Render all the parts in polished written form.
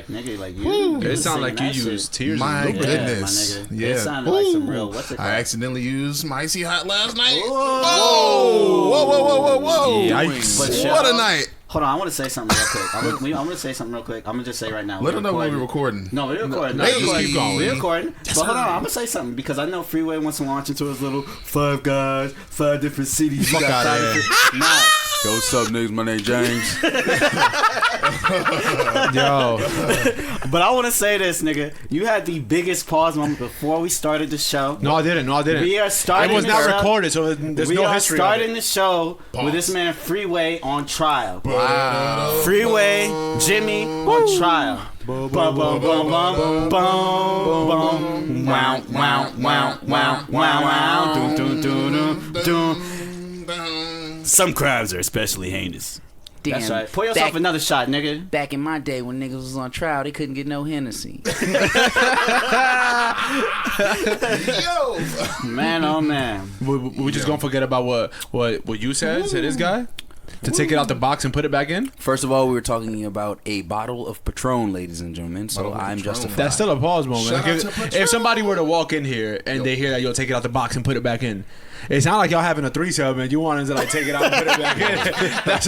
Like nigga, like you it sounded like you used tears. My in goodness. my nigga. Yeah. It sounded like some real. What's it called? I accidentally used my icy hot last night. Whoa. Whoa. Yikes. What a night. Hold on, I want to say something real quick. I'm going to say something real quick. I'm going to just say right now. Let them know when we're recording. No, we're recording. No, just keep going. We're recording. But hold on, I'm going to say something because I know Freeway wants to launch into his little 5 guys, 5 different cities. Fuck out of here. Nah. Yo, what's up, niggas? My name James. Yo. But I want to say this, nigga. You had the biggest pause moment before we started the show. No, I didn't. We are starting. It was not the show. recorded, so there's no history. We are starting of it. the show with this man Freeway on trial. Wow. Freeway, Jimmy on trial. Bum bum bum bum bum bum. Wow wow wow wow wow. Dun dun dun dun. Some crimes are especially heinous. Damn, That's right. Pour yourself another shot, nigga. Back in my day when niggas was on trial, they couldn't get no Hennessy. Yo. Man, oh man. We just gonna forget about what you said to this guy? To take it out the box and put it back in? First of all, we were talking about a bottle of Patron, ladies and gentlemen. So I'm justified. That's still a pause moment. Shout Like out if somebody were to walk in here and they hear that you'll take it out the box and put it back in, it sounds like y'all having a threesome and you wanted to like take it out and put it back in. That's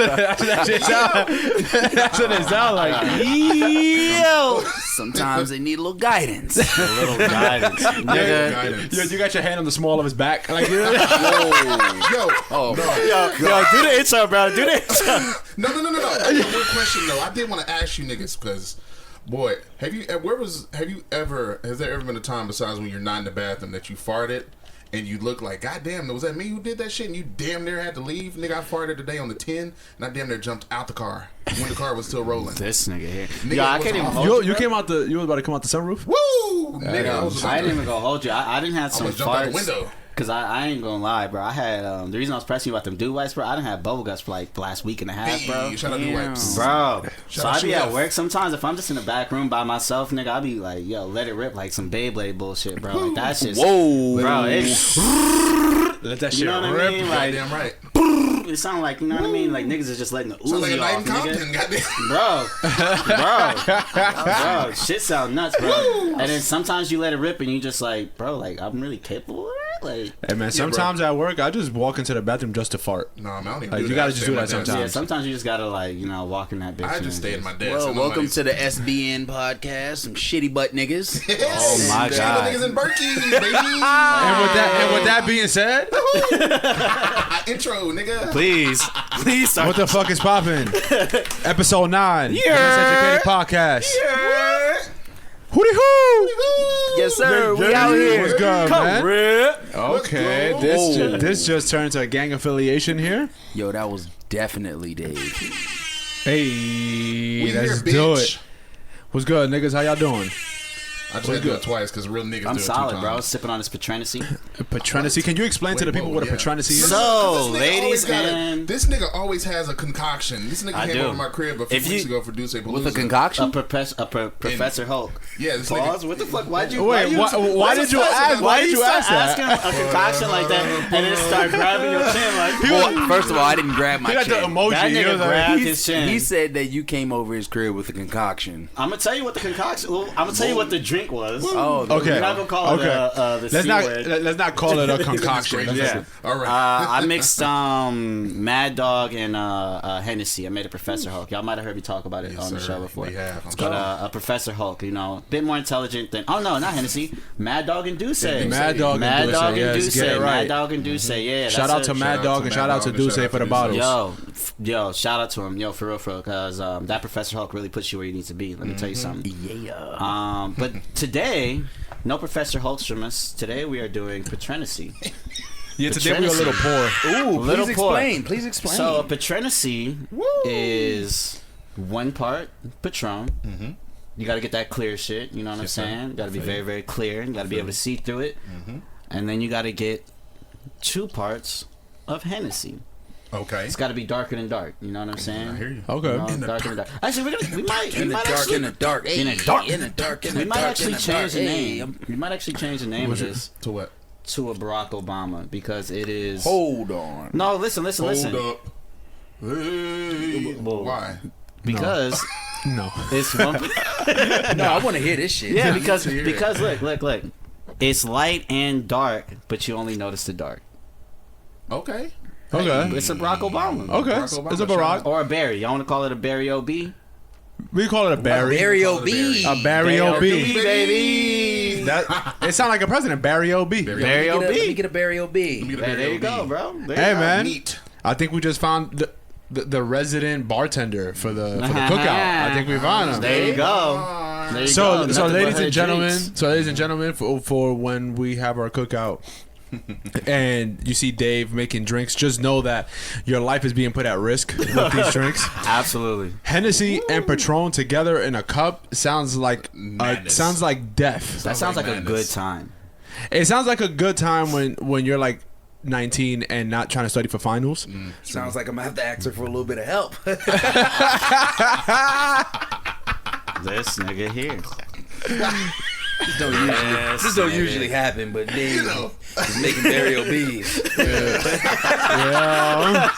what it sounds like. Yo, sometimes they need a little guidance. A little guidance, nigga. You got your hand on the small of his back, like Yo. Yo, do the intro, bro. Do the intro. No. I have one question though. I did want to ask you niggas because, boy, has there ever been a time besides when you're not in the bathroom that you farted and you look like, God damn, was that me who did that shit? And you damn near had to leave. Nigga, I farted today on the 10 and I damn near jumped out the car when the car was still rolling. This nigga here. Nigga, I can't even hold you came out the. You was about to come out the sunroof. Woo! Nigga, I didn't even go hold you. I didn't have some almost jumped out the farts. window. Cause I ain't gonna lie, bro. I had the reason I was pressing you about them dude wipes, bro. I didn't have bubble guts for like the last week and a half, bro. Hey, shout out to wipes. Bro, so I out be to at Chef. work sometimes. If I'm just in the back room by myself, nigga, I be like, yo, let it rip like some Beyblade bullshit, bro. Like that shit's Whoa, bro. It's Let that shit you know what rip. I mean? Like Goddamn right. it sound like you know what I mean? Like niggas is just letting the Sounds like a Uzi night off, in Compton, nigga. Bro, shit sound nuts, bro. Woo! And then sometimes you let it rip and you just like, bro, like I'm really capable of that. Like, Hey man, sometimes at work I just walk into the bathroom just to fart. No, man, I don't even Like, do you that. gotta I just stay do at that my desk. sometimes. yeah, sometimes you just gotta like, you know, walk in that bitch. I and just stay at my desk. Well, and welcome nobody's- to the SBN podcast. Some shitty butt niggas. Oh my Damn, god. niggas in Berkey, baby. And with that being said, Intro, nigga. Please start. what the fuck is poppin'? Episode 9. Miseducated podcast. Hootie hoo! Yes, sir. We out here. What's good, man? Rip. Okay, this just turned into a gang affiliation here. Yo, that was definitely Dave. Hey, We let's here, do bitch. it. What's good, niggas? How y'all doing? I just had to do it twice because real niggas I'm do it solid, 2 bro. I was times. sipping on this Patrenacy. Patrenacy. Can you explain to the people what a Patrenacy is? So, This nigga ladies always got and this nigga always has a concoction. This nigga I came do. over to my crib a few If weeks you- ago for Duce Palooza. With a concoction? Professor Hulk. Yeah, this Pause. nigga. What the fuck? Why'd you? Wait, why did you ask? Why did you ask Ask that? him a concoction like that and then start grabbing your chin like? Well, first of all, I didn't grab my He got the chin. emoji. That He nigga was like, grabbed He- his chin. He said that you came over his crib with a concoction. I'm gonna tell you what the concoction. Well, I'm gonna tell you what the drink was. Oh, Okay. We're not gonna call it the let's C not word. let's not call it a concoction. Yeah. All right. I mixed Mad Dog and Hennessy. I made a Professor Hulk. Y'all might have heard me talk about it Yes, on the sir. show before. We have. I'm But sure. a Professor Hulk, you know, a bit more intelligent than. Oh no, not Hennessy. Mad Dog and Duce. Mad Dog Mad and Dog Duce. and Yes, Duce. get it right. Mad Dog and Duce. Yeah. Shout out to Mad Dog and shout out to Duce for the bottles. Yo, shout out to him, yo, for real, because that Professor Hulk really puts you where you need to be. Let me tell you something. Yeah. But today, no Professor Hulks from us. Today we are doing Patrenacy. Yeah, today we were a little poor. Ooh, Little please poor. explain. Please explain. So a Patrenacy is 1 part Patron. Mm-hmm. You got to get that clear shit. You know what I'm saying? Got to be very, very clear. You got to be able to see through it. Mm-hmm. And then you got to get 2 parts of Hennessy. Okay. It's got to be darker than dark. You know what I'm saying? I hear you. Okay. You know, In the darker than dark. Actually, we might in the dark, actually, in the dark, in the hey, dark, in the dark, in the we might dark, actually in the change the dark, name. We might actually change the name of this To what? to a Barack Obama because it is. Hold on. No, listen. Hold up. Hey. Well, Why? Because No. It's one. No, I want to hear this shit. Yeah, because look. It's light and dark, but you only notice the dark. Okay. Okay. It's a Barack Obama. Okay. Barack Obama, It's a Barack. Or a Barry. Y'all want to call it a Barry OB? We call it a Barry. Barry O.B. A Barry O.B. baby. That it sounds like a president. Barry O.B. Barry Let me OB. get a Barry O.B. Get a Hey, there you Barry go, OB. bro. There Hey you go. man, Neat. I think we just found the resident bartender for the cookout. I think we found him. There you go. There you So go. so Nothing but ladies her and gentlemen, drinks. for when we have our cookout. And you see Dave making drinks, just know that your life is being put at risk with these drinks. Absolutely. Hennessy and Patron together in a cup sounds like Madness. death. That sounds like a madness. good time. It sounds like a good time when you're like 19 and not trying to study for finals. Sounds like I'm gonna have to ask her for a little bit of help. This nigga here. This don't usually happen, but Dave is making Barry O.B.'s. Yeah.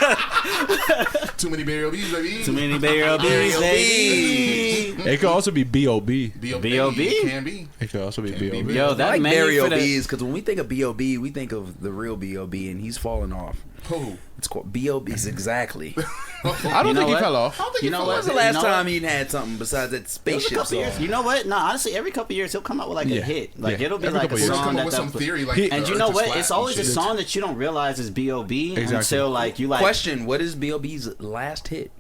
Too many Barry OBs, baby. Too many Barry OBs, baby. It could also be B.O.B. B.O.B.? Can be. It could also be Can be. B.O.B. Yo, I that like menu Barry for the- O.B.'s because when we think of B.O.B., we think of the real B.O.B. and he's falling off. Who? It's called B.O.B.'s exactly. I don't You know think he what? fell off. You know When what? was the last You know time what? he had something besides that It was a spaceship couple years. song? You know what? No, honestly, every couple years he'll come out with like a Yeah. hit. Like Yeah. it'll be Every like a couple years. Come song up that with some theory like. He- and the you know Earth is what? flat It's and always a shit. song that you don't realize is B.O.B. Exactly. until like you like. Question: what is B.O.B.'s last hit?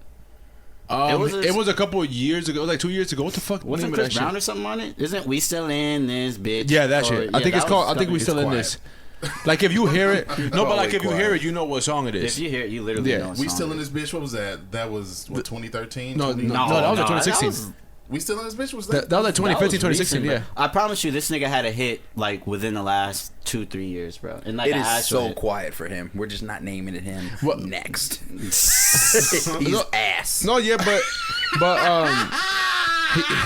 It was a couple of years ago. It was like 2 years ago. What the fuck? Wasn't name of Chris that Brown shit? or something on it? Isn't we still in this bitch? Yeah, that Or- shit. yeah, I think it's that called. was I think we fucking- still in this. Like if you hear it, no, but like if you quiet. hear it, you know what song it If is. you hear it, you literally Yeah. know. What We song still it in is. this bitch? What was that? That was what 2013. No, 20? no, that was in 2016. was- We still in this bitch? Was That that? was like 2015, that was 2016. recent, Yeah. bro. I promise you, this nigga had a hit like within the last 2-3 years, bro. And like It an is actual so hit. quiet for him. We're just not naming it him. What- Next? He's ass. No, yeah, but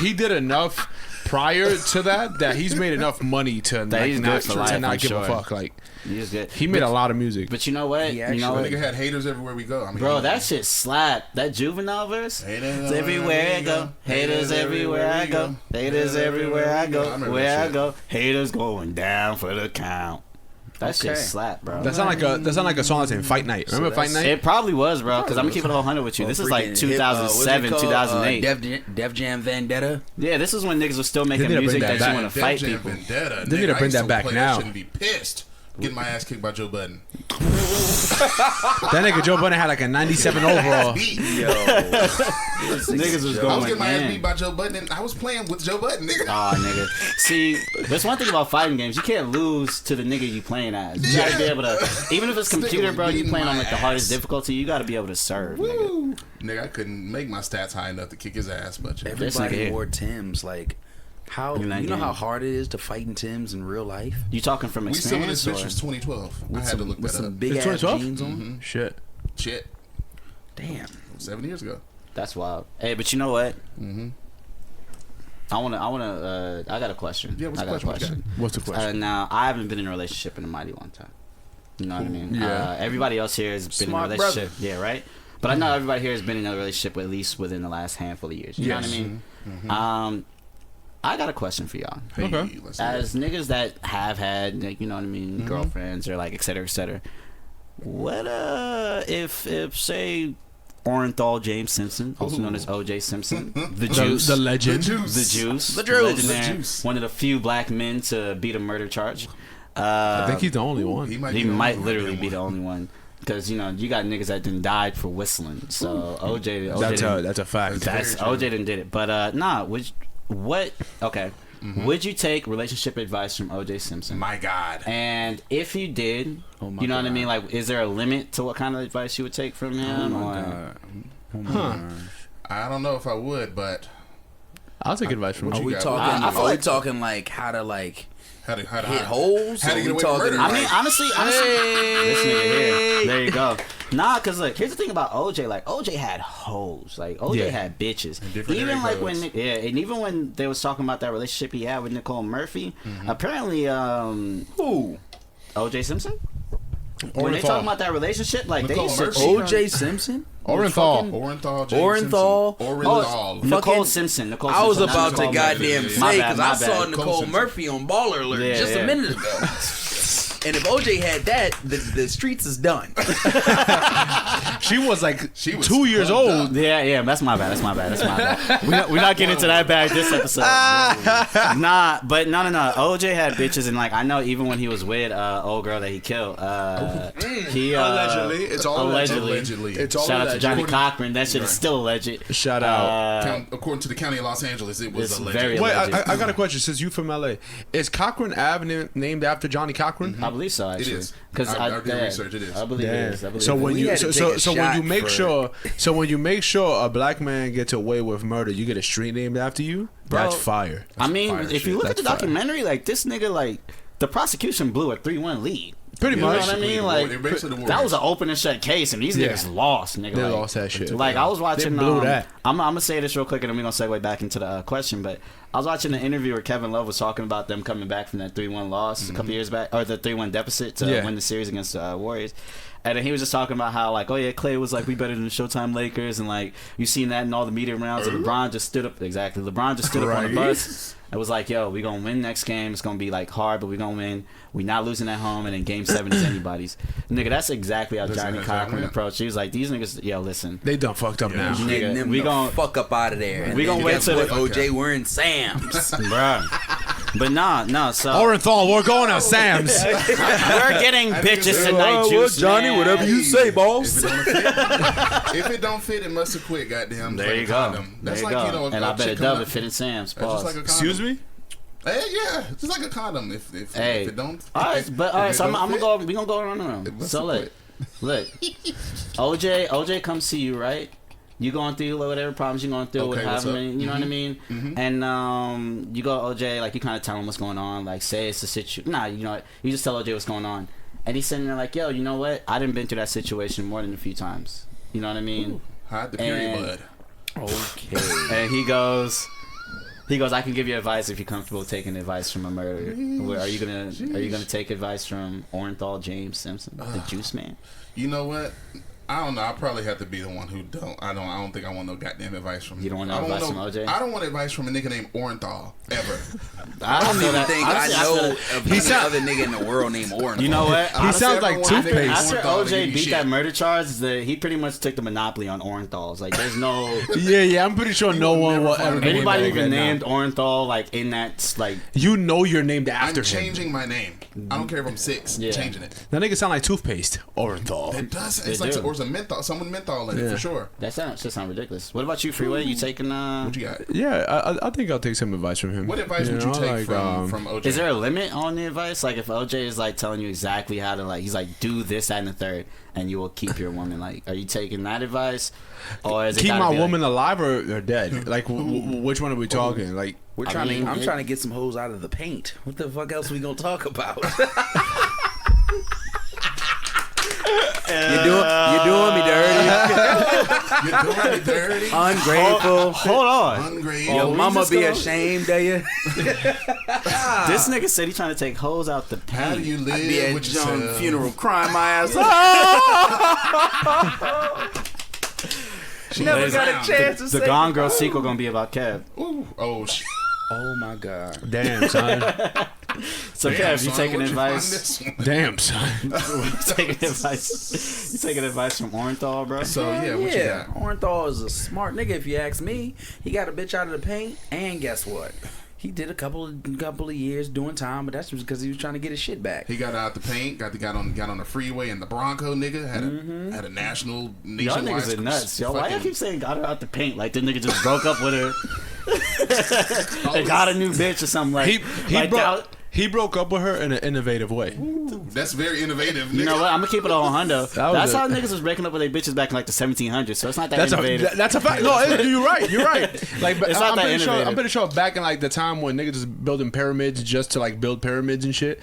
he did enough prior to that he's made enough money to That like, he's not, good for life, to not I'm give a sure. fuck. Like He was good. he made a lot of music. But you know what? He You actually- know That what? nigga had haters everywhere we go. I mean, Bro, that shit slap. That juvenile verse. Haters Everywhere I go, haters everywhere I go, haters everywhere I I go, remember where that I shit. go, haters going down for the count. That shit Okay. slap, bro. That sound like a song that's in Fight Night. Remember Fight Night? It probably was, bro, because I'm gonna keep it a whole 100 with you. This is like Freaking 2007, hip, what's it called? 2008. Def Jam Vendetta. Yeah, this is when niggas was still making need to music bring that that you back. want to fight Def Jam people. Vendetta. They need to Nigga, I bring used that back play now. That shit and be pissed. Getting my ass kicked by Joe Budden. That nigga Joe Budden had like a 97 overall. Beat. Yo, Niggas was I was going getting my ass in. beat by Joe Budden, and I was playing with Joe Budden, nigga. Aw, nigga. See, there's one thing about fighting games. You can't lose to the nigga you playing as. You gotta be able to, even if it's This nigga computer, was bro, you beating playing on my like the hardest ass. difficulty, you gotta be able to serve, nigga. Woo. Nigga, I couldn't make my stats high enough to kick his ass, but yeah. This nigga everybody here. wore Timbs. Like, how In you that know game. how hard it is to fight in Timbs in real life? You talking from We still in experience this bitch or? since 2012. I With had some, to look with that some up. big It's ass 2012? jeans on. Shit. Shit. Damn. 7 years ago. That's wild. Hey, but you know what? I got a question. Yeah, what's I the got question? a question. What's the question? Now, I haven't been in a relationship in a mighty long time. You know what I mean? Yeah. Everybody else here has been Smart in a relationship. Yeah, right? But I know everybody here has been in a relationship at least within the last handful of years. You know what I Yes. mean? I got a question for y'all. Hey, Okay. let's see As niggas that have had, like, you know what I mean, girlfriends or like et cetera, et cetera. What if say Orenthal James Simpson, also known as O.J. Simpson, the Juice, The legend. The the juice. Juice, The Juice. legendary, The Juice. one of the few black men to beat a murder charge. I think he's the only one. He might, He be the might only literally one. be the only one. Because, you know, you got niggas that done died for whistling. So OJ That's a fact. that's very OJ didn't did it. But nah, okay. Would you take relationship advice from OJ Simpson? My God. And if you did, Oh my you know what I God. mean? Like, is there a limit to what kind of advice you would take from him? or- I don't know if I would, but I'll take advice from What him. Are we you got? talking? I feel Are we like- talking like how to like how to hit holes? how to Or get we away from talking murder. I mean, like- honestly, this nigga here. There you go. Nah, cause look, here's the thing about OJ. Like, OJ had hoes. Like, OJ Yeah. had bitches. different Even area like codes. and even when they was talking about that relationship he had with Nicole Murphy, apparently, Who? OJ Simpson. when they talking about that relationship, like Nicole they should Murphy. cheat on- O.J. Simpson. Orenthal. Orenthal. James Orenthal. Simpson. Oh, Orenthal. Nicole Fucking- Simpson. Nicole I was Simpson, not about to Nicole Murphy. goddamn My say bad, because my I saw bad. Nicole Simpson. Murphy on Baller Alert Yeah, just yeah. a minute ago. And if OJ had that, the streets is done. She was like She was 2 years fucked old. up. Yeah, that's my bad. We're not getting into that bag this episode. But no. OJ had bitches, and like I know even when he was with old girl that he killed, he Allegedly. It's all Allegedly. It's all shout out to alleged. Johnny Cochran. That shit is still alleged. Shout out. According to the county of Los Angeles, it was It's alleged. very Wait, alleged. I got a question. Since you from LA, is Cochran Avenue named after Johnny Cochran? I believe so. Actually, is. because I did research, it is. I believe it is. I believe So it when is. We you had to so take a so when you shot make for- sure a black man gets away with murder, you get a street named after you. That's fire. I mean, fire if shit. you look at the That's fire. documentary, like this nigga, like the prosecution blew a 3-1 lead. Pretty You know much. what I mean? Like that was an open and shut case, and these Yeah. niggas lost, nigga. They like, lost that shit. Like I was watching. They blew that. I'm gonna say this real quick, and then we're gonna segue back into the question. But I was watching the interview where Kevin Love was talking about them coming back from that 3-1 loss a couple years back, or the 3-1 deficit to Yeah. win the series against the Warriors. And then he was just talking about how, like, oh yeah, Clay was like, we better than the Showtime Lakers, and like you seen that in all the media rounds. And LeBron just stood up. Exactly, LeBron just stood up on the bus. It was like, yo, we gonna win next game. It's gonna be like hard, but we gonna win. We not losing at home, and then Game 7 is anybody's. Nigga, that's exactly how Johnny Cochran approached. He was like, these niggas, yo, listen, They done fucked up now. Nigga, Getting them we the gon- fuck up out of there. And we then gonna wait guess till what? the- OJ wearing Sam's. bruh. But no. So Orenthal, we're going to Sam's. we're getting bitches tonight, Juice. Johnny, man. whatever you say, boss. If it don't fit, it must have quit. Goddamn. There like you a go. condom. There That's you like go. you know. And I bet it does fit in Sam's. That's just Pause. like a condom. Excuse me? Hey, yeah, just like a condom. If Hey. it don't. All right, but all right. if it So I'm don't gonna fit, go. We gonna go around. it must So have look, quit. OJ comes see you, right? You going through whatever problems you going through with Okay, what's having, up? you know what I mean? And you go OJ, like you kind of tell him what's going on, like say it's a situation. Nah, you know what? You just tell OJ what's going on, and he's sitting there like, yo, you know what? I done been through that situation more than a few times. You know what I mean? Hide the period And- blood. Okay. And he goes, I can give you advice if you're comfortable taking advice from a murderer. Are you gonna take advice from Orenthal James Simpson, the Juice Man? You know what? I don't know. I probably have to be the one who don't. I don't think I want no goddamn advice from. You don't want no I advice want from OJ? I don't want advice from a nigga named Orenthal ever. I don't even that. think Honestly, I I know feel of any other nigga in the world named Oren. You know what? He sounds like toothpaste. After Orenthal to give OJ you beat shit. that murder charge, he pretty much took the monopoly on Orenthals. Like, there's no Yeah, I'm pretty sure no will one never will find ever anybody name anybody that even again now. named Orenthal like in that like. You know you're named after I'm him. changing my name. I don't care if I'm 6. Yeah. Changing it. That nigga sound like toothpaste. Orenthal. It does. They It's like do. or some menthol. Someone menthol in it Yeah. for sure. That sound ridiculous. What about you, Freeway? You taking What you got? Yeah, I think I'll take some advice from him. What advice would you take from OJ? Is there a limit on the advice? Like if OJ is like telling you exactly how to he's like do this, that, and the third, and you will keep your woman. Like, are you taking that advice, or is it Keep gotta my be, woman alive or dead? Like, which one are we talking? Like, We're I trying mean, I'm it- trying to get some hoes out of the paint. What the fuck else we gonna talk about? You're doing me dirty. You're doing me dirty. Ungrateful. Hold on. Ungrateful. Your we mama just be gonna- ashamed of you. This nigga said he trying to take hoes out the How do paint. you live I'd be at with John's yourself? funeral crying my ass off. Never got a chance to The say Gone Girl sequel gonna be about Kev. Ooh, oh shit. Oh my god. damn, son. So Damn, Kev, you son, taking where'd you find advice? this one? Damn, son. You taking advice? You taking advice from Orenthal, bro? So yeah, what you got? Orenthal is a smart nigga if you ask me. He got a bitch out of the paint, and guess what? He did a couple of years doing time, but that's just because he was trying to get his shit back. He got out the paint, got on the freeway, and the Bronco nigga had a national Y'all nationwide. niggas are nuts, yo. Why y'all fucking- keep saying got her out the paint? Like the nigga just broke up with her and got a new bitch or something like. that. He broke up with her in an innovative way. That's very innovative. Nigga. You know what? I'm gonna keep it on Hundo. was That's a- how niggas was breaking up with their bitches back in like the 1700s. So it's not that That's innovative. that's a fact. No, you're right. You're right. Like, but It's not I'm that pretty sure. innovative. I'm pretty sure back in like the time when niggas was building pyramids just to like build pyramids and shit.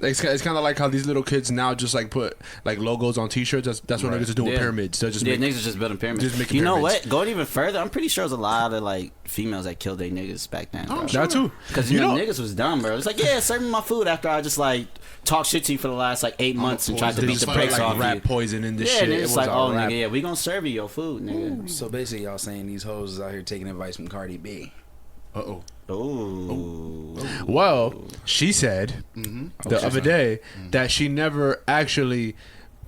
It's kind of like how these little kids now just like put like logos on T-shirts. That's what niggas are doing with pyramids. They're just niggas are just building pyramids. Just making you know pyramids. what? Going even further, I'm pretty sure there's a lot of like females that killed their niggas back then. Bro. That too. Because you know niggas was dumb, bro. It's like, yeah, serve me my food after I just like talk shit to you for the last like 8 months and tried to beat the brakes like off rat you. poison in this Yeah, shit. and It it's was like, a oh rap. nigga, yeah, we gonna serve you your food, nigga. So basically, y'all saying these hoes is out here taking advice from Cardi B. Uh-oh. Oh. Well, she said the other day that she never actually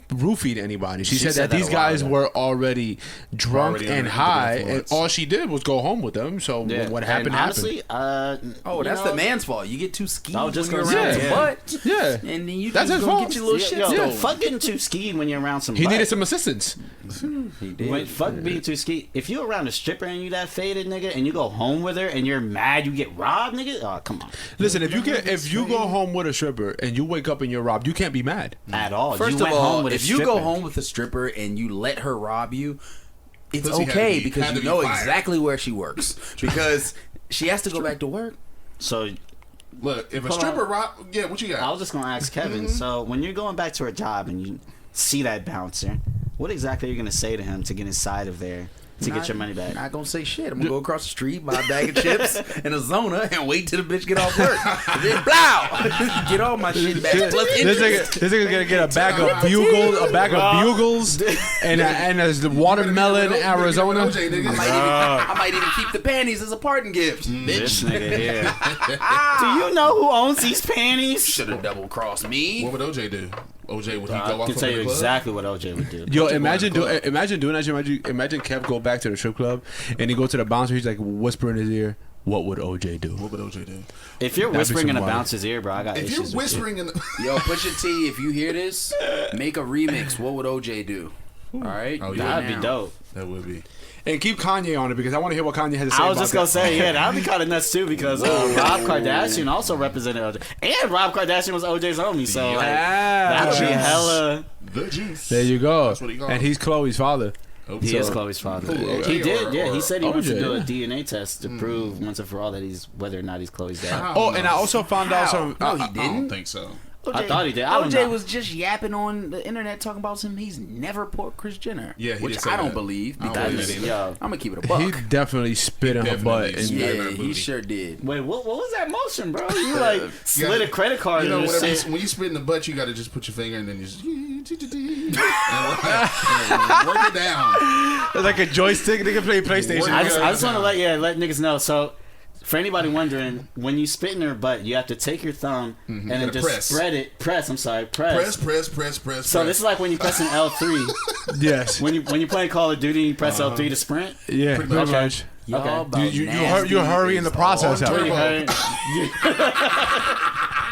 roofied anybody. She said that that these a while guys ago. were already drunk Already and under high, and influence. all she did was go home with them. So Yeah. what And happened honestly, happened. Oh, that's the man's fault. You get too skeeved I was just when you're gonna around say, some yeah. butt, Yeah, and then you That's just his gonna fault. get your little shit Yo, stolen. fuck getting too skied when you're around some he butt. needed some assistance. He did. Wait, fuck being too ski. If you're around a stripper and you that faded, nigga, and you go home with her and you're mad you get robbed, nigga, oh come on, Listen, if you go home with a stripper and you wake up and you're robbed, you can't be mad. at all. First you of went home all, with a if you go stripper. home with a stripper and you let her rob you, it's Pussy had to okay be- because had you to be know fired. exactly where she works because she has to go back to work. So Look, if a Hold stripper on. rock, yeah, what you got? I was just gonna ask Kevin. So when you're going back to her job and you see that bouncer, what exactly are you gonna say to him to get inside of there to get your money back? Not gonna say shit. I'm gonna go across the street, buy a bag of chips and a Zona, and wait till the bitch get off work. And then blow, get all my shit back. Plus interest. This nigga gonna get a bag of bugles, and a watermelon Arizona. OJ, nigga. I might even keep the panties as a parting gift. This Bitch, nigga here. Do you know who owns these panties? should have double crossed me. What would OJ do? OJ, would he I go off can of tell the you club? exactly what OJ would do. Yo, Go imagine to the club. imagine doing that. Imagine Kev go back to the strip club and he go to the bouncer. He's like whisper in his ear, "What would OJ do?" What would OJ do? If you're That'd be whispering in a some wild. bouncer's ear, bro, I got If issues you're with you. whispering in the... Yo, Pusha T, if you hear this, make a remix. What would OJ do? All right, Oh, do yeah. it That'd be now. dope. That would be. And keep Kanye on it because I want to hear what Kanye has to say. I was about just gonna that. say, yeah, that'd be kind of nuts too because Rob Kardashian also represented OJ, and Rob Kardashian was OJ's homie, so like, that would be Yeah. hella. The juice. There you go. That's what he called And him. he's Chloe's father. He is Chloe's father. Who, OJ He did, or- yeah. He said he wants to OJ, do a yeah. DNA test to prove once and for all that he's whether or not he's Chloe's dad. How? Oh, and I also found out some. No, he I don't didn't. think so. I thought he did. I don't OJ know. was just yapping on the internet talking about some. He's never porked Kris Jenner. Yeah, he which did say I don't that. believe I don't because believe that either. Yo, I'm gonna keep it a buck. He definitely spit in her butt. Definitely And spit. Yeah, her he booty. sure did. wait, what was that motion, bro? You like slid a credit card You know, and just whatever. said, When you spit in the butt, you got to just put your finger and then you just and work it down. It's like a joystick. Nigga play PlayStation. I just want to let niggas know. So, for anybody wondering, when you spit in her butt, you have to take your thumb and then gotta just press. spread it. Press. Press. So this is like when you press an L3. Yes. when you play Call of Duty, you press L3 to sprint. Yeah. Pretty Pretty much. much. Y'all Okay. about You nasty hurry in the is process all out. turbo.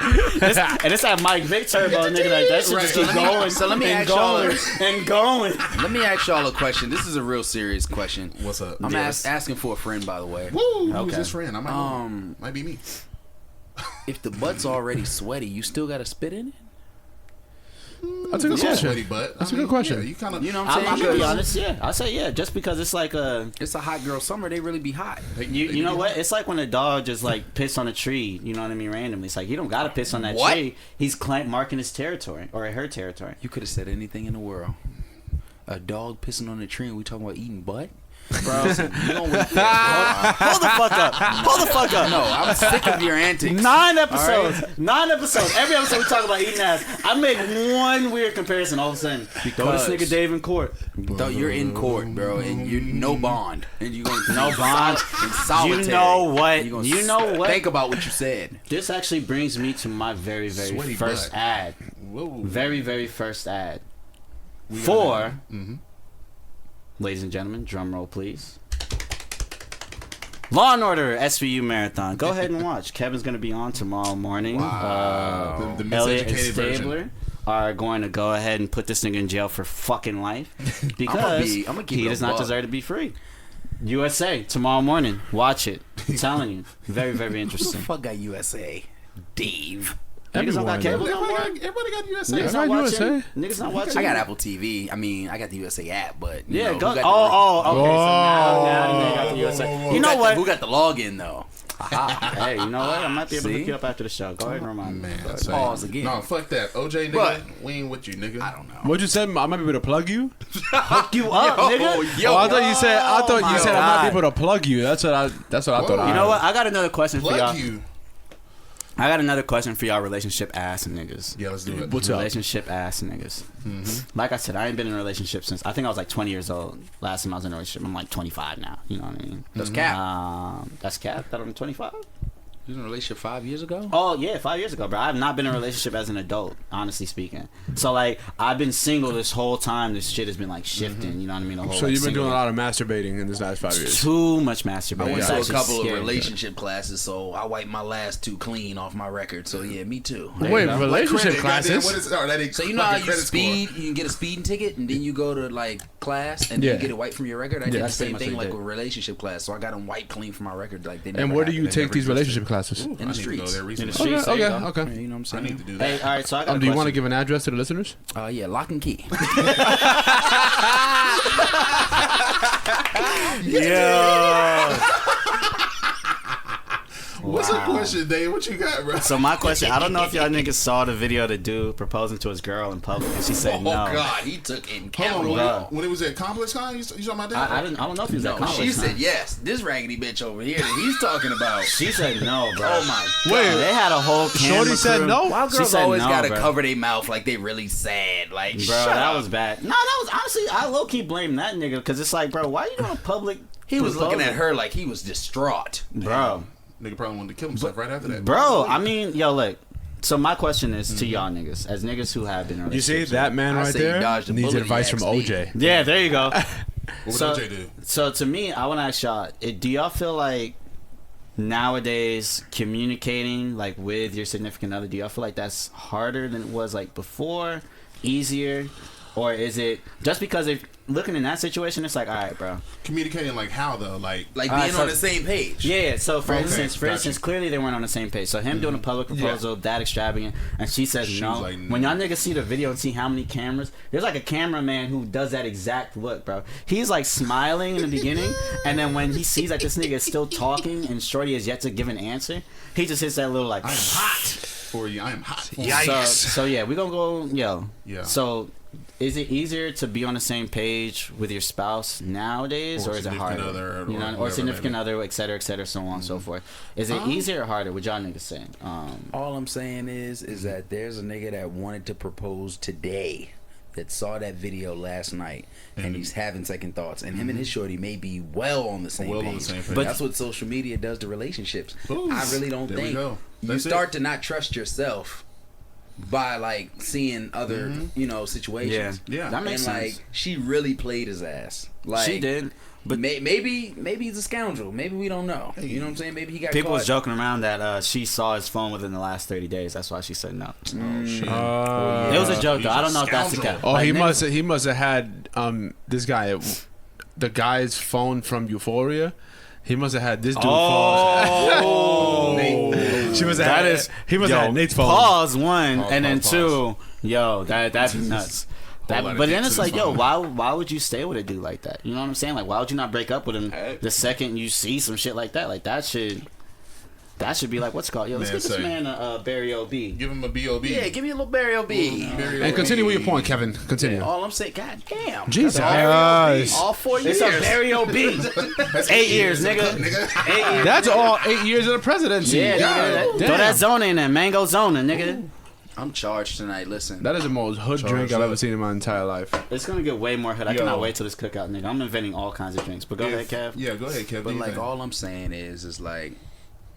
And it's that Mike Vick turbo, nigga. Like, that shit just keep going. So let me and ask y'all going and going. Let me ask y'all a question. This is a real serious question. What's up? I'm Yes. asking for a friend, by the way. Woo! Who's Okay. his friend? I might know. Might be me. If the butt's already sweaty, you still got to spit in it? That's a good Sweaty question. butt. That's a good question. Yeah, you kind of. You know what I'm I'm saying? gonna be 'Cause honest. Yeah, I say yeah, just because it's like a. it's a hot girl summer. They really be hot. You know what? It's like when a dog just like piss on a tree. You know what I mean? Randomly, it's like you don't gotta piss on that What? tree. He's marking his territory or her territory. You could have said anything in the world. A dog pissing on a tree and we talking about eating butt? Bro, You don't really hold the fuck up. Hold the fuck up. No, I'm sick of your antics. 9 episodes. 9 episodes. Every episode we talk about eating ass. I make one weird comparison all of a sudden. Throw this nigga Dave in court. Though you're in court, bro, and you no bond, and you gonna No bond. in solitary. You know what? You gonna You know what? Think about what you said. This actually brings me to my very, very Sweaty first butt. ad. Whoa. Very, very first ad. We For, Mm-hmm. ladies and gentlemen, drum roll please. Law and Order SVU Marathon. Go ahead and watch. Kevin's going to be on tomorrow morning. The Elliot and miseducated version. Stabler are going to go ahead and put this nigga in jail for fucking life because I'ma keep he it a does not buck. deserve to be free. USA tomorrow morning. Watch it. I'm telling you, very, very Who the interesting. fuck got USA? Dave. Niggas don't got Everyone cable does. no more. Everybody got USA. Niggas got not watching. USA. Niggas not watching. I got Apple TV. I mean, I got the USA app, but Yeah, know, go. who got Okay. So now they got the USA. You know who got what? who got the login though? Hey, you know what? I might be able to See? look you up after the show. Go ahead and remind me. Man, Pause again. No, fuck that. OJ, nigga, But- we ain't with you, nigga. I don't know. What'd you say? I might be able to plug you. Hook you up, nigga. Yo, Oh, I thought you said. I thought my you said I might God. be able to plug you. That's what I thought. Whoa. You know what? I got another question for y'all. Plug you. I got another question for y'all relationship ass niggas. Yeah, let's do it. What's up? Relationship ass niggas. Like I said, I ain't been in a relationship since I think I was like 20 years old. Last time I was in a relationship, I'm like 25 now. You know what I mean? That's cap. That's cap. That I'm 25. You was in a relationship 5 years ago? Oh yeah, 5 years ago, bro. I have not been in a relationship as an adult, honestly speaking. So like, I've been single this whole time. This shit has been like shifting. You know what I mean? The whole, So like, you've been single- doing a lot of masturbating in this last 5 years. Too much masturbating. I went It's to a actually couple scary. of relationship classes, so I wiped my last 2 clean off my record. So yeah, me too. Wait, go. relationship Credit, goddamn, classes? what is, oh, that ain't So you know how fucking you credit score. speed, you can get a speeding ticket, and then you go to like class, and then Yeah. you get it wiped from your record. I did the that's pretty same much thing what like you with relationship class. So I got them wiped clean from my record. Like they And never where do you happened. They take never these existed. relationship classes? In I the need to go streets. there In recently. the streets. Okay, there you go. okay. You know what I'm I saying? need to do Hey, that. all right. So I got. Do you want to give an address to the listeners? Yeah, lock and key. Yeah. What's the question, Dave? What you got, bro? So my question, I don't know if y'all niggas saw the video of the dude proposing to his girl in public, and she said Oh no. God, he took in Hold capital. on, bro. when it was at Complex Con, you talking about that? I don't know if he was at No, college. she huh? said yes. This raggedy bitch over here that he's talking about. She said no, bro. Oh my Wait, They had a whole camera Shorty said crew. no? Why She girls said always no, gotta bro. cover their mouth like they really sad? Like, Bro, shut that up. was bad. No, that was honestly, I low key blame that nigga because it's like, bro, why you doing a public? He was looking proposal? at her like he was distraught. bro. Nigga probably wanted to kill himself right after that. Bro, I mean, yo, look. So my question is to y'all niggas, as niggas who have been in You see relationships. that man I right say there dodge the needs bullet, advice he from asked me. OJ. Yeah, there you go. What would So- OJ do? So to me, I want to ask y'all: do y'all feel like nowadays communicating like with your significant other? Do y'all feel like that's harder than it was like before, easier, or is it just because if looking in that situation, it's like, all right, bro. Communicating like how though? Like Like Alright, being so- on the same page. Yeah, so for Okay, instance, gotcha. clearly they weren't on the same page. So him doing a public proposal, that extravagant, and she says She no. was like, When no. y'all niggas see the video and see how many cameras, there's like a cameraman who does that exact look, bro. He's like smiling in the beginning, and then when he sees that this nigga is still talking and Shorty has yet to give an answer, he just hits that little like, I am hot for you. I am hot. For you. so yeah, we gonna go, yo. Yeah. So is it easier to be on the same page with your spouse nowadays, Or or is it significant harder? other, or You know, or whatever, significant maybe. other, et cetera, so on and so forth. Is it easier or harder? What y'all niggas saying? All I'm saying is that there's a nigga that wanted to propose today that saw that video last night and he's having second thoughts, and him and his shorty may be well on the same Well page. on the same page. But that's what social media does to relationships. Ooh, I really don't there we think go. you That's it. start to not trust yourself by like seeing other situations. Yeah. that makes and sense. like she really played his ass. Like She did, but maybe he's a scoundrel. Maybe we don't know. You know what I'm saying? Maybe he got people caught. was joking around that she saw his phone within the last 30 days. That's why she said no. Oh shit. It was a joke though. he's I a don't know if that's the scoundrel. case. Oh, Like, he must have had this guy, the guy's phone from Euphoria. He must have had this dude. Oh, She must have that had is. He must have yo, had Nate's phone. Pause one, and then pause. two. Yo, that'd be nuts. Whole lot of But then dicks it's in like, his yo, phone. why would you stay with a dude like that? You know what I'm saying? Like, why would you not break up with him the second you see some shit like that? Like that should be like, what's it called? Yo, let's Man, get this say. man a Barry O.B. Give him a B.O.B. Yeah, give me a little burial B. And continue with your point, Kevin. Continue. All I'm saying, god damn. Jesus. All 4 years. It's a Barry O.B. 8 years, nigga. 8 years. That's all 8 years of the presidency. Yeah, nigga. Damn. Throw that zone in there, mango zoning, nigga. I'm charged tonight. Listen. That is the most hood drink I've ever seen in my entire life. It's gonna get way more hood. I Yo. cannot wait till this cookout, nigga. I'm inventing all kinds of drinks. But go ahead, Kev. Yeah, go ahead, Kev. But like all I'm saying is like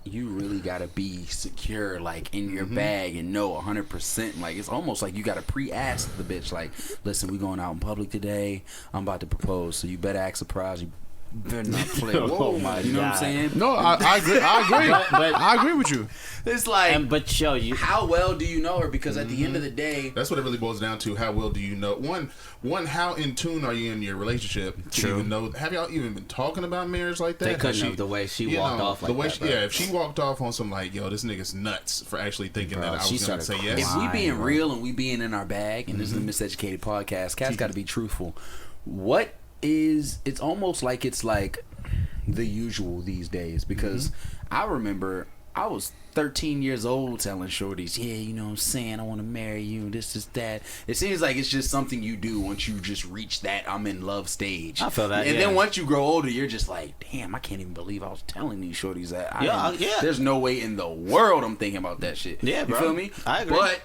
you really gotta be secure, like in your bag, and know 100%. Like it's almost like you gotta pre-ask the bitch, like, listen, we going out in public today. I'm about to propose, so you better act surprised. You better not play. Oh my you know what I'm God. saying? No, I agree. I agree. But I agree with you. It's like, but yo, you how well do you know her? Because at the end of the day, That's what it really boils down to. How well do you know? One, how in tune are you in your relationship to True. even know? Have y'all even been talking about marriage like that? they couldn't Has have the way she you walked know, off like the way that. she, bro. yeah, if she walked off on some like, yo, this nigga's nuts for actually thinking Bro, that I she was gonna started say yes. if we Lying, being bro. real and we being in our bag, and this is the Miseducated podcast, Cat's got to be truthful. What is? It's almost like it's like the usual these days because I remember I was 13 years old telling shorties, yeah, you know what I'm saying, I want to marry you, this is that. It seems like it's just something you do once you just reach that I'm in love stage. I feel that, and then once you grow older, you're just like, damn, I can't even believe I was telling these shorties that. There's no way in the world I'm thinking about that shit. Yeah, bro. You feel me? I agree. But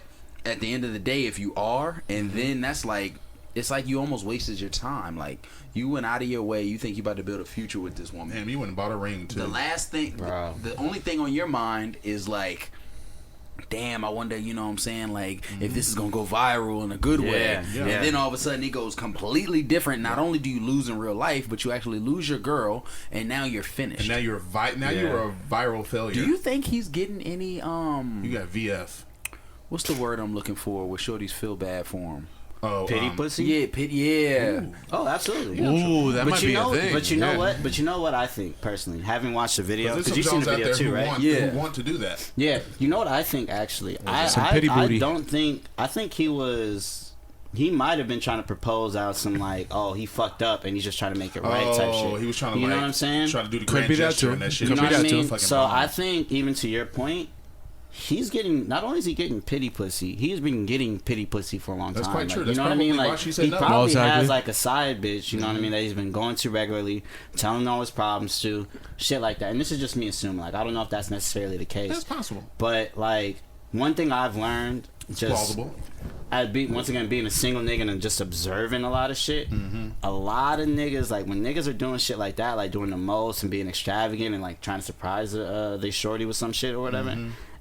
at the end of the day, if you are, and then that's like, it's like you almost wasted your time. Like, you went out of your way. You think you about to build a future with this woman. Damn, you went and bought a ring, too. The last thing, the only thing on your mind is like, damn, I wonder, you know what I'm saying, like, if this is going to go viral in a good way. Yeah. And then all of a sudden it goes completely different. Not only do you lose in real life, but you actually lose your girl, and now you're finished. And now you're a viral failure. Do you think he's getting any, You got VF. what's the word I'm looking for where shorties feel bad for him? Oh, Pity pussy? Yeah, yeah. Ooh. Oh, absolutely. Ooh, that might be a thing. But you know what? But you know what I think personally, having watched the video, There's because some you've seen Jones the out video there too, right? who want to do that. Yeah. You know what I think actually? Some pity booty. I think he might have been trying to propose out some like, oh, he fucked up and he's just trying to make it right type shit. Oh, he was trying to, you know like, what I'm saying? Trying to do the Could grand be that gesture too. and that shit. You know what I mean? Fucking So bomb. I think even to your point, he's getting, not only is he getting pity pussy, he's been getting pity pussy for a long time. That's quite Like, true. You That's know what I probably mean? why Like she said he no. probably Most likely. has like a side bitch, you know what I mean, that he's been going to regularly, telling all his problems to, shit like that. And this is just me assuming. Like I don't know if that's necessarily the case. That's possible. But like one thing I've learned, just Plausible. once again being a single nigga and just observing a lot of shit. A lot of niggas, like when niggas are doing shit like that, like doing the most and being extravagant and like trying to surprise they shorty with some shit or whatever.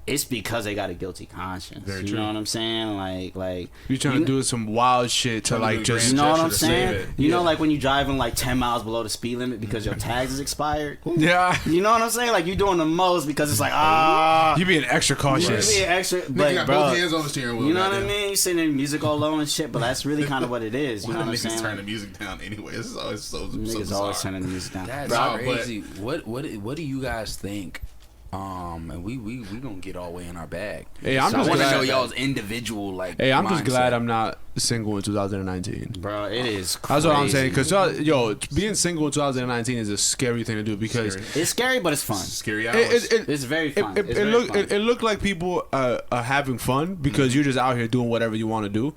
It's because they got a guilty conscience. Very you true. know what I'm saying? Like You trying to do some wild shit to Trying to like do just you know what I'm gesture to save saying? it. You know, like when you driving like 10 miles below the speed limit because your tags is expired. yeah. You know what I'm saying? Like you doing the most because it's like You being extra you cautious. be extra, Nigga but got bro, both hands on the steering wheel. you know what I goddamn. mean? You sitting in music all low and shit, but that's really kind of what it is. You Why know do what I'm niggas saying? turn the music down anyway? This is always so Niggas bizarre. always turning the music down. That's Bro, crazy. What do you guys think? And we gonna get all the way in our bag. Hey, I'm So I just want to glad. know y'all's individual like. Hey, I'm just mindset. glad I'm not single in 2019. Bro, it is crazy. That's what I'm saying. Because being single in 2019 is a scary thing to do because Scary. It's scary, but it's fun. Scary hours. It's very fun. It looked like people are having fun because you're just out here doing whatever you want to do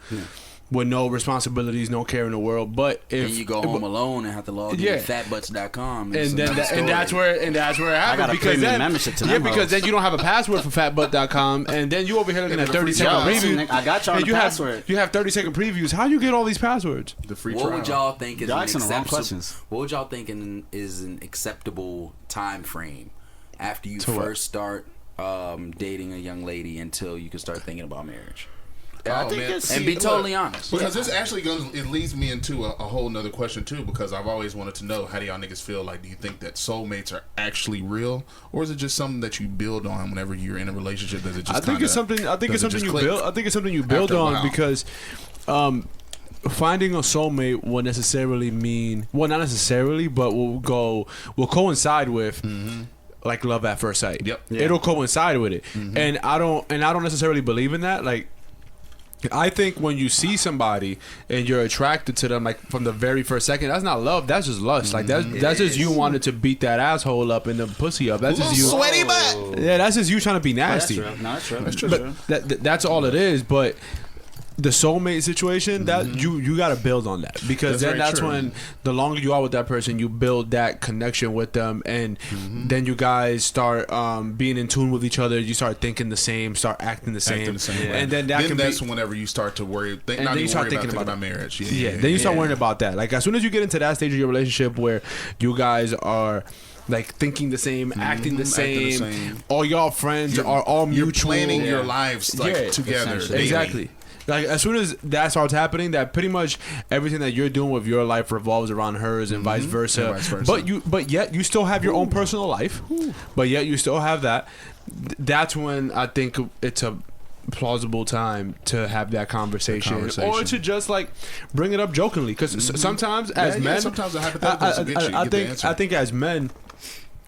with no responsibilities, no care in the world. But if And you go home alone and have to log Yeah. in fatbutts.com. and that's where it happens got a because premium then membership to yeah them because hoes. then you don't have a password for fatbutt.com and then you over here looking at 30-second Yo, listen, previews. nigga, I got y'all and the you password. you have 30-second previews. How you get all these passwords? The free What trial. would y'all think is Y'all an asking the wrong acceptable? questions. What would y'all think is an acceptable time frame after you To what? first start dating a young lady until you can start thinking about marriage? I Oh, think man. it's And be look, totally honest. Because this actually it leads me into a whole nother question too. Because I've always wanted to know, how do y'all niggas feel? Like, do you think that soulmates are actually real, or is it just something that you build on whenever you're in a relationship? Does it just? I think it's something. I think it's does it something just you click? build. I think it's something you build After a on while. because finding a soulmate will necessarily mean not necessarily, but will coincide with. Like love at first sight. Yep. Yeah. It'll coincide with it, and I don't necessarily believe in that. Like, I think when you see somebody and you're attracted to them, like from the very first second, that's not love. That's just lust. Like that's just you wanted to beat that asshole up and the pussy up. That's just you. Sweaty butt. Yeah, that's just you trying to be That's nasty. true. No, that's true. That's true. But that's all it is. But the soulmate situation, that you got to build on that because That's very true. when the longer you are with that person, you build that connection with them, and then you guys start being in tune with each other. You start thinking the same, start acting the same, and then that's whenever you start to worry. And then Not you even start worry thinking about about marriage. Yeah, then you start worrying about that. Like as soon as you get into that stage of your relationship where you guys are like thinking the same, acting the same, all y'all friends are all You're mutual. planning your lives together. essentially. daily. Exactly. Like as soon as that starts happening, that pretty much everything that you're doing with your life revolves around hers and vice versa. And vice versa. But yet you still have your own personal life. But yet you still have that. That's when I think it's a plausible time to have that conversation, or to just like bring it up jokingly. Because sometimes as men, sometimes the hypotheticals will get you. I think as men,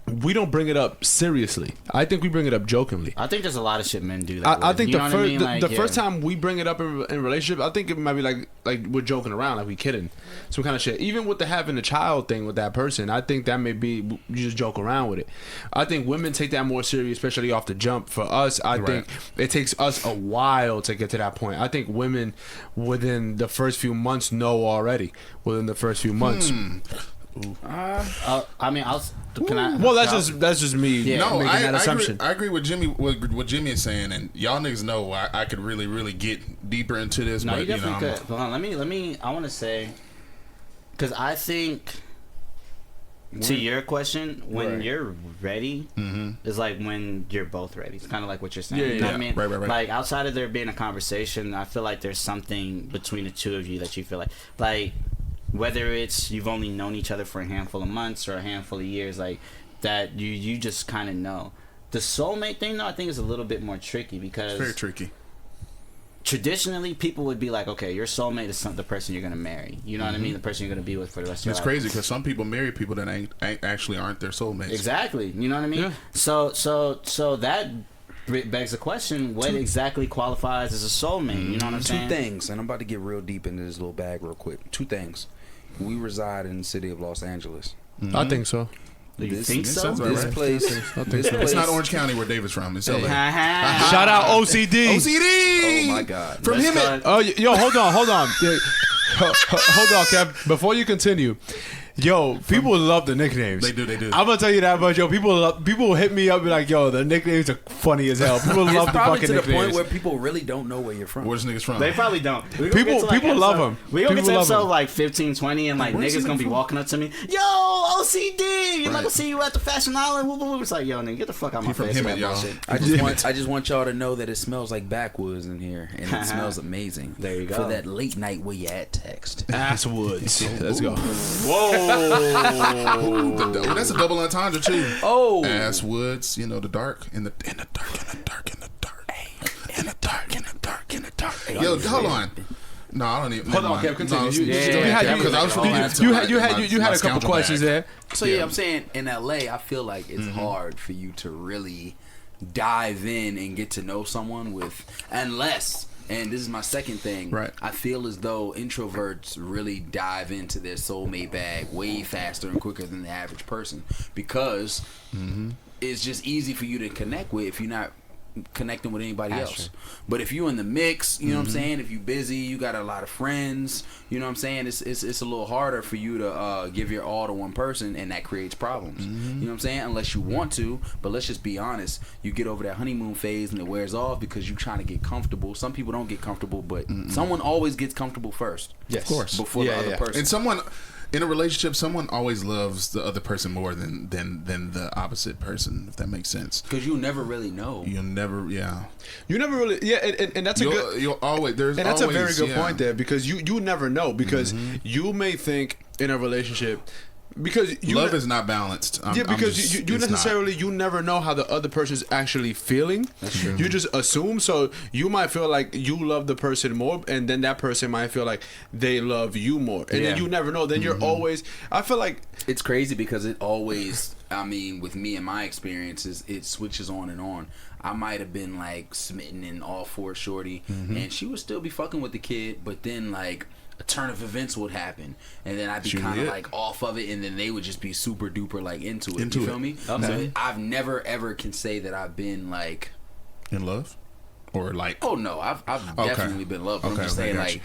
we don't bring it up seriously. I think we bring it up jokingly. I think there's a lot of shit men do that. I think you the know first what I mean? Like, the first time we bring it up in relationship, I think it might be like we're joking around, like we kidding, some kind of shit. Even with the having a child thing with that person, I think that may be you just joke around with it. I think women take that more serious, especially off the jump. For us, I think it takes us a while to get to that point. I think women within the first few months know already. Within the first few months. I mean, Well, that's just me. No, making that assumption. I agree with Jimmy. What Jimmy is saying, and y'all niggas know I could really get deeper into this. No, but you definitely could. Hold on, let me. I want to say, because I think to your question, when you're ready, is like when you're both ready. It's kind of like what you're saying. You know what I mean? Right. Like outside of there being a conversation, I feel like there's something between the two of you that you feel like. Whether it's you've only known each other for a handful of months or a handful of years, like that, you just kind of know. The soulmate thing, though, I think is a little bit more tricky because it's very tricky. Traditionally, people would be like, okay, your soulmate is the person you're gonna marry. You know what I mean? The person you're gonna be with for the rest of your life. It's crazy because some people marry people that ain't actually aren't their soulmates. Exactly. You know what I mean? Yeah. So that begs the question: what exactly qualifies as a soulmate? You know what I'm saying? Two things, and I'm about to get real deep into this little bag real quick. Two things. We reside in the city of Los Angeles. I think so. Do you think so? This place. It's not Orange County where David's from. It's LA. Shout out OCD. OCD. Oh my God. From him. Oh, yo, hold on. Yeah, hold on, Kev. Before you continue, yo, people love the nicknames. They do. I'm gonna tell you that much, yo. People hit me up and be like, yo, the nicknames are funny as hell. People love the Probably fucking to the point nicknames. where people really don't know where you're from. Where's niggas from? They probably don't. People love them. We gonna get People to love episode 'em. like 15, 20, and like Where's niggas he gonna be from? walking up to me, yo, OCD. You're not Right. gonna see you at the Fashion Island. Woo, woo, woo. It's like, yo, nigga, get the fuck out my from face. him, with that y'all. bullshit. I just want y'all to know that it smells like backwoods in here, and it smells amazing. There you go. For that late night where you at text. Ass Woods. Let's go. Whoa. That's a double entendre too. Oh, Ass Woods, you know, the dark. Yo, hold on. No, I don't even. Hold on, Kev. Continue. You had a couple questions there. so yeah, I'm saying in LA, I feel like it's hard for you to really dive in and get to know someone unless. And this is my second thing. Right. I feel as though introverts really dive into their soulmate bag way faster and quicker than the average person because it's just easy for you to connect with if you're not connecting with anybody else. But if you're in the mix, you know what I'm saying? If you're busy, you got a lot of friends, you know what I'm saying? It's a little harder for you to give your all to one person, and that creates problems. You know what I'm saying? Unless you want to, but let's just be honest. You get over that honeymoon phase and it wears off because you're trying to get comfortable. Some people don't get comfortable, but someone always gets comfortable first. Yes. Of course. Before the other person. And someone in a relationship, someone always loves the other person more than the opposite person, if that makes sense. Because you never really know. You'll never, You never really, and that's a good. You'll always. There's And that's always, a very good point there because you never know because you may think in a relationship because love is not balanced. Because you necessarily you never know how the other person's actually feeling. That's true. You just assume, so you might feel like you love the person more, and then that person might feel like they love you more, and then you never know. Then you're always. I feel like it's crazy because it always. I mean, with me and my experiences, it switches on and on. I might have been like smitten and all for shorty, and she would still be fucking with the kid, but then like a turn of events would happen, and then I'd be kind of like off of it, and then they would just be super duper like into it. You feel me? Okay. So I've never ever can say that I've been like in love, or like. Oh no, I've definitely been in love. I'm just saying like.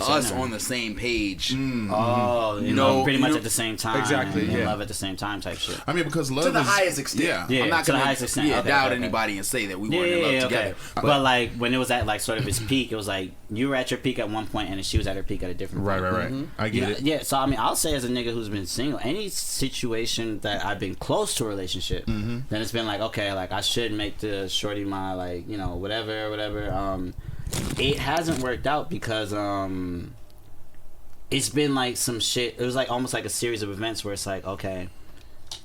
Us on the same page. Oh, you know, pretty much at the same time. Exactly. And love at the same time type shit. I mean, because love to the is, highest extent. Yeah. I'm not to the gonna highest extent. doubt anybody and say that we weren't in love together. But like when it was at like sort of its peak, it was like you were at your peak at one point, and then she was at her peak at a different point. Right. I get it. Yeah. So I mean, I'll say as a nigga who's been single, any situation that I've been close to a relationship, then it's been like, okay, like I should make the shorty my like, you know, whatever. It hasn't worked out because it's been like some shit. It was like almost like a series of events where it's like, okay,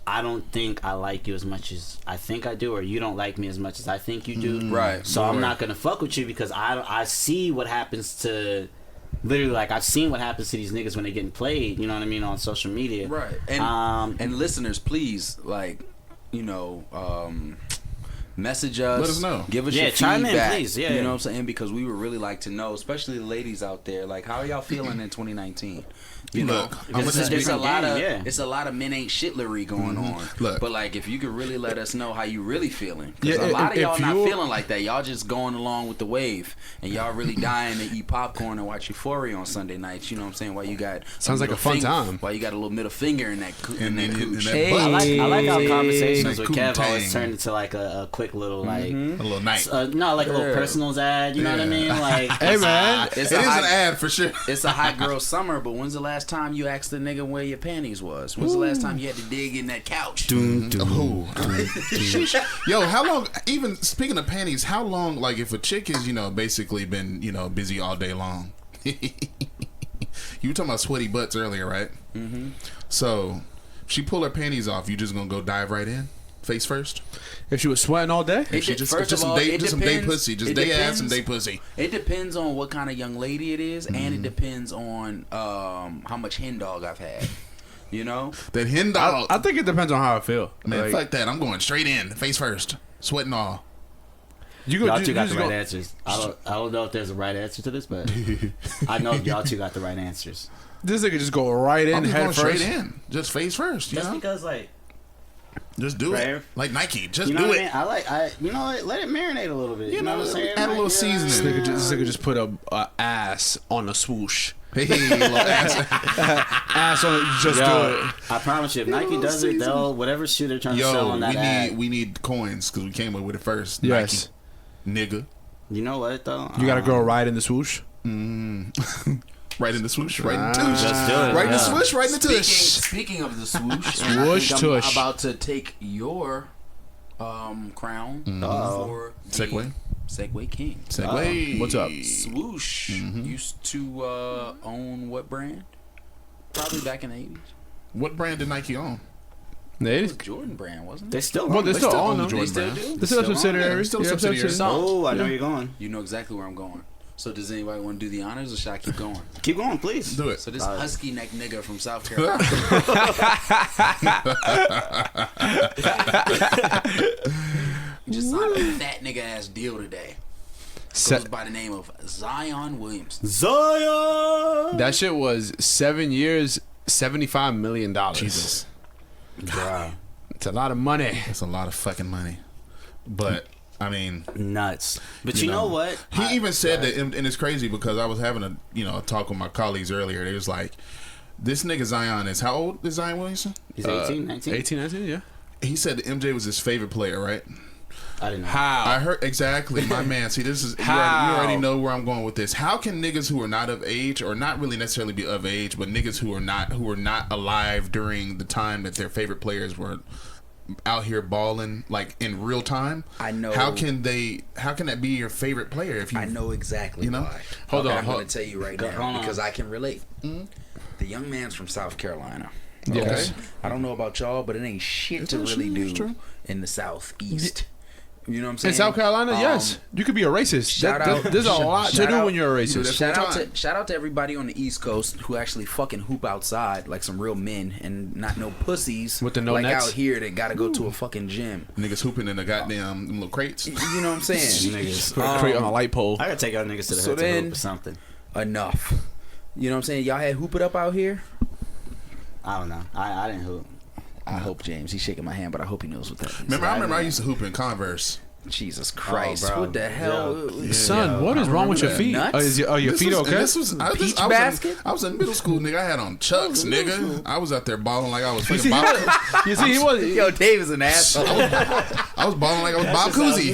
I don't think I like you as much as I think I do, or you don't like me as much as I think you do. Right. So I'm not gonna fuck with you because I see what happens to, literally, like I've seen what happens to these niggas when they're getting played. You know what I mean, on social media. Right. And listeners, please, like, message us. Let us know. Give us your chime feedback. in, please. Yeah, you know what I'm saying? Because we would really like to know, especially the ladies out there. Like, how are y'all feeling in 2019? You know, Look, it's a lot of yeah. it's a lot of men ain't shitlery going on. Look. But like, if you could really let us know how you really feeling, because Yeah, a lot of if y'all not you're- feeling like that. Y'all just going along with the wave, and y'all really dying to eat popcorn and watch Euphoria on Sunday nights. You know what I'm saying? While you got Sounds like a fun time. While you got a little middle finger in that In that that cooch. butt. I like how Hey. conversations Like with Kev Kool-Tang. always turn into like a quick little like A little night. no, like a little personals ad. You know what I mean? Like, Hey man, It's It a is hot- an ad for sure. It's a hot girl summer, but when's the last time you asked the nigga where your panties was? When's the last time you had to dig in that couch? Ooh. Yo, how long? Even speaking of panties, how long? Like, if a chick is, basically been, busy all day long. You were talking about sweaty butts earlier, right? Mm-hmm. So, she pull her panties off. You just gonna go dive right in, face first? if she was sweating all day, She just First just of some all, day, it just some day depends- pussy, just it day ass and depends- day pussy. It depends on what kind of young lady it is, and it depends on how much hen dog I've had. You know, That hen dog. I think it depends on how I feel. Man, Like, fuck that. I'm going straight in, face first, sweating all. you go, y'all you two got just the right go- answers. I don't know if there's a right answer to this, but I know y'all two got the right answers. This nigga just go right in I'm just head going first. straight in, just face first. You Just know, because like just do Right. it like Nike. Just you know do what it. I mean? You know what? Let it marinate a little bit. You know what I'm saying? add a little Like, seasoning. This nigga just put a ass on a swoosh. Hey, little ass. Ass on it, just do Yo, it. I promise you, if Nike does it, they'll whatever shoe they're trying to sell Yo, on that ad. we need coins because we came up with it first. Yes. Nike, nigga, You know what though? You got a girl right in the swoosh. right in the swoosh, right in the tush, Just do it. right in the yeah. swoosh, right in the tush. speaking of the swoosh, Swoosh I'm tush. about to take your crown for the Segway. Segway King. Segway. What's up? Swoosh used to own what brand? Probably back in the 80s. What brand did Nike own? They, It was Jordan brand, wasn't They it? still. well, they They still still own own them. the Jordan They still brand. do? They still have Still own subsidiaries. Yeah, still Yeah, subsidiaries. subsidiaries. Oh, I know Yeah. you're going. You know exactly where I'm going. So does anybody want to do the honors, or should I keep going? Keep going, please. Do it. So this husky neck nigga from South Carolina. He just signed a fat nigga ass deal today. Goes by the name of Zion Williamson. Zion. That shit was 7 years, $75 million. Jesus, Wow. It's a lot of money. that's a lot of fucking money. But I mean, Nuts. But you know what? he even said that, and it's crazy because I was having a talk with my colleagues earlier. They was like, this nigga Zion is how old is Zion Williamson? He's 18, 19. 18, 19, yeah. He said that MJ was his favorite player, right? I didn't know. How? I heard exactly, my man. See, this is you already know where I'm going with this. How can niggas who are not of age, or not really necessarily be of age, but niggas who are not alive during the time that their favorite players were out here balling like in real time? I know. How can that be your favorite player if you? I know exactly You know? why. Hold on, I'm hold- going to tell you right Hold now on. because I can relate. The young man's from South Carolina. Yes. I don't know about y'all, but it ain't shit to really do in the Southeast. You know what I'm saying? In South Carolina, yes. You could be a racist. shout out- There's a lot to shout do out- when you're a racist. Shout out to everybody on the East Coast who actually fucking hoop outside like some real men and not no pussies With the no like nets? out here that gotta go to a fucking gym. Niggas hooping in the goddamn little crates. You know what I'm saying? Niggas. Put a crate on a light pole. I gotta take y'all niggas to the So hood to then- hoop or something. Enough. You know what I'm saying? Y'all had hoop it up out here? I don't know. I didn't hoop. I hope James, he's shaking my hand, but I hope he knows what that is. Remember I used to hoop in Converse. Jesus Christ. bro. What the hell? Son, what is wrong with your feet? Nuts? Are your This feet was- okay? and this was, I Peach was basket? I was in middle school, nigga. I had on Chucks, nigga. I was out there balling like I was fucking see, Bob. you see, he was. Yo, Dave is an asshole. I was balling like I was Bob Cousy.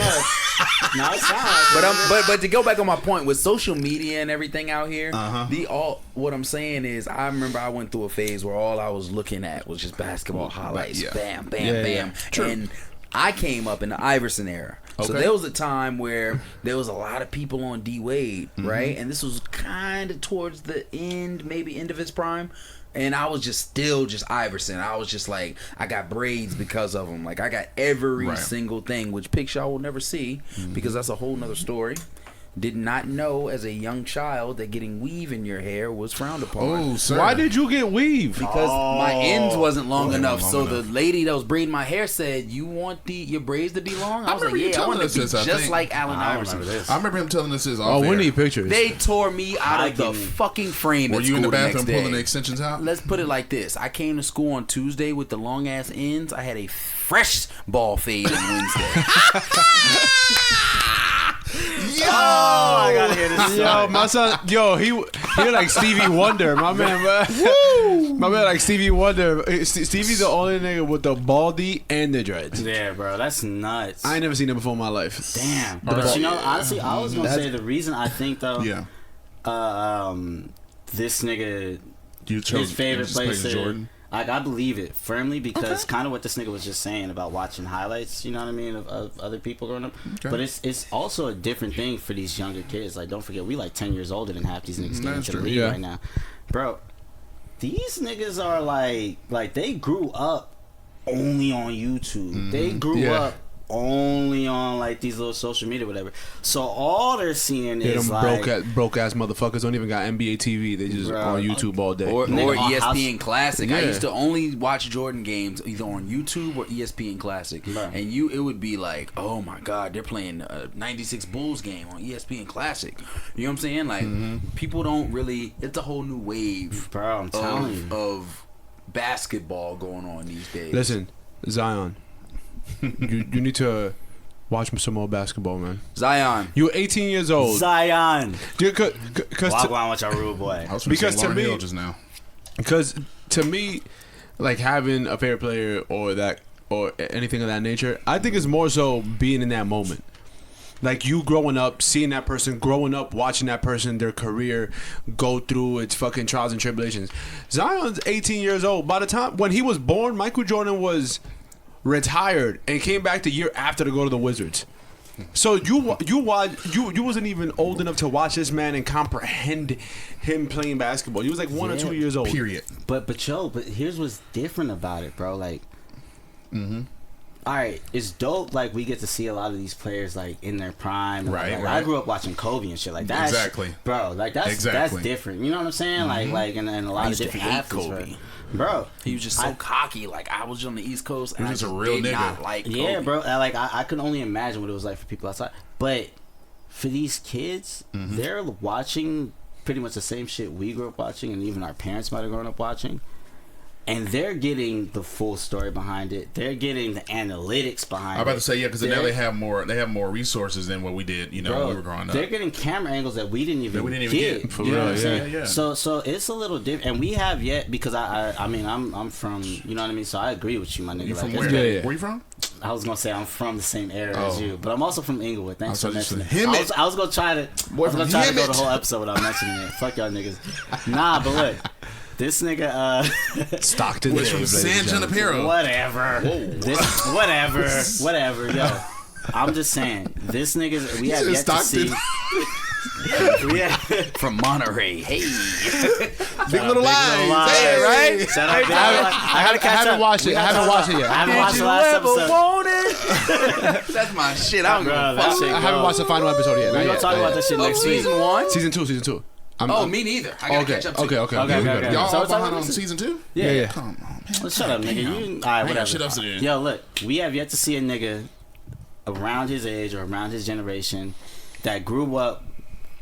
No, it sounds like But to go back on my point with social media and everything out here, Uh-huh. what I'm saying is I remember I went through a phase where all I was looking at was just basketball highlights, Yeah. bam, bam, Yeah, bam, yeah. True. and I came up in the Iverson era. So Okay. there was a time where there was a lot of people on D Wade, right? And this was kind of towards the end, maybe end of his prime. And I was just Iverson. I was just like, I got braids because of him. Like, I got every Right. single thing, which picture I will never see because that's a whole nother story. did not know as a young child that getting weave in your hair was frowned upon. Oh, sir. Why did you get weave? Because my ends wasn't long Wasn't enough. long So enough. the lady that was braiding my hair said, "You want your braids to be long?" I was like, remember you "Yeah, I telling want us to be this, I just think. like Allen I Iverson." remember this. I remember him telling us his Oh, off we air. need pictures. They tore me out of the Hiking. fucking frame. Were at you in the school bathroom next day. pulling the extensions out? Let's put it like this: I came to school on Tuesday with the long ass ends. I had a fresh ball fade on Wednesday. Yo! I gotta hear this. Yo, my son, he like Stevie Wonder, my man, my man like Stevie Wonder. Stevie's the only nigga with the baldy and the dreads. Yeah, bro, that's nuts. I ain't never seen him before in my life. Damn. But you know, honestly, I was gonna That's- say the reason I think though, Yeah. this nigga, You chose his favorite you just played place, Jordan. like I believe it firmly because kind of what this nigga was just saying about watching highlights. You know what I mean of other people growing up. Okay. But it's also a different thing for these younger kids. Like, don't forget, we like 10 years older than half these niggas getting That's into the true. league Yeah. right now, bro. These niggas are like they grew up only on YouTube. They grew Yeah. up only on like these little social media, whatever. So all they're seeing Yeah, is them like broke ass motherfuckers don't even got NBA TV. They just Bro. on YouTube all day. Or Nigga, on ESPN Classic. I Yeah. used to only watch Jordan games either on YouTube or ESPN Classic. Right. And it would be like, oh my God, they're playing a 96 Bulls game on ESPN Classic. You know what I'm saying? Like, people don't really, it's a whole new wave bro, I'm telling you. of basketball going on these days. Listen, Zion, you need to watch some more basketball, man. Zion. You're 18 years old. Zion. Because Wagwan with your rude boy. I was Because because to Lauryn me- Hill just now. Because to me, like having a favorite player or anything of that nature, I think it's more so being in that moment. Like you growing up, seeing that person, growing up, watching that person, their career go through its fucking trials and tribulations. Zion's 18 years old. By the time when he was born, Michael Jordan was retired and came back the year after to go to the Wizards. So you wasn't even old enough to watch this man and comprehend him playing basketball. He was like 1 or 2 years old. Period. But here's what's different about it, bro. Like, all right, it's dope. Like, we get to see a lot of these players like in their prime. And, Right, like, right. I grew up watching Kobe and shit like that. Exactly. Bro. Like that's different. You know what I'm saying? Like, and a lot of used to different hate athletes, Kobe. Bro. He was just so cocky. Like, I was on the East Coast and I was just just a real did nigga. not like Yeah, Kobe. bro. I could only imagine what it was like for people outside. But for these kids, they're watching pretty much the same shit we grew up watching, and even our parents might have grown up watching. And they're getting the full story behind it. They're getting the analytics behind it. I'm about to say yeah, because now They're- they have more resources than what we did. You know, when we were growing up. They're getting camera angles that we didn't even, get. For You know real, what I'm saying? yeah. So it's a little different, and we have yet because I mean I'm from, you know what I mean. So I agree with you, my nigga. You Like, from it's where? Yeah, yeah. Where you from? I was gonna say I'm from the same area as Oh. you, but I'm also from Inglewood. Thanks for I was mentioning just- it. I was gonna try to. Boy, I was gonna from try to go Hemet. the whole episode without mentioning it. Fuck y'all niggas. Nah, but look, this nigga. Stockton. Was from San Junipero. Whatever. This, whatever. Yo, I'm just saying. This nigga's. We have said yet to Stockton. see. we have, From Monterey. Hey. Big Little Lies. Hey, right? Shout out, I gotta catch I haven't up. watched it. I haven't watched it yet. I haven't watched the last episode. want it? That's my shit. I don't give Bro, a that fuck. shit I haven't go. watched the final episode yet. We're Not gonna yet. talk about that shit Oh, next week. season 1? Season 2. Oh, me neither. I gotta Okay. catch up to Okay. you. Okay. Okay, okay. Y'all So all it's all behind on listen- season 2? Yeah. Come on, man. Well, shut up, nigga. You, all right, whatever. Shit up to there. Yo, look, we have yet to see a nigga around his age or around his generation that grew up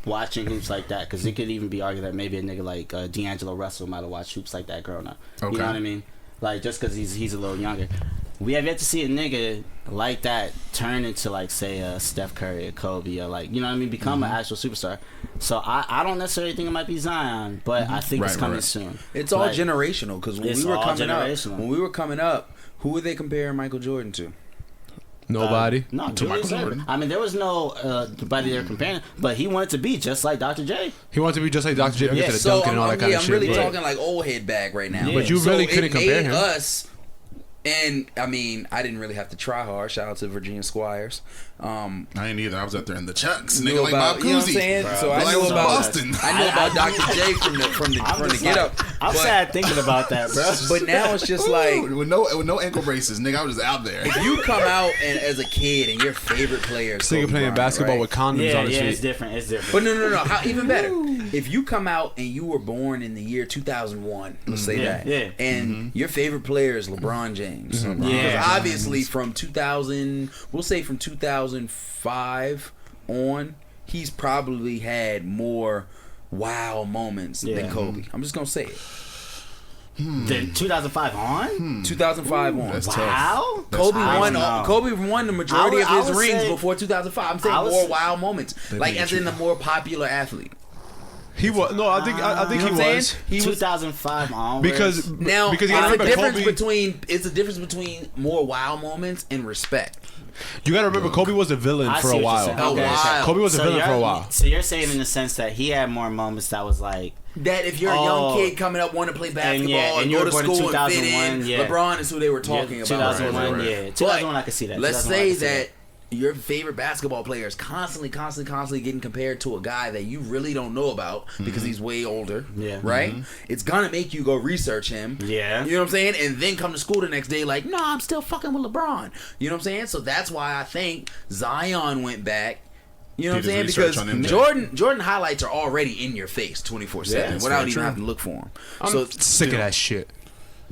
watching hoops like that. Because it could even be argued that maybe a nigga like D'Angelo Russell might have watched hoops like that growing up. Okay. You know what I mean? Like, just because he's a little younger. We have yet to see a nigga like that turn into, like, say, Steph Curry or Kobe or, like, you know what I mean, become an actual superstar. So I don't necessarily think it might be Zion, but I think it's Right, coming right. soon. It's all Like, generational because when it's we were all coming up, generational. who were they comparing Michael Jordan to? Nobody. No, To Julius Michael Randle. Jordan. I mean, there was no nobody they were comparing, but he wanted to be just like Dr. J. He wanted to be just like Dr. J. Yeah, to the So dunking and all that kind of I'm shit. really but- talking like old head bag right now. Yeah. But you really couldn't it compare made him. us, and I mean, I didn't really have to try hard. Shout out to Virginia Squires. I ain't either. I was out there in the chucks, Knew nigga, like about, Bob you know what I'm Cousy. saying? So Like I it knew was about Boston. I knew about Dr. J from the Get Up. I'm But- sad thinking about that, bro. But now it's just like with no ankle braces, nigga. I was just out there. if you come out and as a kid and your favorite player is Nigga Kobe playing Bryant, basketball right? with condoms on his It's feet. different. It's different. But no. How, even better. If you come out and you were born in the year 2001, let's say Yeah, that, yeah. and your favorite player is LeBron James. Yeah. Because obviously from 2000, we'll say from 2005 on, he's probably had more wow moments than Kobe. I'm just gonna say it. Then 2005 on? 2005 on. That's Wow. tough. Kobe I won. don't know. Kobe won the majority I of his would rings say- before 2005. I'm saying I would more say- wow moments, like as in the more popular athlete. He was no, I think You know he what I'm saying? was He was 2005 onwards. because now. because It's you gotta a remember difference Kobe. between more wow moments and respect. You gotta remember Kobe was a villain I for see a what while. you're saying. A while. Kobe was a villain you're- for a while. So you're saying in the sense that he had more moments that was like, That if you're a young kid coming up wanting to play basketball and, you go were to born in school and fit 2001, in, yeah. LeBron is who they were talking about. 2001, right. yeah. 2001, I could see that. Let's 2001, I say could see that your favorite basketball player is constantly getting compared to a guy that you really don't know about because he's way older. Yeah. Right? It's gonna make you go research him. Yeah. You know what I'm saying? And then come to school the next day like, no, I'm still fucking with LeBron. You know what I'm saying? So that's why I think Zion went back. You know what I'm Did saying? his research Because on MJ. Jordan highlights are already in your face 24/7 Yeah, without very even true. having to look for them. I'm So sick of that shit.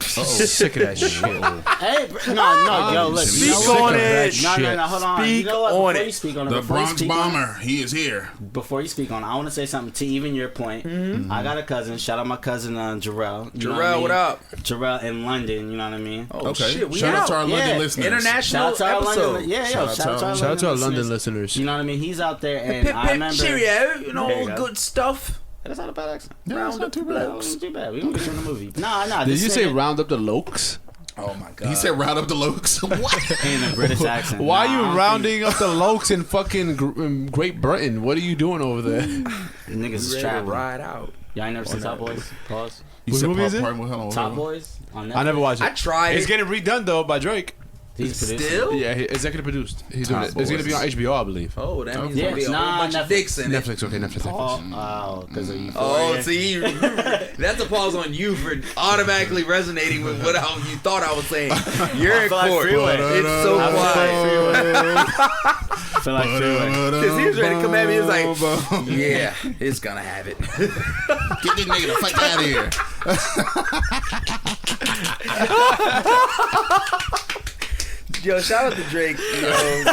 Sick of that shit. Hey, no, yo, look. Speak you know what? on it. No, hold on. Speak You know what? on Before it. you speak on it, The before you Bronx speak on it, Bomber, he is here. before you speak on it, I want to say something to even your point. I got a cousin. Shout out my cousin Jarrell. You know what I mean? Jarrell, what up? Jarrell in London. You know what I mean? Oh Okay. shit, we Shout out out. to our London Yeah. listeners. International Shout out to our episode. London. Yeah, Shout out to our- Shout out to our London listeners. You know what I mean? He's out there, and I remember. Cheerio, you know, There you go. good stuff. That's not a bad accent. Yeah, it's not too bad. It's not too bad. We gonna get you in the movie. Nah. Did this you say nigga- round up the lokes? Oh my god. He said round up the lokes. What? in a British accent? Why Nah, I are don't you rounding up the lokes in fucking Great Britain? What are you doing over there? think- Niggas is ready to trapping. ride out. Y'all ain't never seen Top Boys? Pause. You What said movie is it? hold on. Top Boys on Netflix. I never watched it. I tried It's it. getting redone though by Drake. He's producing. Still? Yeah, executive produced. He's doing Top it. It's gonna be on Boys. HBO, I believe. Oh, that means Yeah, there'll be a it's whole not bunch of Netflix. dicks in it. Netflix, okay, Netflix. Oh, because of you. Oh, see, that's a pause on you for automatically resonating with what you thought I was saying. You're in feel like court. Freeway. It's so I quiet. feel like Freeway. Because he was ready to come at me. He was like, yeah, it's gonna have it. Get this nigga the fuck out of here. Yo, shout out to Drake. You know, you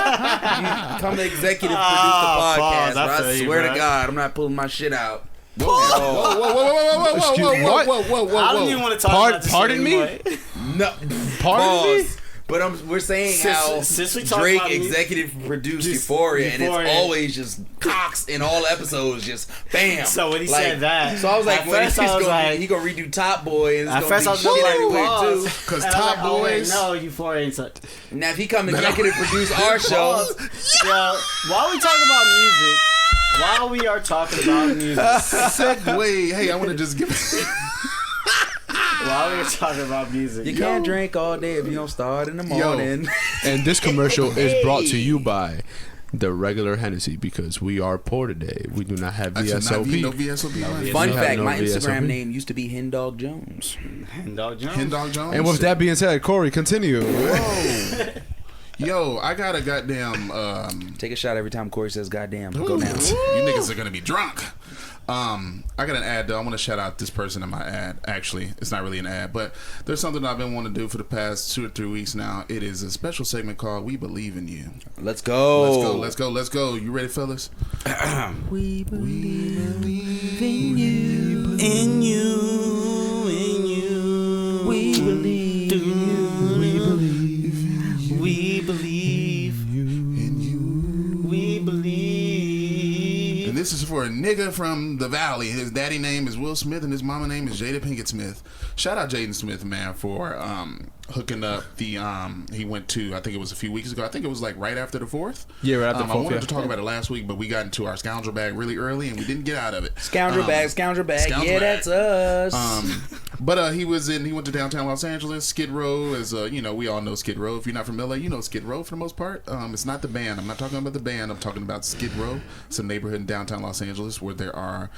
come to executive produce the podcast. pause. I But I feel you, swear bro. to God, I'm not pulling my shit out. Excuse me, what? I don't even want to talk about this Pardon shit me? anymore. No, Pardon me? pause. But we're saying how Since we talk Drake about music- executive produced Just Euphoria, and Euphoria. it's always just cocks in all episodes, just bam. So when he said that, so I was like, at well, first I was like- he gonna redo Top Boy, and it's At gonna first I be was shit like, everywhere pause. too. Because And I'm Top like, oh, wait, Boys. no, Euphoria ain't such. Now if he come executive produce our show, Yo, while we talking about music, while we are talking about music, Segue. Hey, I want to just give. while we are talking about music, you can't drink all day if you don't start in the morning. And this commercial is brought to you by the regular Hennessy because we are poor today. We do not have No VSOP. VSOP. Fun You have fact: no my Instagram VSOP? name used to be Hen Dog Jones. Dog Jones. Hen Dog Jones. And with that being said, Corey, continue. Yo, I got a goddamn. Take a shot every time Corey says "goddamn." Go now. You niggas are gonna be drunk. I got an ad though. I want to shout out this person in my ad. Actually, it's not really an ad, but there's something I've been wanting to do for the past 2 or 3 weeks now. It is a special segment called "We Believe in You." Let's go. Let's go. You ready, fellas? We believe In you, in you. we believe We believe In you. We believe. And this is for a nigga from the Valley. His daddy name is Will Smith and his mama name is Jada Pinkett Smith. Shout out Jaden Smith, man, for hooking up the he went to, I think it was a few weeks ago, I think it was like right after the 4th. Yeah, right after the 4th. I wanted to talk about it last week, but we got into our scoundrel bag really early and we didn't get out of it. Scoundrel bag, yeah, that's us. But he went to downtown Los Angeles. Skid Row is we all know Skid Row. If you're not from LA, you know Skid Row for the most part. It's not the band. I'm not talking about the band. I'm talking about Skid Row. It's a neighborhood in downtown Los Angeles where there are.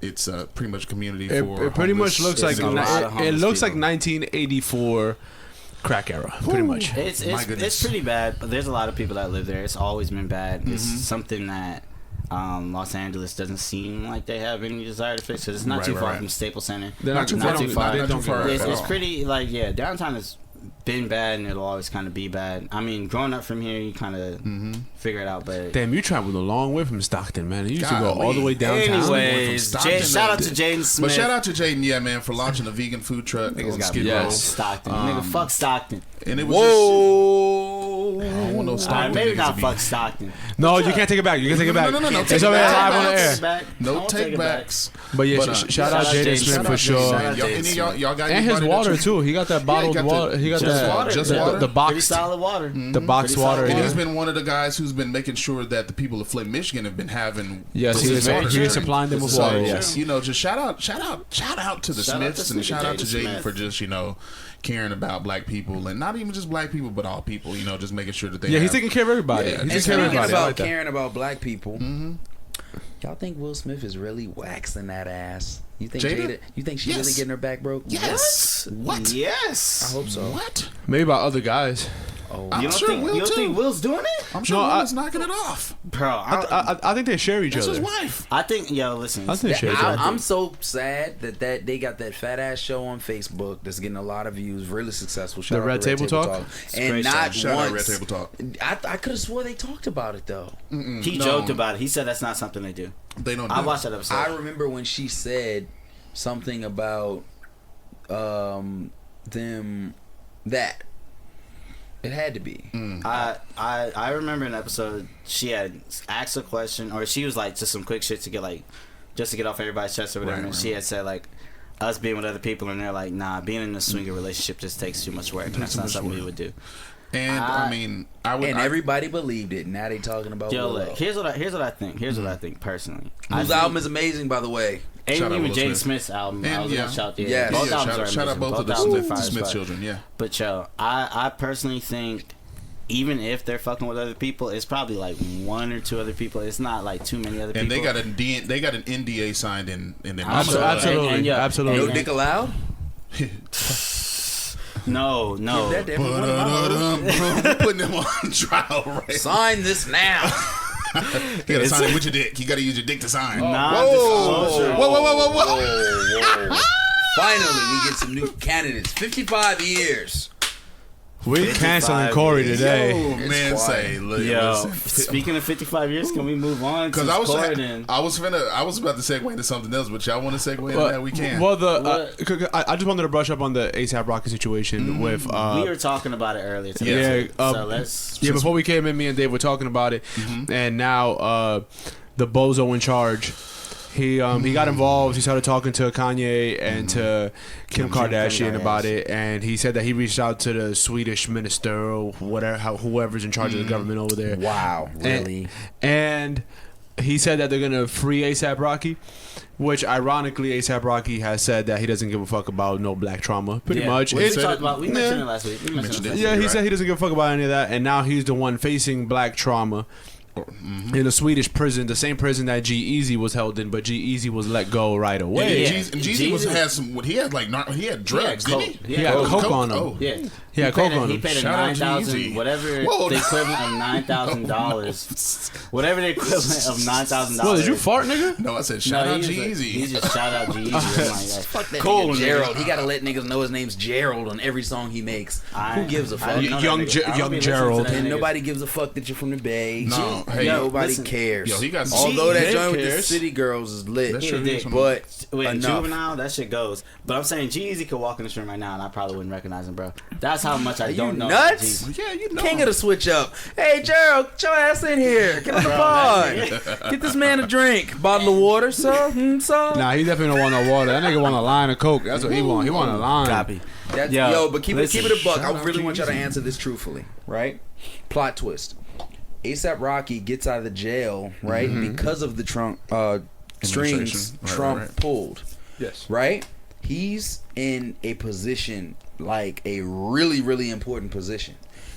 It's pretty much a community for. It pretty much looks like it looks like people. 1984 crack era. Pretty much. It's pretty bad. But there's a lot of people that live there. It's always been bad. It's something that Los Angeles doesn't seem like they have any desire to fix. Cause it's not too far from Staples Center. They're not too far. It's pretty downtown is been bad and it'll always kind of be bad. I mean, growing up from here, you kind of figure it out. But damn, you traveled a long way from Stockton, man. You used to go all the way downtown. Anyways, shout out to Jaden Smith. But shout out to Jaden, yeah, man, for launching a vegan food truck on Skid Row. Stockton, nigga, fuck Stockton. And it was I don't want no Stockton. Maybe not fuck Stockton. No, you can't take it back. You can take it back. No. It's already live on the air. No take backs. But yeah, shout out Jaden Smith for sure. Y'all got and his water too. He got that bottled water. He got that the box. Pretty solid water. The box water. And he's been one of the guys who's been making sure that the people of Flint, Michigan have been having. Yes, he is supplying them with water. Yes, just shout out to the Smiths and shout out to Jaden for just caring about black people and not even just black people but all people. Just making sure that they. Yeah, he's taking care of everybody. Yeah, he's taking care of everybody. About caring about black people. Mm-hmm. Y'all think Will Smith is really waxing that ass? You think Jada? You think she's really getting her back broke? Yes. What? Yes. I hope so. What? Maybe by other guys. Oh, you don't think Will's doing it? I'm sure Will's knocking it off. Bro, I think they share each other. That's his wife. I think, listen. I think they share each other. I'm so sad that they got that fat ass show on Facebook that's getting a lot of views, really successful. The Red Table Talk? And not shout out once. Red Table Talk. I could have swore they talked about it though. He joked about it. He said that's not something they do. They don't. I watched that episode. I remember when she said something about them that. It had to be. I remember an episode she had asked a question, or she was like just some quick shit to get off everybody's chest or whatever. And she had said like us being with other people, and they're like, nah, being in a swinger relationship just takes too much work. And that's not something we would do. And I would. And everybody believed it. Now they talking about. Look, here's what I think. Here's what I think personally. Whose album is amazing, by the way. And even Jaden Smith's album. I was gonna shout both albums are amazing. Shout out both of the Smith children. Yeah. But I personally think even if they're fucking with other people, it's probably like one or two other people. It's not like too many other people. And they got an NDA signed in them. Absolutely. No dick allowed. No. We're putting them on trial right. Sign this now. You gotta sign it with your dick. You gotta use your dick to sign. Whoa. Finally, we get some new candidates. 55 years. We canceling Cori today. Speaking of 55 years, can we move on? Because I was about to segue into something else, but y'all want to segue into that? We can. Well, I just wanted to brush up on the ASAP Rocky situation with. We were talking about it earlier today. So let's. Yeah, before we came in, me and Dave were talking about it, and now the bozo in charge. He got involved. He started talking to Kanye and to Kim Kardashian about it, and he said that he reached out to the Swedish minister or whoever's in charge of the government over there. Wow, really? And he said that they're gonna free ASAP Rocky, which ironically ASAP Rocky has said that he doesn't give a fuck about no black trauma. Pretty much. We mentioned it last week. He said he doesn't give a fuck about any of that, and now he's the one facing black trauma. In a Swedish prison, the same prison that G-Eazy was held in, but G-Eazy was let go right away. G-Eazy had drugs, didn't he? He had coke on him. He had coke on him. He paid a $9,000, whatever the equivalent of $9,000. Whatever the equivalent of $9,000. Well, did you fart, nigga? No, I said shout out G-Eazy. He just shout out G-Eazy. Fuck that nigga Gerald. He gotta let niggas know his name's Gerald on every song he makes. Who gives a fuck? Young Gerald. And nobody gives a fuck that you're from the Bay. No. Hey, Nobody listen. cares. Yo, he got Although that He joint with the cares. City Girls is lit, That shit is but Wait, enough. Juvenile, that shit goes. But I'm saying G-Eazy could walk in this room right now and I probably wouldn't recognize him, bro. That's how much I you don't know. nuts? G-Eazy. Yeah, you know. King of the switch up. Hey Gerald, get your ass in here. Get on the pod. Get this man a drink. Bottle of water, sir. Sir. Nah, he definitely don't want no water. That nigga want a line of Coke. That's what he want. He want a line. Copy. That's, Yo, but keep listen, it a buck. shout I out really to want y'all to Easy. answer this truthfully, right? Plot twist. ASAP Rocky gets out of the jail, right, because of the Trump strings Administration. Right, Trump right. pulled, Yes. right? He's in a position, like a really, really important position.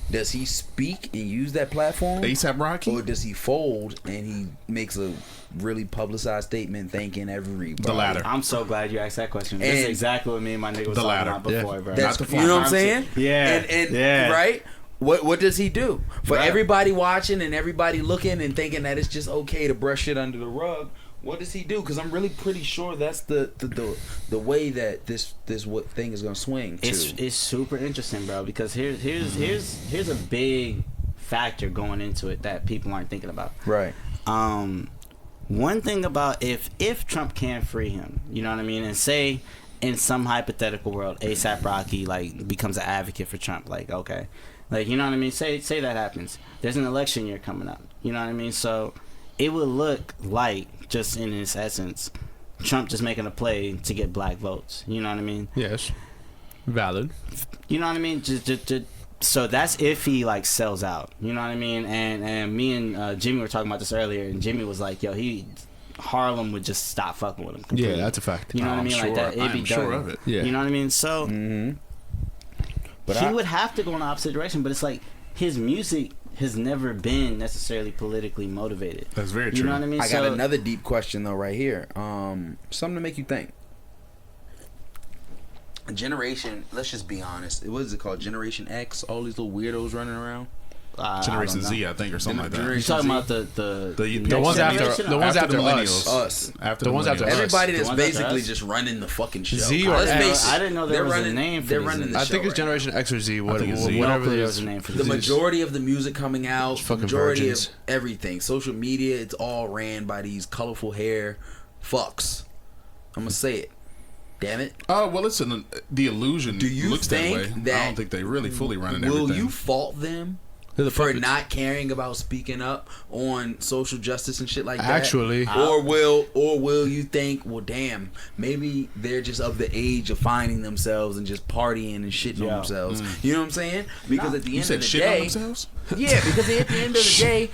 Does he speak and use that platform? ASAP Rocky. Or does he fold and he makes a really publicized statement thanking everybody? The latter. I'm so glad you asked that question. This is And- exactly what me and my nigga was The talking latter. about before, Yeah. bro. That's, Not the you know what I'm farm. saying? Yeah. And Yeah. right? What does he do? For Right. everybody watching and everybody looking and thinking that it's just okay to brush it under the rug, what does he do? Because I'm really pretty sure that's the way that this what thing is gonna swing to. It's super interesting, bro, because here's a big factor going into it that people aren't thinking about. right. One thing about if Trump can free him, you know what I mean, and say in some hypothetical world, ASAP Rocky like becomes an advocate for Trump, like okay, like you know what I mean. Say that happens. There's an election year coming up. You know what I mean. So it would look like, just in its essence, Trump just making a play to get black votes. You know what I mean. Yes. Valid. You know what I mean? Just so that's if he like sells out. You know what I mean? And me and Jimmy were talking about this earlier, and Jimmy was like, "Yo, Harlem would just stop fucking with him." Completely. Yeah, that's a fact. You know what I mean? I'm Like that, sure. it'd be I'm done. sure of it. Yeah. You know what I mean? So But he I- would have to go in the opposite direction. But it's like his music has never been necessarily politically motivated. That's very You true. know what I mean? I got So- another deep question though right here. Something to make you think. Generation, let's just be honest. What is it called? Generation X? All these little weirdos running around. I Generation don't know. Z, I think, or something like that. You Generation talking Z? about the The next ones after- generation? the ones after millennials. Us. After The ones after millennials. us. Everybody that's The ones after basically us? just running the fucking show. Z or Let's X? face it, I didn't know there they're was a running, name for They're these running niggas. the I show think it's right now. Generation X or Z. What, think it's Z. No whatever clue it there is. was a name for The this. majority of the music coming out, the fucking majority virgins. of everything, social media, it's all ran by these colorful hair fucks. I'm gonna say it. Damn it. Oh well, listen. The illusion Do you looks think that way. that I don't think they really fully running Will everything. you fault them They're the for puppets. not caring about speaking up on social justice and shit like that? Actually. or will you think, well, damn, maybe they're just of the age of finding themselves and just partying and shitting on Yeah. themselves? You know what I'm saying? Because at the you end said of the shit on day, themselves? yeah, because at the end of the day,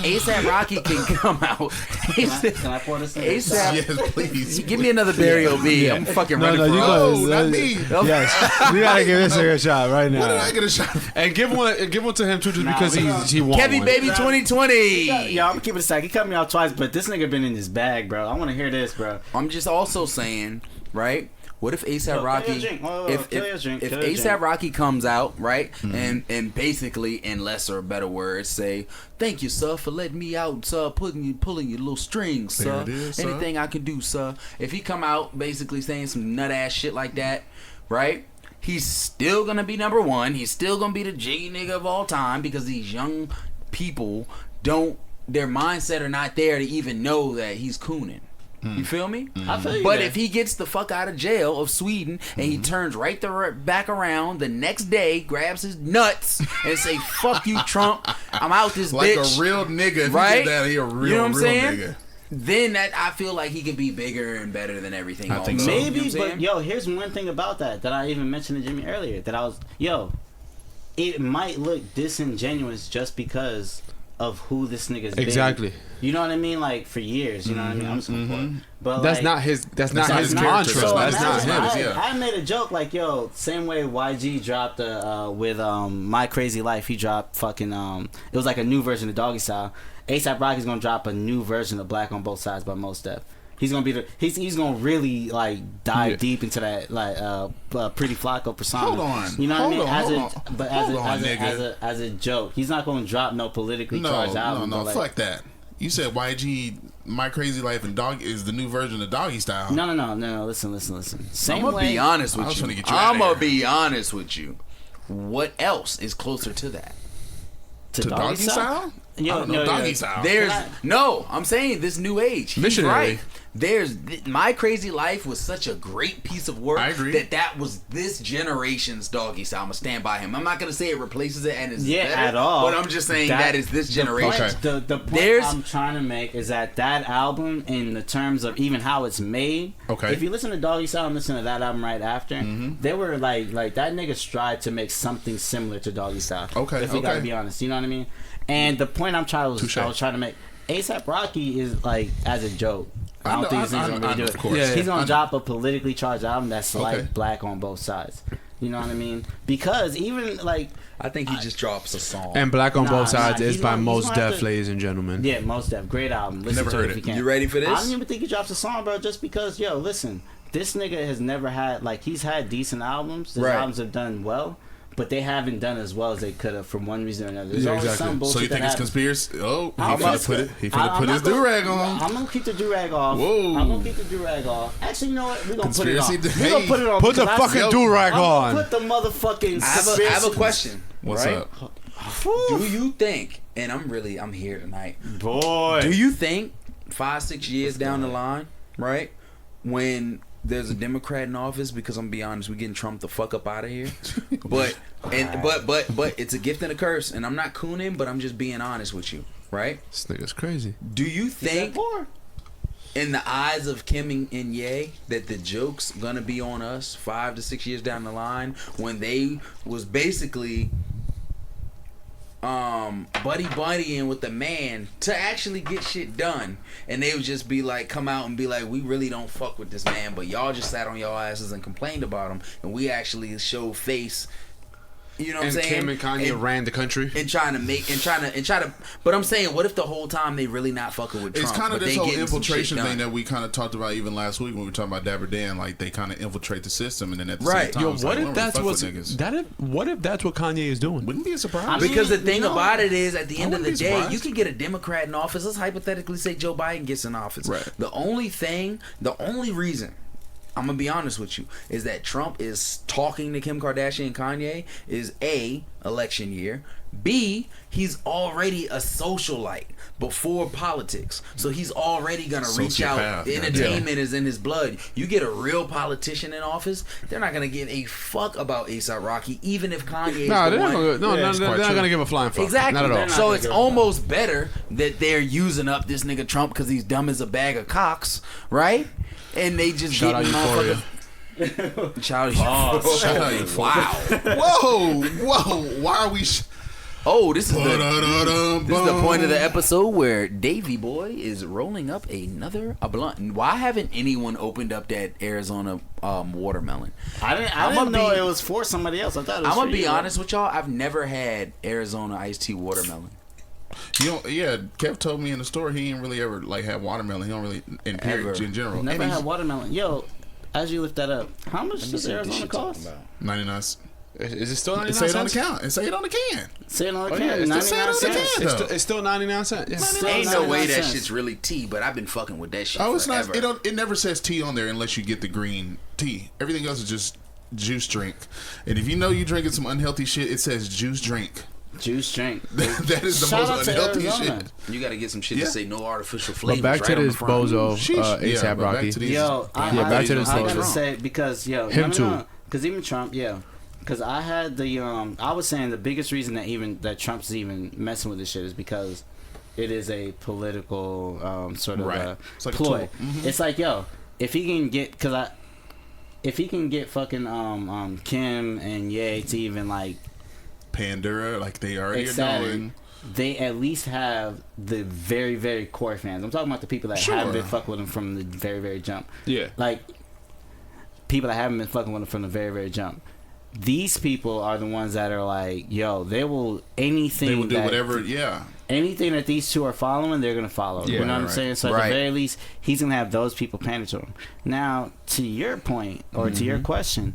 ASAP Rocky can come out. Can I pour this in? ASAP. Yes, please. Give me another Barry O.B. I'm fucking No, running no, for you office. Oh, not me. Yes, we gotta give this nigga a shot right What did now, I get a shot? and give one to him too, just Nah, because he won. Kevy one. Baby 2020. Yeah, I'm gonna keep it a sec. He cut me off twice, but this nigga been in his bag, bro. I want to hear this, bro. I'm just also saying, right? What if ASAP Yo, Rocky? kill your drink. Whoa, If kill your drink, if kill your ASAP drink. Rocky comes out, right, and basically in less or better words say, "Thank you, sir, for letting me out, sir, pulling your little strings, There sir. it is, sir. Anything I can do, sir." If he come out basically saying some nut ass shit like that, right? He's still gonna be number one. He's still gonna be the jiggy nigga of all time because these young people their mindset are not there to even know that he's cooning. You feel me? I feel you. But man. if he gets the fuck out of jail of Sweden and he turns back around the next day, grabs his nuts and say, "Fuck you, Trump, I'm out this Like bitch," a real nigga. If right? he did that, he a real, you know what I'm real saying? nigga. Then that I feel like he could be bigger and better than everything. I think also. so. You know maybe, what I'm but saying? yo, here's one thing about that I even mentioned to Jimmy earlier. That I was, it might look disingenuous just because of who this nigga's been. Exactly. You know what I mean? Like for years, you know what I mean? I'm just gonna quote. But That's like, not his. That's not not his his character. mantra. So That's not imagine him. Yeah. I made a joke like, yo, same way YG dropped with My Crazy Life. He dropped fucking it was like a new version of Doggy Style. ASAP Rocky's gonna drop a new version of Black on Both Sides by Mos Def. He's gonna be he's gonna really like dive deep into that like Pretty Flacco persona. Hold on. You know Hold what I on, mean? hold on. But Hold on, nigga. as a joke, he's not gonna drop no politically charged album. No, but, like, fuck that. You said YG, My Crazy Life and Dog is the new version of Doggy Style. No. Listen. Same I'm gonna way. be honest I with was you. finna get you outta I'm gonna here. be honest with you. What else is closer to that? to To Doggy Doggy Style? Style? Doggy style. I'm saying this new age. He's Missionary. right. My Crazy Life was such a great piece of work. I agree. That was this generation's Doggy Style. I'm gonna stand by him. I'm not gonna say it replaces it and is better, at all. but I'm just saying that is this generation. Okay. The point I'm trying to make is that album, in the terms of even how it's made. Okay. If you listen to Doggy Style and listen to that album right after, they were like that nigga tried to make something similar to Doggy Style. Okay, If we gotta be honest, you know what I mean. And the point I was trying to make, A$AP Rocky is like as a joke. I don't think he's gonna really do it. Of course. Yeah, He's gonna drop a politically charged album that's like black on both sides. You know what I mean? Because even like I think he just drops a song. And Black on Both Sides is he's by gonna- he's Mos gonna have Def, to- ladies and gentlemen. yeah, Most Def, great album. Listen Never to heard it if it. you can. You ready for this? I don't even think he drops a song, bro, just because, yo, listen, this nigga has never had, like, he's had decent albums. His Right. albums have done well, but they haven't done as well as they could have for one reason or another. There's Yeah, always exactly. some bullshit So you think that it's happens. conspiracy? Oh, he I'm finna not- put it. He I'm finna put not his gonna- do-rag on. I'm gonna keep the do-rag off. Whoa. I'm gonna keep the do-rag off. Actually, you know what? We're gonna put it on. Conspiracy We're gonna put it on. Put the because I- fucking do-rag I'm on. gonna put the motherfucking I have conspiracy- a question. What's right? up? Do you think? And I'm here tonight. Boy. Do you think 5-6 years down the line, right, when there's a Democrat in office, because I'm gonna be honest, we're getting Trump the fuck up out of here. But it's a gift and a curse, and I'm not cooning, but I'm just being honest with you, right? This nigga's crazy. Do you think, Boy. in the eyes of Kim and Ye, that the joke's gonna be on us 5 to 6 years down the line when they was basically buddying with the man to actually get shit done, and they would just be like, come out and be like, we really don't fuck with this man, but y'all just sat on y'all asses and complained about him, and we actually show face. You know what I'm And saying? Kim and Kanye ran the country. And trying to, but I'm saying, what if the whole time they really not fucking with Trump? It's kind of but this they whole getting some shit infiltration done? thing that we kind of talked about even last week when we were talking about Dapper Dan. Like they kind of infiltrate the system, and then at the Right. same time, Yo, it's what like, if we don't that's really what's fuck with niggas. what if that's what Kanye is doing? Wouldn't be a surprise. I mean, Because the thing you know, about it is, at the end of the wouldn't be day, surprised. you can get a Democrat in office. Let's hypothetically say Joe Biden gets in office. Right. The only reason, I'm gonna be honest with you, is that Trump is talking to Kim Kardashian and Kanye is A, election year, B, he's already a socialite before politics, so he's already gonna reach out. Sociopath, Entertainment is in his blood. You get a real politician in office, they're not gonna give a fuck about A$AP Rocky, even if Kanye is Nah, the they're one. not gonna give a flying fuck. Exactly. Not at all. So it's almost better that they're using up this nigga Trump because he's dumb as a bag of cocks, right? And they just Shout out getting Euphoria. motherfuckers. Shout out Shout out you. Wow. Whoa. Why are we? Oh, this is the point of the episode where Davey Boy is rolling up a blunt. Why haven't anyone opened up that Arizona watermelon? I didn't know it was for somebody else. I thought it was I'm gonna for be you. honest with y'all. I've never had Arizona iced tea watermelon. You know, yeah. Kev told me in the store he ain't really ever like had watermelon. He don't really in period in general. Never And had he's watermelon. Yo, as you lift that up, how much does Arizona cost? 99. Is it still 99 Say it on the cents? count and say it on the can. Say it on the Oh, can. yeah, it's 99 still cents. $7. It's still 99 cents. Yeah. Still Ain't no way 99 that cents. shit's really tea, but I've been fucking with that shit Oh, it's forever. not. It never says tea on there unless you get the green tea. Everything else is just juice drink. And if you know you drinking some unhealthy shit, it says juice drink. Juice drink. That is the Shout out most to unhealthy Arizona. shit. You gotta get some shit Yeah. to say no artificial flavors. But back right to on the this front. bozo Sheesh. A$AP Yeah, but back Rocky. to these- Yo, back to the I gotta slogan. say, because yo, Him too. Because even Trump, yeah. Because I had the I was saying the biggest reason that Trump's even messing with this shit is because it is a political sort of Right. It's like a ploy. tool. Mhm. It's like, yo, if he can get if he can get fucking Kim and Ye to even like Pandora, like they already are ecstatic, doing. they at least have the very, very core fans. I'm talking about the people that Sure. haven't been fucking with him from the very, very jump. Yeah. Like, people that haven't been fucking with him from the very, very jump. These people are the ones that are like, yo, they will anything. They will do that, whatever. Yeah. Anything that these two are following, they're gonna follow. Yeah, you know what I'm right. saying? So at Right. the very least, he's gonna have those people pander to him. Now, to your point or to your question,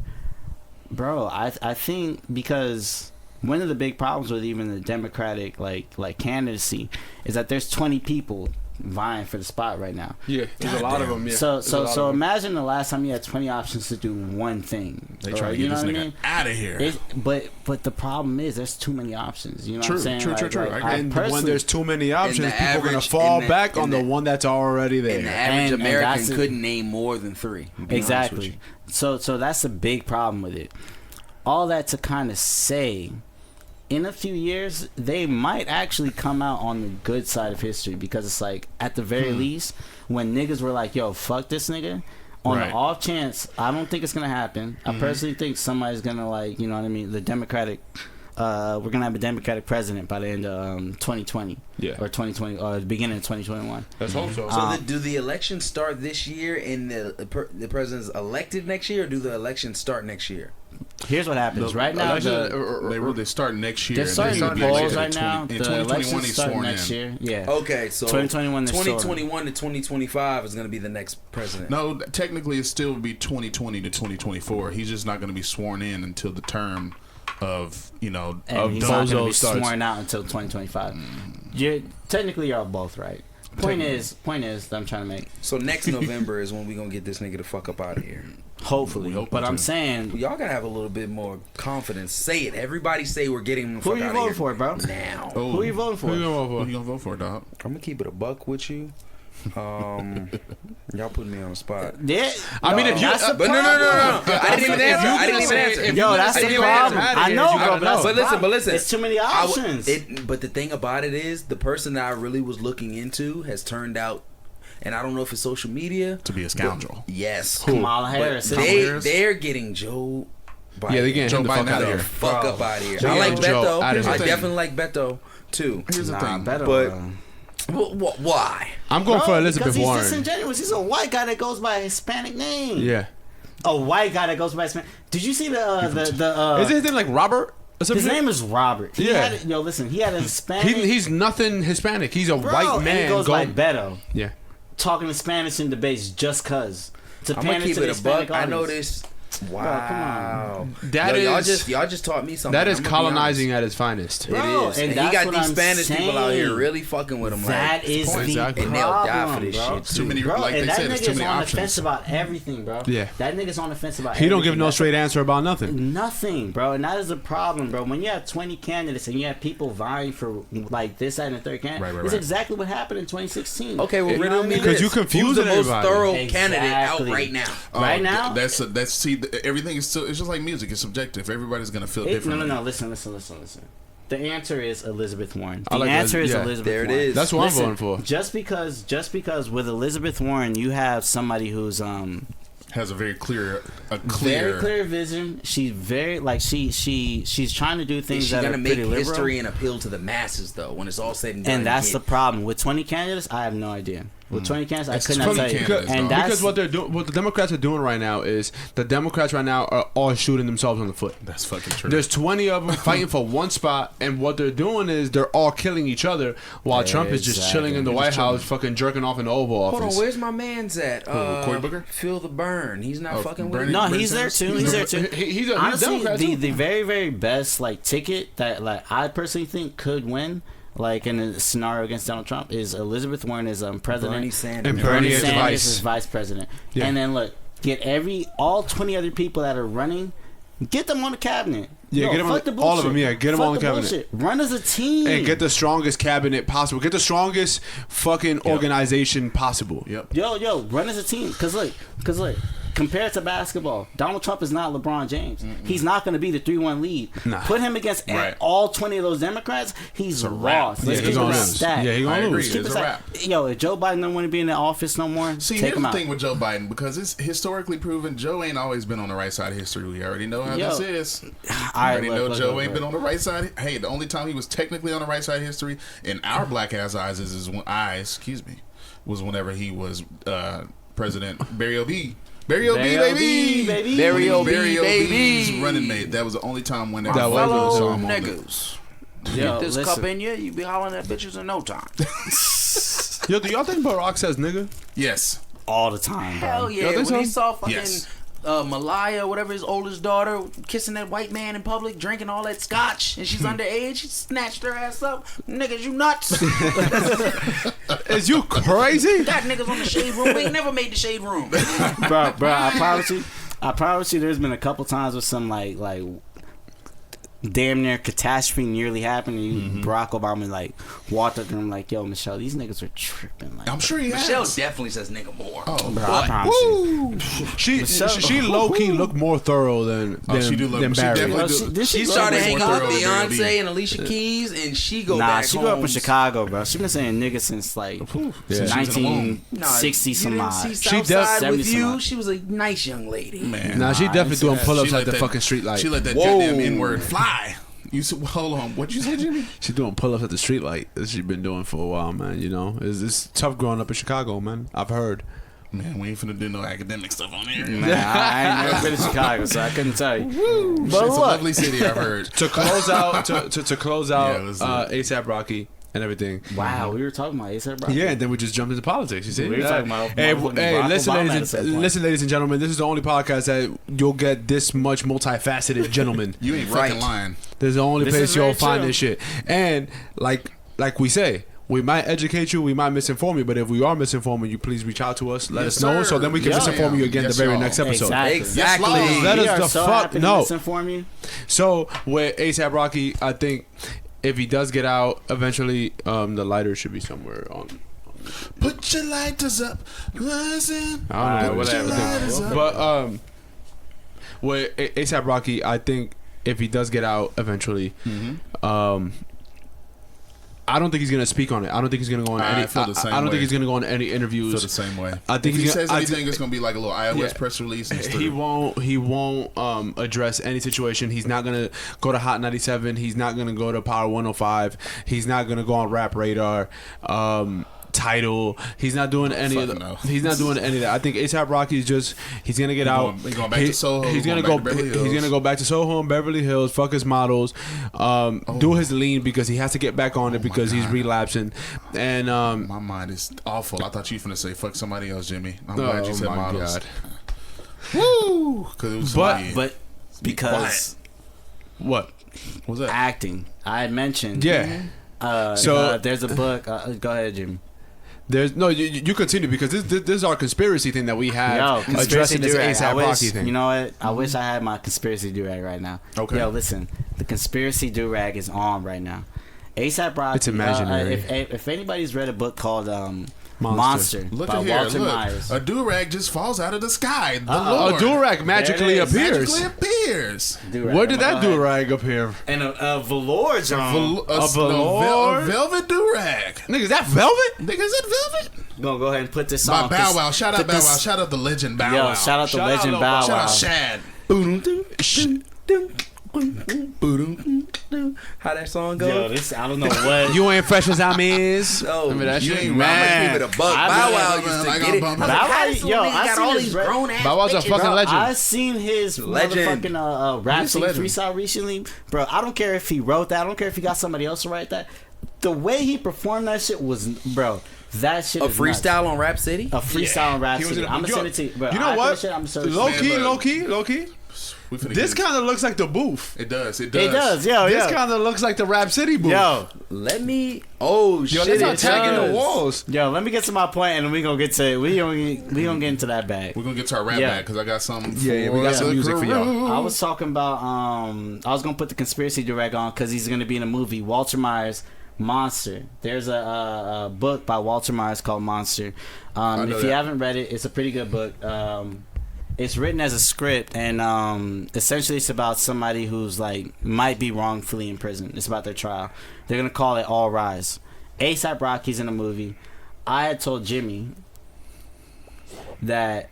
bro, I think because one of the big problems with even the Democratic like candidacy is that there's 20 people vying for the spot right now. Yeah, there's a lot of them. Yeah. So imagine the last time you had 20 options to do one thing. They try to get this nigga out of here. But the problem is there's too many options. You know what I'm saying? True. And when there's too many options, people are gonna average- fall and back the- on the and the- one that's already there. And the average And American that's it. couldn't name more than 3. to be honest with Exactly. you. So that's a big problem with it. All that to kind of say, in a few years, they might actually come out on the good side of history, because it's like, at the very least, when niggas were like, yo, fuck this nigga, on the off chance, I don't think it's going to happen. I personally think somebody's going to, like, you know what I mean, the Democratic, we're going to have a Democratic president by the end of 2020. Yeah. Or 2020, or the beginning of 2021. Let's hope so. So do the elections start this year and the president's elected next year, or do the elections start next year? Here's what happens. Right now, They start next year. they're starting the polls right now. In The 2021, elections he's start sworn next in. year. Yeah. Okay, so 2021 they're sworn. 2021 to 2025 is going to be the next president. No, technically it still would be 2020 to 2024. He's just not going to be sworn in until the term of, And of he's not going to be starts. sworn out until 2025. You're all both right. Point is that I'm trying to make. So next November is when we going to get this nigga the fuck up out of here. Hopefully, hope but so. I'm saying, Y'all got to have a little bit more confidence. Say it. Everybody say we're getting him the who fuck are you out of voting here. for, bro? Now. Who are you voting for? Who you gonna vote for, dog? I'm going to keep it a buck with you. Y'all put me on the spot. Yeah, I mean, if you, that's the But no. I didn't even answer. I didn't even answer. Yo, that's the problem. I know, bro. But that's the But problem. listen. It's too many options. But the thing about it is, the person that I really was looking into has turned out, and I don't know if it's social media, To be a scoundrel. yes, Kamala but Harris. they're getting Joe Biden. yeah, they getting him the fuck out of here. fuck up out of here. They I like getting Joe Beto. outta here. I definitely like Beto too. Here's the thing. better. But- Why? I'm going for Elizabeth because he's Warren. disingenuous. He's a white guy that goes by a Hispanic name. Yeah. A white guy that goes by Hispanic. Did you see the Is his name like Robert? Or some his shit? name is Robert. He Yeah. had, listen, he had a Hispanic. He's nothing Hispanic. He's a bro, white and man. he goes by Beto. Yeah. Talking in Spanish in debates just cuz. To I'm gonna pander keep to the it a Hispanic buck. I know audience. this. Wow. That is y'all just taught me something. that is I'm gonna be colonizing at its finest. honest. Bro, It is. and And he that's got what these I'm Spanish people out here saying. really fucking with him. That is the Exactly. And they'll die for problem, this bro. shit Too too. many, Bro, like and they that said, there's too nigga's many on the options. fence about everything, bro. Yeah. That nigga's on the fence about He everything. don't give no That's straight answer about nothing. Nothing, bro, and that is the problem, bro. When you have 20 candidates and you have people vying for like this, that, and the third candidate, Right. it's exactly what happened in 2016. Okay, well, riddle me Because this. you confusing Who's the most everybody. thorough Exactly. candidate out right now? Right now? Everything is still. It's just like music. It's subjective. Everybody's gonna feel different. No. Listen. The answer is Elizabeth Warren. I The like answer is yeah. Elizabeth There it Warren. is. That's what Listen, I'm voting for. Just because with Elizabeth Warren, you have somebody who's Has a very clear, very clear vision. She's very she's trying to do Is things she that gonna are make pretty liberal. history and appeal to the masses, though, when it's all said and done? And that's the problem with 20 candidates. I have no idea. With 20 candidates, I It's could not 20 tell you. candidates, And dog. that's Because what they're doing, what the Democrats are doing right now is the Democrats right now are all shooting themselves in the foot. That's fucking true. There's 20 of them fighting for one spot, and what they're doing is they're all killing each other while Trump is just Exactly. chilling in the White House, fucking jerking off in the Oval Hold Office. on, where's my man's at? Cory Booker? Feel the burn. He's not fucking with Bernie- me. no, Bernie he's there Sanders? too. He's there too. He's a Honestly, Democrat the too. the very very best like ticket that like I personally think could win. Like in a scenario against Donald Trump is Elizabeth Warren as president, Bernie Sanders. And Bernie Bernie as Sanders vice. is vice president, Yeah. and then look, get all 20 other people that are running, get them on the cabinet. Yeah, get them on fuck the all of them, bullshit. yeah, get them Fuck on the cabinet. bullshit. Run as a team And get the strongest cabinet possible. Get the strongest fucking organization possible. Yep. Yo, run as a team. Cause look, compared to basketball, Donald Trump is not LeBron James. He's not going to be the 3-1 lead. Nah. Put him against Right. all 20 of those Democrats, he's a wrap. lost. Yeah, Let's he's keep it gonna a lose. stat. Yeah, he I gonna agree. lose. Keep it It's a a stat. wrap. Yo, if Joe Biden don't want to be in the office no more, See, take here's him the out. thing with Joe Biden, because it's historically proven Joe ain't always been on the right side of history. We already know how Yo. this is. All I right, already know look, Joe look, ain't been look. on the right side. Hey, the only time he was technically on the right side of history in our black ass eyes was whenever he was President Barry O.B. Barry O.B. baby. Barry When O.B. Barry O.B.'s baby. running mate. That was the only time when That was Fellow saw him on the- niggas. Yo, Get this listen. cup in you be hollering at bitches in no time. Yo, do y'all think Barack says nigga? Yes. all the time, bro. Hell yeah. think When he so? saw fucking Yes. Malaya, whatever his oldest daughter, kissing that white man in public, drinking all that scotch, and she's underage. He snatched her ass up. Niggas, you nuts? Is you crazy? That niggas on the shade room. We ain't never made the shade room. bro, I promise you, there's been a couple times with some like damn near catastrophe nearly happened, and Barack Obama like walked up to him like, "Yo, Michelle, these niggas are tripping." Like, I'm sure he has. Michelle definitely says nigga more. Oh, bro, I promise you. She low key looked more thorough than she do look. She Barry. definitely She do. started More hanging with thorough than Beyonce B. and Alicia Keys, and she go Nah, back she home. grew up in Chicago, bro. She been saying nigga since like 1960 some odd. See She Southside with 70 some you. odd. She was a nice young lady. Man, Nah, she definitely doing pull-ups She at let the that- fucking street light. She let that Whoa. goddamn N-word fly. You said, hold on. What'd you say, Jimmy? She doing pull-ups at the street light. That she been doing for a while, man. You know, it's tough growing up in Chicago, man. I've heard. Man, we ain't finna do no academic stuff on here. Man, I ain't never been to Chicago, so I couldn't tell you. But It's a look, lovely city, I've heard. To close out, to close out, Yeah, let's ASAP Rocky and everything. wow, we were talking about ASAP Rocky. Yeah, and then we just jumped into politics. You see, We were talking about hey, motherfucking hey, Barack listen, Obama at a ladies certain and point. ladies and gentlemen. This is the only podcast that you'll get this much multifaceted gentlemen. You ain't Right. fucking lying. There's the only This place is you'll very find true. this shit. And like we say, we might educate you, we might misinform you, but if we are misinforming you, please reach out to us. Let Yes, us know, sir. so then we can Yeah. misinform you again Yes, the very y'all. next episode. Exactly. Lord. Let We us are the so fuck happy to know. misinform you. So with ASAP Rocky, I think if he does get out eventually, the lighter should be somewhere on. Put your lighters up. Listen. I don't know, Put your lighters whatever. up. But with ASAP Rocky, I think if he does get out eventually, I don't think he's gonna speak on it. I don't think he's gonna go on any. I feel the same I don't way. think he's gonna go on any Feel interviews. the same way. I think if he he's says gonna- anything, it's gonna be like a little iOS Yeah. press release. And He won't. He won't address any situation. He's not gonna go to Hot 97. He's not gonna go to Power 105. He's not gonna go on Rap Radar. Title. He's not doing any of Fuck the, no. He's not doing any of that. I think ASAP Rocky is just. He's gonna get out. He going back to Soho, He's gonna going go. back to Beverly He's Hills. gonna go back to Soho and Beverly Hills. Fuck his models. Do his lean because he has to get back on it because he's God. relapsing. And My mind is awful. I thought you were finna say fuck somebody else, Jimmy. I'm glad you said my models. God. Woo! Because it was somebody. But because What? What's that? acting, I had mentioned. Yeah. So there's a book. Go ahead, Jimmy. There's no. You continue because this is our conspiracy thing that we have Yo, conspiracy addressing this do-rag. I ASAP wish, Rocky thing. You know what? I wish I had my conspiracy do-rag right now. Okay. Yo, listen. The conspiracy do-rag is on right now. ASAP Rocky. It's imaginary. If anybody's read a book called Monster Look by at here. Walter Look. Myers. A do-rag just falls out of the sky. The A Lord durag magically There it is. appears. magically appears. Do-rag. Where did I'm that gonna go durag appear? ahead. And a velour John. A velour? velvet do-rag. Nigga, is that velvet? Nigga, is it velvet? Gonna go ahead and put this By on. Bow Wow. Shout out put Bow this- Wow. Shout out the legend Bow Yo, Wow. shout out the Shout out legend Lil Bow Bow. Shout Wow. out Shad. How that song go? Yo, this I don't know what. You ain't fresh as I'm is. Oh, Remember that you shit? ain't man, Man. keep it a buck. I Bow been- Wow man, used to I get got it. Bow Wow. Bow Wow, yo, I got seen all his these rap- grown ass Bow Wow's a bitches. fucking legend. I seen his Legend. motherfucking rap He's a scene legend. freestyle recently, bro. I don't care if he wrote that. I don't care if he got somebody else to write that. The way he performed that shit was, bro. That shit A is nuts. freestyle on Rap City? A freestyle on Rap He was City. in a- I'm gonna yo, send it to you. Bro, You know after what? this shit, I'm searching. Low Man, key, look. low key, low key. We finna This get- kind of looks like the booth. It does. It does. It does, yo, This yo. kind of looks like the Rap City booth. Yo, Let me. Oh, Yo, shit. let's not it tagging the does. walls. yo, let me get to my point, and we gonna get to we gonna get into that bag. We're gonna get to our rap Yeah. back because I got something. Yeah, we got some the music for y'all. crew. I was talking about I was gonna put the conspiracy direct on because he's gonna be in a movie, Walter Myers Monster. There's a book by Walter Myers called Monster. know If you that. haven't read it, it's a pretty good book. It's written as a script, and essentially it's about somebody who's like might be wrongfully in prison. It's about their trial. They're gonna call it All Rise. ASAP Rocky's in the movie. I had told Jimmy that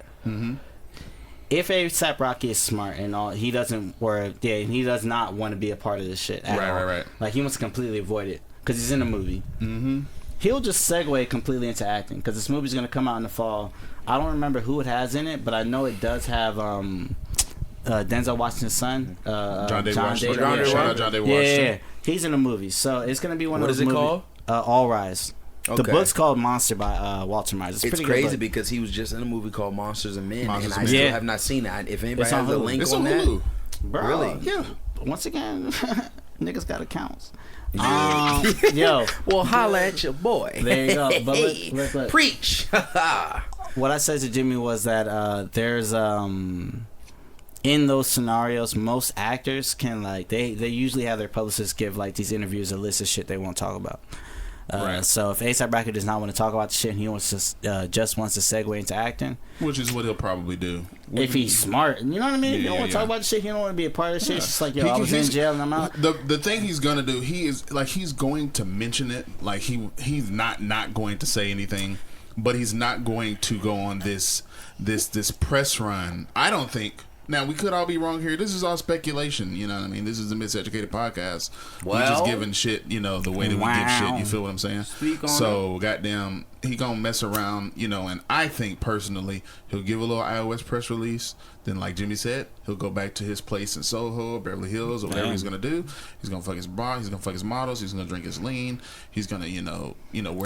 if ASAP Rocky is smart and all, he doesn't work. Yeah, he does not want to be a part of this shit. At Right, all. right. Like he wants to completely avoid it because he's in a movie. Mm-hmm. He'll just segue completely into acting because this movie's gonna come out in the fall. I don't remember who it has in it, but I know it does have Denzel Washington's son, John Day Washington. David. Shout out Yeah. John Day Yeah, Washington. he's in the movie, so it's gonna be one What of is those it movies. called? All Rise. The book's called Monster by Walter Myers. It's It's pretty crazy good because he was just in a movie called Monsters and Men, Monsters and I and still Men. have not seen it. If anybody It's on has a Hulu. link It's on on that, Hulu. Bro, Really? Yeah. Once again, niggas got accounts. Yo, well, holla at your boy. there you go. But look. Preach. What I said to Jimmy was that there's in those scenarios, most actors can like they usually have their publicists give like these interviews a list of shit they won't talk about. Right. So if A$AP Rocky does not want to talk about the shit, and he wants to just wants to segue into acting. Which is what he'll probably do. If he's smart, you know what I mean. If you don't want to talk about the shit, he don't want to be a part of the shit. It's just like, yo, I was in jail and I'm out. The thing he's gonna do, he's going to mention it. Like he's not going to say anything, but he's not going to go on this press run. I don't think. Now, we could all be wrong here. This is all speculation. You know what I mean? This is the Miseducated podcast. We're just giving shit, the way that we give shit. You feel what I'm saying? So, goddamn, he gonna mess around, and I think, personally, he'll give a little iOS press release. Then, like Jimmy said, he'll go back to his place in Soho, Beverly Hills, or whatever he's gonna do. He's gonna fuck his bar. He's gonna fuck his models. He's gonna drink his lean. He's gonna, wear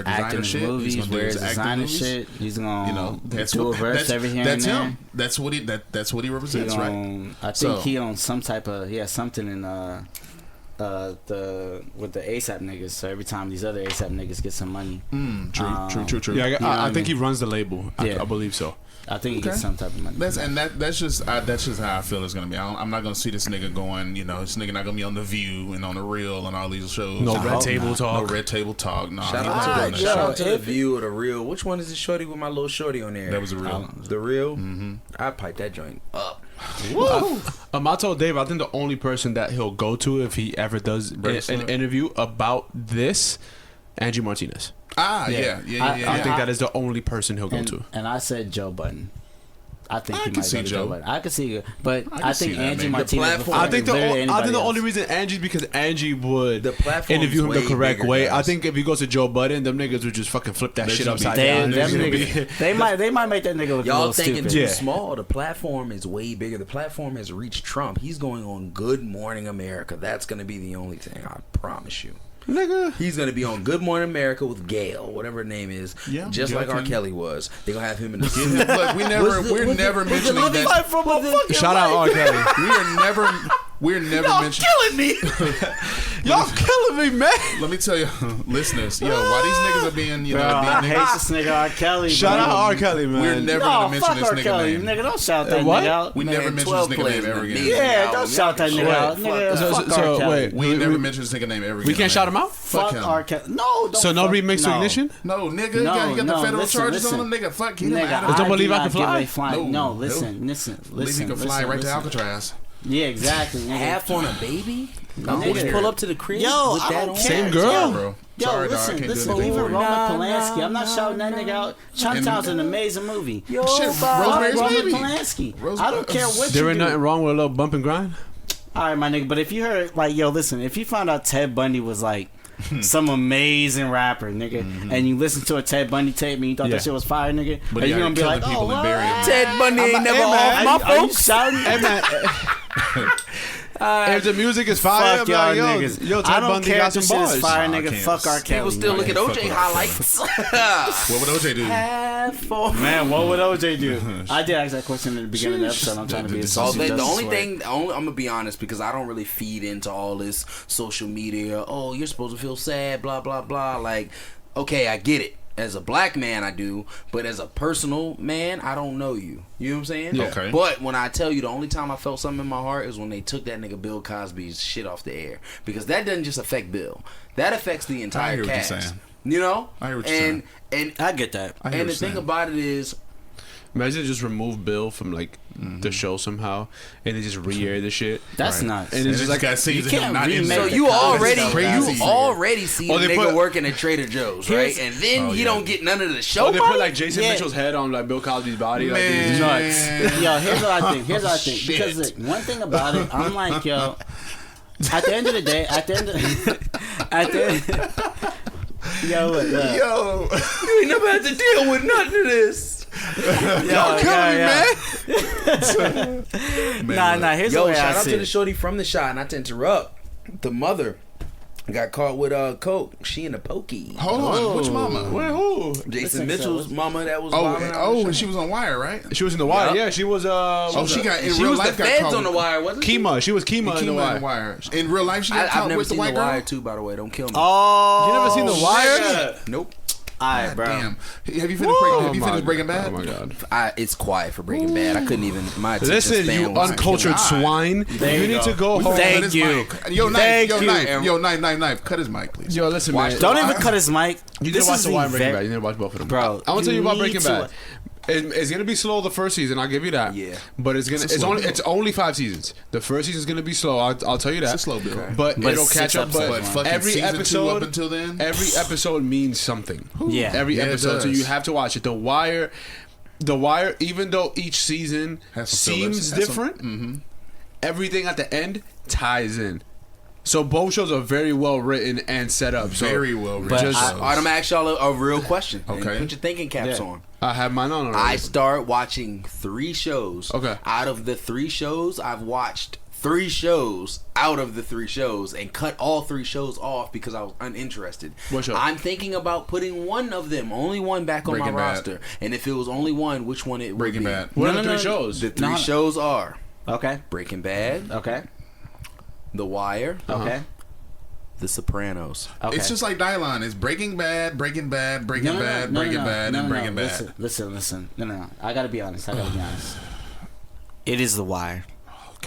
designer shit. Movies, he's gonna wear do his designer movies. shit. He's gonna that's do what, a verse that's, every here that's and him. there. That's what he represents, right? I think he owns some type of something in with the A$AP niggas. So every time these other A$AP niggas get some money, True. Yeah, I think he mean? runs the label. Yeah. I believe so. I think he gets some type of money. That's just how I feel it's gonna be. I'm not gonna see this nigga going. This nigga not gonna be on The View and on The Real and all these shows. No I red hope table not. talk. No red table talk. No, Shout he not doing out, that shout out shit. to The View or The Real. Which one is the shorty with my little shorty on there? That was The Real. The Real? Mm-hmm. I pipe that joint up. I told Dave, I think the only person that he'll go to if he ever does an interview about this, Angie Martinez. Yeah. I think that is the only person he'll go to. And I said Joe Budden. I think I he can might see go to Joe. Joe Budden. I can see it, but I see think that, Angie man. Martinez. The before I think literally the anybody only else. reason Angie's because Angie would The platform interview him is the way correct bigger, way. guys. I think if he goes to Joe Budden, them niggas would just fucking flip that They shit should be upside Them down. niggas, they might make that nigga look a Y'all little thinking stupid. too Yeah. small. The platform is way bigger. The platform has reached Trump. He's going on Good Morning America. That's going to be the only thing. I promise you. Nigga. He's going to be on Good Morning America with Gail, whatever her name is. Yeah, just Gail like R. King. Kelly was. They're going to have him in the Look, we're never mentioning that. Shout out R. Kelly. We're never mentioning. Killing me. Y'all killing me, man. Let me tell you, listeners, why these niggas are being, Bro, I being hate niggas, this nigga R. Kelly. Shout bro. out R. Kelly, man. we're never No, gonna mention fuck this R. nigga Kelly. name. Nigga, don't shout that What? nigga out. We never mention this nigga name ever again. Yeah, don't shout that nigga out. Nigga, fuck R. Kelly. wait, We never mention this nigga name ever again. we can't shout him out. Fuck him. R. Kelly. No, don't So no fuck- remix to no. Ignition. No, nigga, you got the federal listen, charges listen. on him, nigga. Fuck, get him Nigga, out of Don't I believe do I not can fly? give a fly. No, No, no. listen. Believe he can fly right to Alcatraz. Yeah, exactly. Nigga. half on a baby? No, Just nigga. pull up to the crib Yo, with I that don't on? care. Same girl. Yo, Bro. Yo, Sorry, dog, I listen, can't do listen. this. Even Roman Nah, Polanski. I'm not nah, shouting that nah. nigga out. Chinatown's an amazing movie. Yo, Shit, Bob. Rosemary's Roman Baby. Polanski. I don't care what There you ain't do. nothing wrong with a little bump and grind. All right, my nigga. But if you heard, like, yo, listen. If you found out Ted Bundy was like some amazing rapper, nigga, and you listen to a Ted Bundy tape and you thought Yeah. that shit was fire, nigga, But are he you gonna out be here like, killing oh, people and what? burying them. Ted Bundy ain't never Hey, man, off my Are you folks. shouting? Hey man, if the music is fire, Fuck I'm y'all like, niggas. yo, I Ted don't Bundy care got if some this shit bars. is fire, Nah, I nigga. can't. Fuck R. Kelly. People still look at nigga. OJ highlights. What would OJ do? Man, what would OJ do? I did ask that question at the beginning of the episode. I'm trying to be a So social the justice only warrior. thing, I'm gonna be honest because I don't really feed into all this social media. Oh, you're supposed to feel sad, blah blah blah. Like, okay, I get it. As a black man, I do, but as a personal man, I don't know you. You know what I'm saying? Yeah. Okay. But when I tell you, the only time I felt something in my heart is when they took that nigga Bill Cosby's shit off the air, because that doesn't just affect Bill. That affects the entire hear what you're cast. saying. You know? I hear what you're and saying. and I get that. I hear and what the you're thing saying. about it is, Imagine just remove Bill from like the show somehow, and they just re-air the shit. That's Right. nuts. And it's just like got scenes you of him can't not in remake there. so the you Cosby already stuff. crazy. you already see Oh, the they nigga put- working at Trader Joe's, right? Here's- And then Oh, you yeah. don't get none of the show Oh, they money? put like Jason Yeah. Mitchell's head on like Bill Cosby's body. Like, Man. it's nuts. Yo, here's what I think. Here's what I think. Shit. Because look, one thing about it, I'm like, yo, at the end of the day, at the end, yo, look, Yo, You ain't never had to deal with none of this. yo, Nah, here's the Yo, way I shout out see to the it. shorty from the shot. Not to interrupt, the mother got caught with coke. She in a pokey. Hold on, which mama? Wait, who? Jason Mitchell's mama that was and she was on Wire, right? She was in the Wire. Yep. Yeah, she was. She got in She real was the life got feds caught on the with- wire, wasn't she? Kima. She was Kima in the Wire. In real life, she got I've caught never with the seen white the Wire girl. too, by the way. Don't kill me. Oh, You never seen The Wire? Nope. Alright, bro. Damn. Have you finished Breaking Bad? Oh my god. It's quiet for Breaking Bad. I couldn't even. My attention Listen, span you was uncultured killing me. swine. There You you need go. to go home. Thank Cut his you. mic. Yo, Thank knife. Cut his mic, please. Yo, listen, man. Don't even cut his mic. You need This to watch is The Wire and the Breaking vet- Bad. You need to watch both of them. Bro, I want to tell you about need Breaking to- Bad. It's gonna be slow the first season. I'll give you that. Yeah. But it's slow build. it's only 5 seasons. The first season's gonna be slow. I'll tell you that. It's a slow build. Okay. But But it'll it's catch 6 up. But episodes, Fucking every season 2 episode up until then. every episode means something. Yeah. Every Yeah, it episode. So does. you have to watch it. The Wire, even though each season Has some fillers. seems Has some- different, everything at the end ties in. So both shows are very well written and set up. So Very well written. But shows. I- All right, I'm gonna ask y'all a real question. Okay. And put your thinking caps Yeah. on. I have mine on already. I start watching 3 shows. Okay. Out of the 3 shows, I've watched 3 shows out of the 3 shows and cut all 3 shows off because I was uninterested. What show? I'm thinking about putting one of them, only one, back on Breaking my Bad. roster. And if it was only one, which one it Breaking would be? Bad. What No, are the no, 3 no. shows? The 3 No. shows are Okay. Breaking Bad, Okay. The Wire, Okay. The Sopranos. Okay. It's just like Dylon. It's Breaking Bad, Breaking Bad, Breaking Bad, Breaking Bad, and Breaking Bad. Listen. No. I gotta be honest. It is The Wire.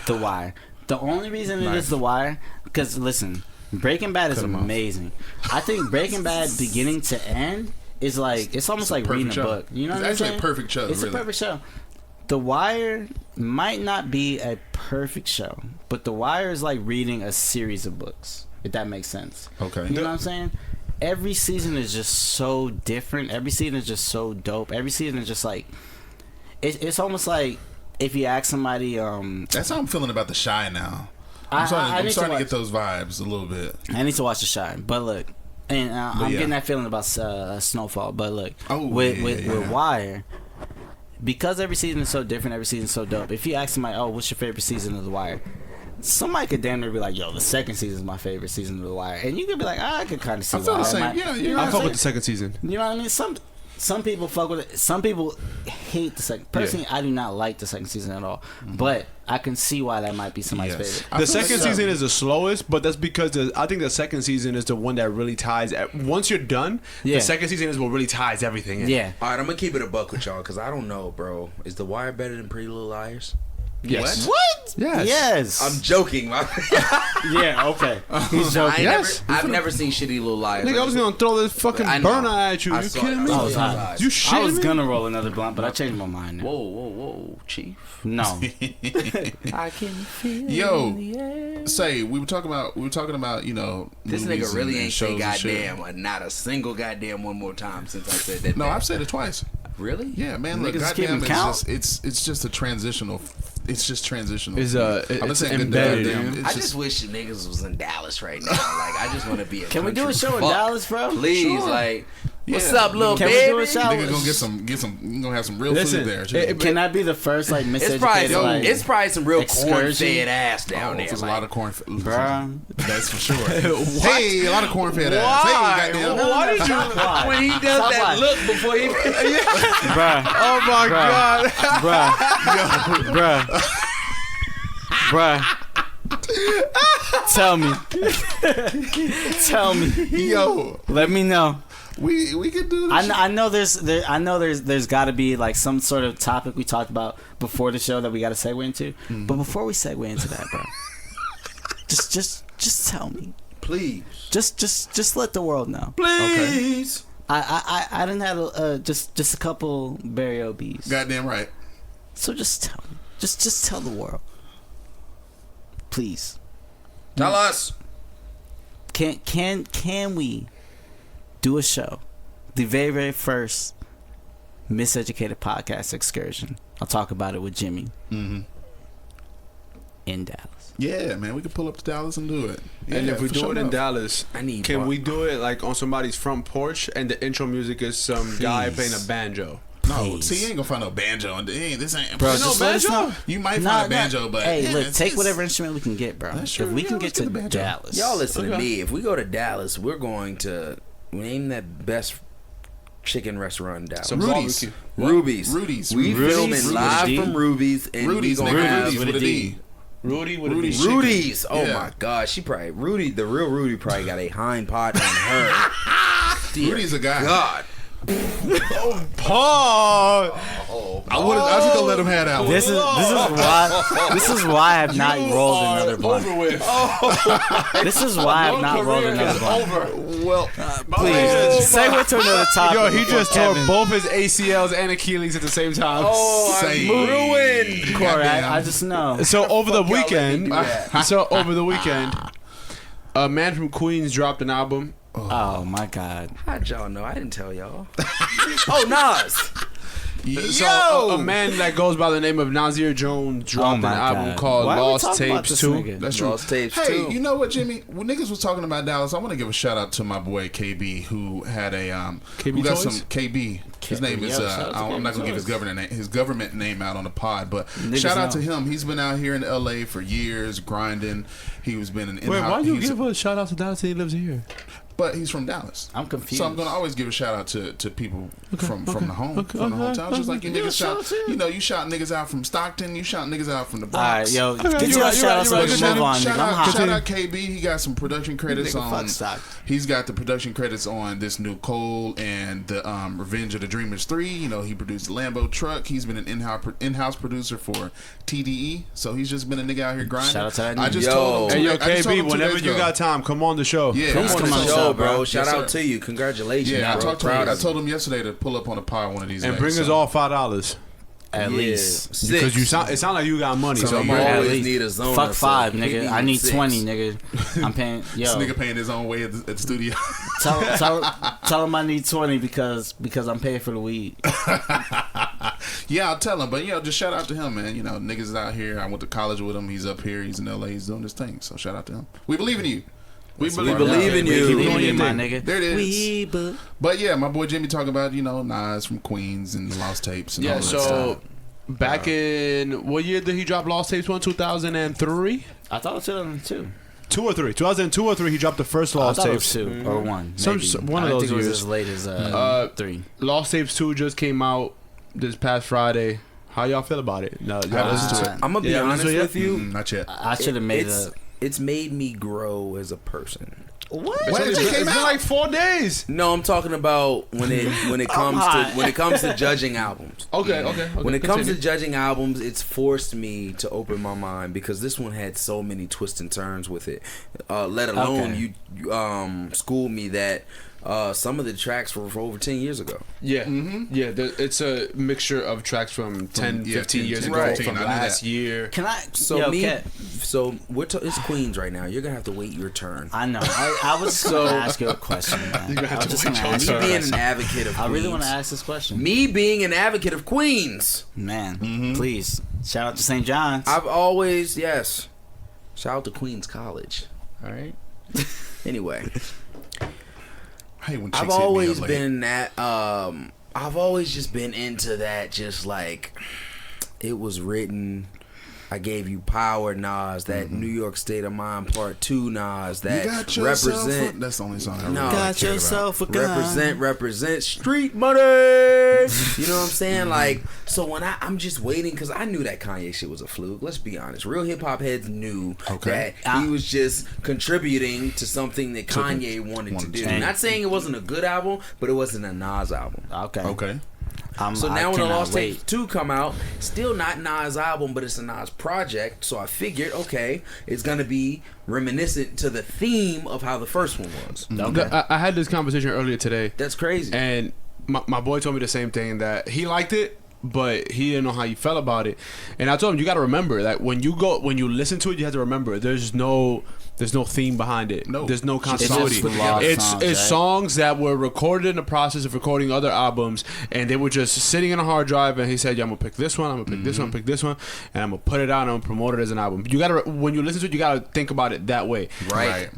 The Wire. The only reason it is The Wire, because listen, Breaking Bad is Cut 'em off. amazing. I think Breaking Bad, beginning to end, is like it's almost like reading a Perfect show. book. You know It's what I'm actually saying? a perfect show. It's really. a perfect show. The Wire might not be a perfect show, but The Wire is like reading a series of books. If that makes sense. Okay. You know what I'm saying? Every season is just so different. Every season is just so dope. Every season is just like it's almost like if you ask somebody, That's how I'm feeling about The Shy now. I I'm starting need to watch- get those vibes a little bit. I need to watch The Shine. But look, and I'm yeah. getting that feeling about Snowfall. But look, Oh, with yeah. Wire, because every season is so different, every season is so dope. If you ask somebody, oh, what's your favorite season of The Wire? Somebody could damn near be like, yo, the second season is my favorite season of The Wire. And you could be like, I could kind of see I feel why. the same. It might- Yeah, you know I what I I'm fuck with the saying? second season. You know what I mean? Some people fuck with it. Some people hate the second. Personally, I do not like the second season at all. But I can see why that might be somebody's Yes. favorite. I The feel second like- season is the slowest, but that's because I think the second season is the one that really ties. Once you're done, Yeah. the second season is what really ties everything in. Yeah. All right, I'm gonna keep it a buck with y'all because I don't know, bro. Is The Wire better than Pretty Little Liars? Yes. What? Yes. Yes. I'm joking. yeah. Okay. He's joking. Yes. I've never seen Shitty Little Liars. Nigga, I was gonna throw this fucking I know. burner at you. I You saw kidding it. me? I was hot. You I shitting was me? gonna roll another blunt, but I changed my mind. Now. Whoa, Chief. No. I can feel Yo, in the air. say we were talking about you know This movies nigga really and ain't shows say and shit. goddamn, not a single goddamn one more time since I said that. No, damn. I've said it twice. Really? Yeah, man. Look, Niggas just keep goddamn, them count. it's just a transitional. It's just transitional. It's, I've been it's saying good embedded. goddamn. dude. It's I just wish the niggas was in Dallas right now. Like, I just want to be a Can we do a country show in fuck. Dallas, bro? Please, Sure. like, what's Yeah. up, little Can we baby? do a show? Nigga gonna get some. You gonna have some real Listen, food there. Too. it- Can I be the first like It's probably miseducated? some, Like, it's probably some real excursion? corn-fed ass down there. There's a like, lot of corn. bruh. That's for sure. Hey, a lot of corn fed ass. Why? Hey, goddamn. Why did you? Why? When he does Stop that lying. look before he. Bruh. Oh my god. Bruh. Bruh. Tell me. Tell me. Yo, Let me know. we could do. This I know there's got to be like some sort of topic we talked about before the show that we got to segue into. But before we segue into that, bro, just tell me. Please. Just let the world know. Please. I didn't have just a couple Barry OBs. Goddamn right. So just tell me. Just tell the world. Please. Tell us. Can we do a show? The very, very first Miseducated podcast excursion. I'll talk about it with Jimmy. Mm-hmm. In Dallas. Yeah, man, we could pull up to Dallas and do it. And Yeah, if we for do sure it in enough. Dallas, I need can one. we do it like on somebody's front porch and the intro music is some guy Please. playing a banjo? No, see, you ain't gonna find no banjo. This ain't. Bro, no just let us banjo. know. You might find a banjo, but hey, yeah, look, it's- take it's- whatever instrument we can get, bro. That's If true. we Yeah, can let's get to get the banjo. Dallas, Y'all listen to me. If we go to Dallas, we're going to name that best chicken restaurant in Dallas. Some Rudy's. barbecue. Rudy's. We filming Rudy's. live Rudy's. from Ruby's, and Rudy's. we Nigga, gonna have Rudy's with a D. Rudy with Rudy's a chicken. Rudy's. Oh Yeah. my God, she probably the real Rudy probably got a hind pot on her. Rudy's a guy. God, Paul. I was just gonna let him have that one. this is why I have not rolled another blunt. Over with. This is why I have not rolled another blunt. Well, Please, segue to another topic. Yo, he before just tore Kevin- both his ACLs and Achilles at the same time. oh, I'm Same. ruined. Corey, Goddamn. I just know. So over the Fuck y'all let me weekend, do that. a man from Queens dropped an album. Oh my God. How'd y'all know? I didn't tell y'all. Oh, Nas. So a man that goes by the name of Nasir Jones dropped an my album God. called Why are we Lost talking about Tapes this 2. nigga? That's true. Lost Tapes Hey, too. you know what, Jimmy? When niggas was talking about Dallas, I want to give a shout out to my boy KB, who had a KB who got Toys? some KB. His name is Yo, shout out to I'm not KB gonna give his government name out on the pod, but Niggas shout out to know. him. He's been out here in LA for years grinding. He was been an Wait, why you he's- give a shout out to Dallas? He lives here. But he's from Dallas. I'm confused. So I'm gonna always give a shout out to people from the home, okay, from the okay, hometown. Just like you Yeah, niggas shout out shout, to you. you know, you shout niggas out from Stockton, you shout niggas out from the All right, Bronx. yo, get you're your right, shout out so we you're can right. move on, nigga. I'm hot. Shout out KB. He got some production credits Nigga, fuck on. stock. He's got the production credits on this new Cole and the Revenge of the Dreamers 3. You know, he produced the Lambo truck. He's been an in-house producer for TDE. So he's just been a nigga out here grinding. Shout out to that I nigga. just Yo. told him. Hey, yo, I just told KB, him 2 whenever days you ago. got time, come on the show. Yeah, Please I come on the told show, him. bro. Yes, Shout out sir. to you. Congratulations. Yeah, I bro. talked to him. Proud I of told him yesterday to pull up on the pod one of these And days. bring us so. all $5. At you. least. Six. Because you sound, it sounds like you got money. So So I'm I'm all- always least. need a zone. Fuck so 5, hit me nigga. with I need 6. 20, nigga. I'm paying. This Yo, nigga paying his own way at the studio. tell him I need 20 because I'm paying for the weed. Yeah, I'll tell him. But, just shout out to him, man. You know, niggas is out here. I went to college with him. He's up here. He's in LA. He's doing this thing. So shout out to him. We believe in you. We believe in you. Keep We doing believe it, my in nigga. There it is. We be- But yeah, my boy Jimmy talking about, Nas from Queens and the Lost Tapes and all yeah, that so stuff. back in, what year did he drop Lost Tapes 1? 2003? I thought it was 2002. 2 or 3? 2002 or 3, he dropped the first I Lost thought it was Tapes. 2 or 1. Some- maybe. one of I those think it was years. as late as 3. Lost Tapes 2 just came out this past Friday. How y'all feel about it? No, y'all listen to it. I'm gonna be Yeah, honest listen to it. with you. Not yet. I should have made It's made me grow as a person. What? It's When did it been- came it's been out? like 4 days. No, I'm talking about when it comes to judging albums. Okay. When it comes to judging albums, it's forced me to open my mind because this one had so many twists and turns with it. Let alone Okay. you schooled me that some of the tracks were from over 10 years ago. Yeah, yeah. It's a mixture of tracks from 10, 15 years 10, ago, 15, from I knew last that. year. Can I? So yo, me, Kat, so it's Queens right now. You're gonna have to wait your turn. I know. I was just going to ask you a question, man. I was just gonna ask Me you a being question. an advocate of Queens. I really want to ask this question. Me being an advocate of Queens. Man, please. Shout out to St. John's. I've always shout out to Queens College. All right. Anyway, Hey, when I've chicks hit me always up late. been that. I've always just been into that. Just like it was written. I gave you power, Nas. That New York State of Mind Part 2, Nas. That You got yourself represent. that's the only song I No. really Got cared yourself a gun. Represent street money. You know what I'm saying? Like, so when I'm just waiting because I knew that Kanye shit was a fluke. Let's be honest. Real hip hop heads knew that he was just contributing to something that Kanye wanted to do. to. Not saying it wasn't a good album, but it wasn't a Nas album. Okay. Okay. So I now when the cannot Lost wait. Tapes 2 come out, still not Nas album, but it's a Nas project. So I figured, okay, it's gonna be reminiscent to the theme of how the first one was. Okay. I had this conversation earlier today, That's crazy. and my boy told me the same thing, that he liked it, but he didn't know how you felt about it. And I told him, you got to remember that when you listen to it, you have to remember there's no There's no theme behind it. No. There's no It's continuity. just raw It's songs, it's right? songs that were recorded in the process of recording other albums, and they were just sitting in a hard drive. And he said, "Yeah, I'm gonna pick this one. I'm gonna pick this one. Pick this one, and I'm gonna put it out. and I'm gonna promote it as an album." You gotta, when you listen to it, you gotta think about it that way. Right.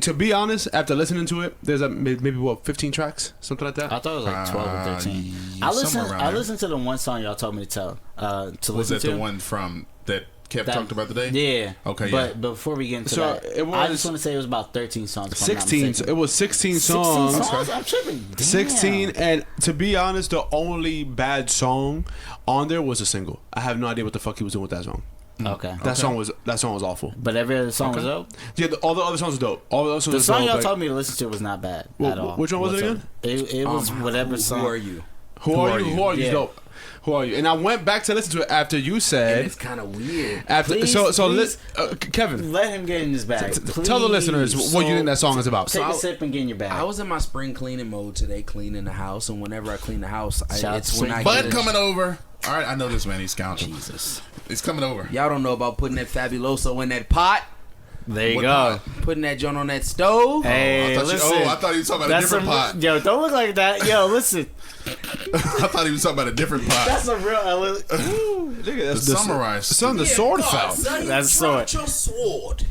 To be honest, after listening to it, there's maybe what 15 tracks, something like that. I thought it was like 12 or 13. yeah, somewhere around I there. listened to the one song y'all told me to tell to Was listen that to. the one from that Kev talked about today? Yeah. Okay, But before we get into So that, it was- I just want to say it was about 13 songs. if I'm not 16. mistaken. It was 16 16 songs. songs? I'm tripping. Damn. 16, and to be honest, the only bad song on there was a single. I have no idea what the fuck he was doing with that song. Okay. That song was awful. But every other song was dope. Yeah, all the other songs were dope. All the other songs The were song dope, y'all like- told me to listen to was not bad at all. Which one was it again? It was whatever song. Who are you? Who are you? Who are you? Yeah. Dope. Who are you? And I went back to listen to it after you And said. it's kind of weird. After Please, so please. Kevin, Let him get in his bag. tell the listeners what you think that song is about. Take a I- sip and get in your bag. I was in my spring cleaning mode today, cleaning the house, and whenever I clean the house, Shout out it's to when I Bud get coming over. All right, I know this man. He's counting. Jesus. He's coming over. Y'all don't know about putting that Fabuloso in that pot, There you What go. pot? putting that joint on that stove. Hey, I thought listen. I thought he was talking about a That's different pot. Yo, don't look like that. Yo, listen. I thought he was talking about a different pot. That's a real. The samurai. Son, the sword fell. That's sword. Your sword.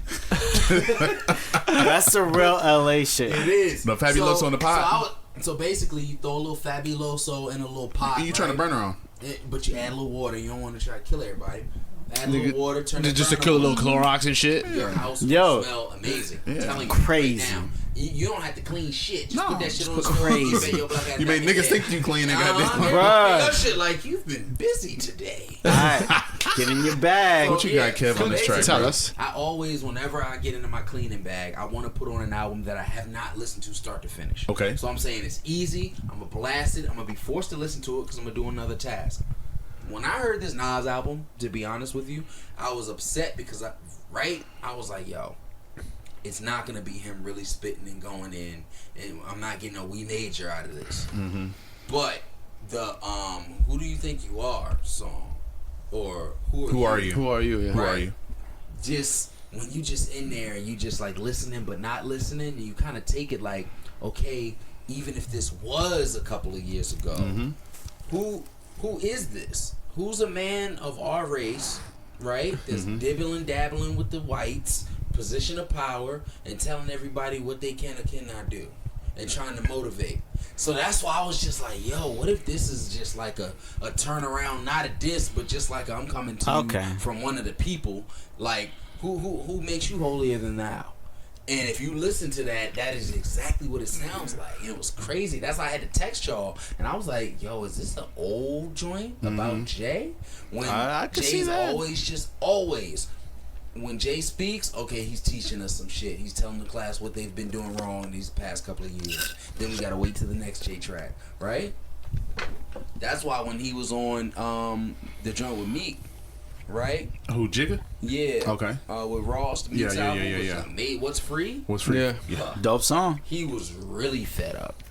That's the real LA shit. It is. The Fabuloso in the pot. So basically, you throw a little Fabuloso in a little pot. You trying to burn her on? But you add a little water. You don't want to try to kill everybody. Add a little water. Turn the Just to burner kill a on. little Clorox and shit. Your house Yo. will smell amazing. I'm telling you Crazy. right now. You don't have to clean shit. Just No, put that shit on the just stove. crazy. You made niggas think you clean and goddamn. Bruh. That shit like you've been busy today. Alright. Get in your bag. What you got, Kev, on this track? Tell bro? us. I always, whenever I get into my cleaning bag, I want to put on an album that I have not listened to start to finish. Okay. So I'm saying it's easy. I'm gonna blast it. I'm gonna be forced to listen to it because I'm gonna do another task. When I heard this Nas album, to be honest with you, I was upset because I was like, yo, it's not gonna be him really spitting and going in, and I'm not getting a "We Major" out of this. Mm-hmm. But the "Who Do You Think You Are" song, or Who are you? Who are you? Yeah. Who are Right. you? Just when you just in there and you just like listening but not listening, and you kind of take it like, okay, even if this was a couple of years ago, who is this? Who's a man of our race, right? That's dibbling, dabbling with the whites, position of power, and telling everybody what they can or cannot do, and trying to motivate. So that's why I was just like, yo, what if this is just like a turnaround, not a diss, but just like I'm coming to Okay. you from one of the people, like who makes you holier than thou? And if you listen to that, that is exactly what it sounds like. It was crazy. That's why I had to text y'all, and I was like, yo, is this an old joint about Jay? When I could see Jay's that. always when Jay speaks, okay, he's teaching us some shit. He's telling the class what they've been doing wrong these past couple of years. Then we gotta wait till the next Jay track, right? That's why when he was on the joint with Meek, right? Who, Jigga? Yeah. Okay. With Ross, the Meek's Yeah, album yeah, was yeah. Made What's Free. What's free? Yeah. Dope song. He was really fed up.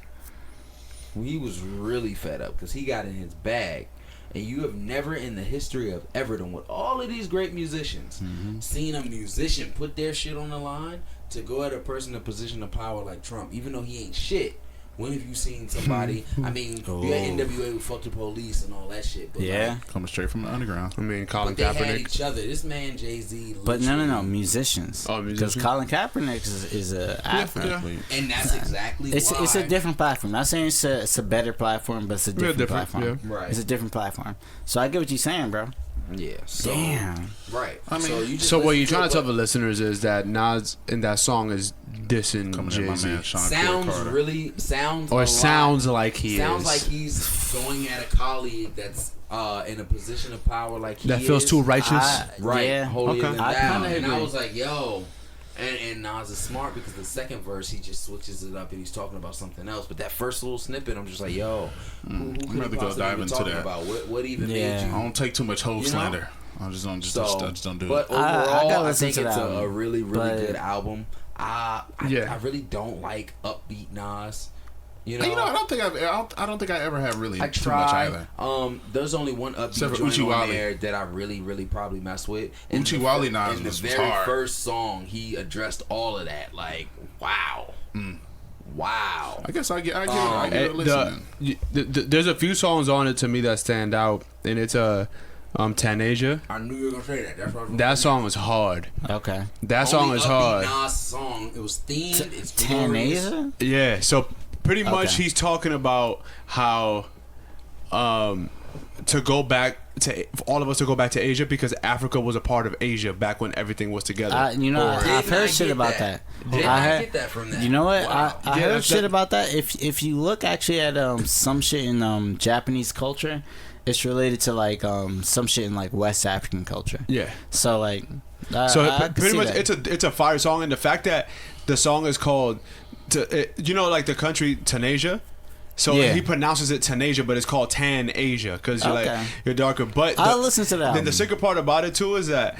He was really fed up because he got in his bag. And you have never in the history of Everton, with all of these great musicians, seen a musician put their shit on the line to go at a person in a position of power like Trump, even though he ain't shit. When have you seen somebody? I mean, you had NWA with Fuck the Police and all that shit. But Yeah. Coming straight from the underground. I mean, Colin but they had Kaepernick. each other. This man, Jay-Z. But no, literally- musicians. Oh, Because musicians. Colin Kaepernick is a athlete. And that's exactly It's why. it's a different platform. Not saying it's a better platform, but it's a different, different, platform. yeah. Right. It's a different platform. So I get what you're saying, bro. Yeah. So, Damn. Right. I mean, you just So what listen you're trying to tell it, the listeners is that Nas in that song is dissing Coming in, my Jay-Z. man, Sean sounds Carter. really sounds Or a lot- sounds like he sounds is. like he's going at a colleague that's in a position of power like he That feels is. too righteous. Right, Yeah. holier Okay. than I thou. kinda And I agree. was like, yo. And Nas is smart because the second verse he just switches it up and he's talking about something else. But that first little snippet, I'm just like, yo, who I'm could gonna have go possibly dive been into talking that. about? What even Yeah. made you? I don't take too much hoe You know? slander. I just don't do But it. I overall, gotta I, listen think to it's that a album, really, really but- good album. I Yeah. really don't like upbeat Nas. You know, I don't think I ever have really I too much tried. either. There's only one Except upbeat for joint on Uchiwali. there that I really probably messed with. Uchiwali Nas in the was very hard. first song, he addressed all of that. Like, wow, wow. I guess I give it a listen. There's a few songs on it to me that stand out, and it's Tanasia. I knew you were gonna say that. That's what I was That song was hard. Okay. That song is hard. Nas song. It was themed. It's glorious. Tanasia? Yeah, so pretty much Okay. he's talking about how to go back to all of us to go back to Asia because Africa was a part of Asia back when everything was together. I've Did heard not shit get about that. that. Did I not heard- get that from that. You know what? Wow. I Yeah, heard that's shit that- about that. If you look actually at some shit in Japanese culture, it's related to like some shit in like West African culture. yeah. So like, So I can pretty see much that. it's a fire song, and the fact that the song is called like the country Tanasia. So Yeah. he pronounces it Tanasia, but it's called Tan Asia because you're Okay. like you're darker. But I'll listen to that Then the album. sicker part about it too is that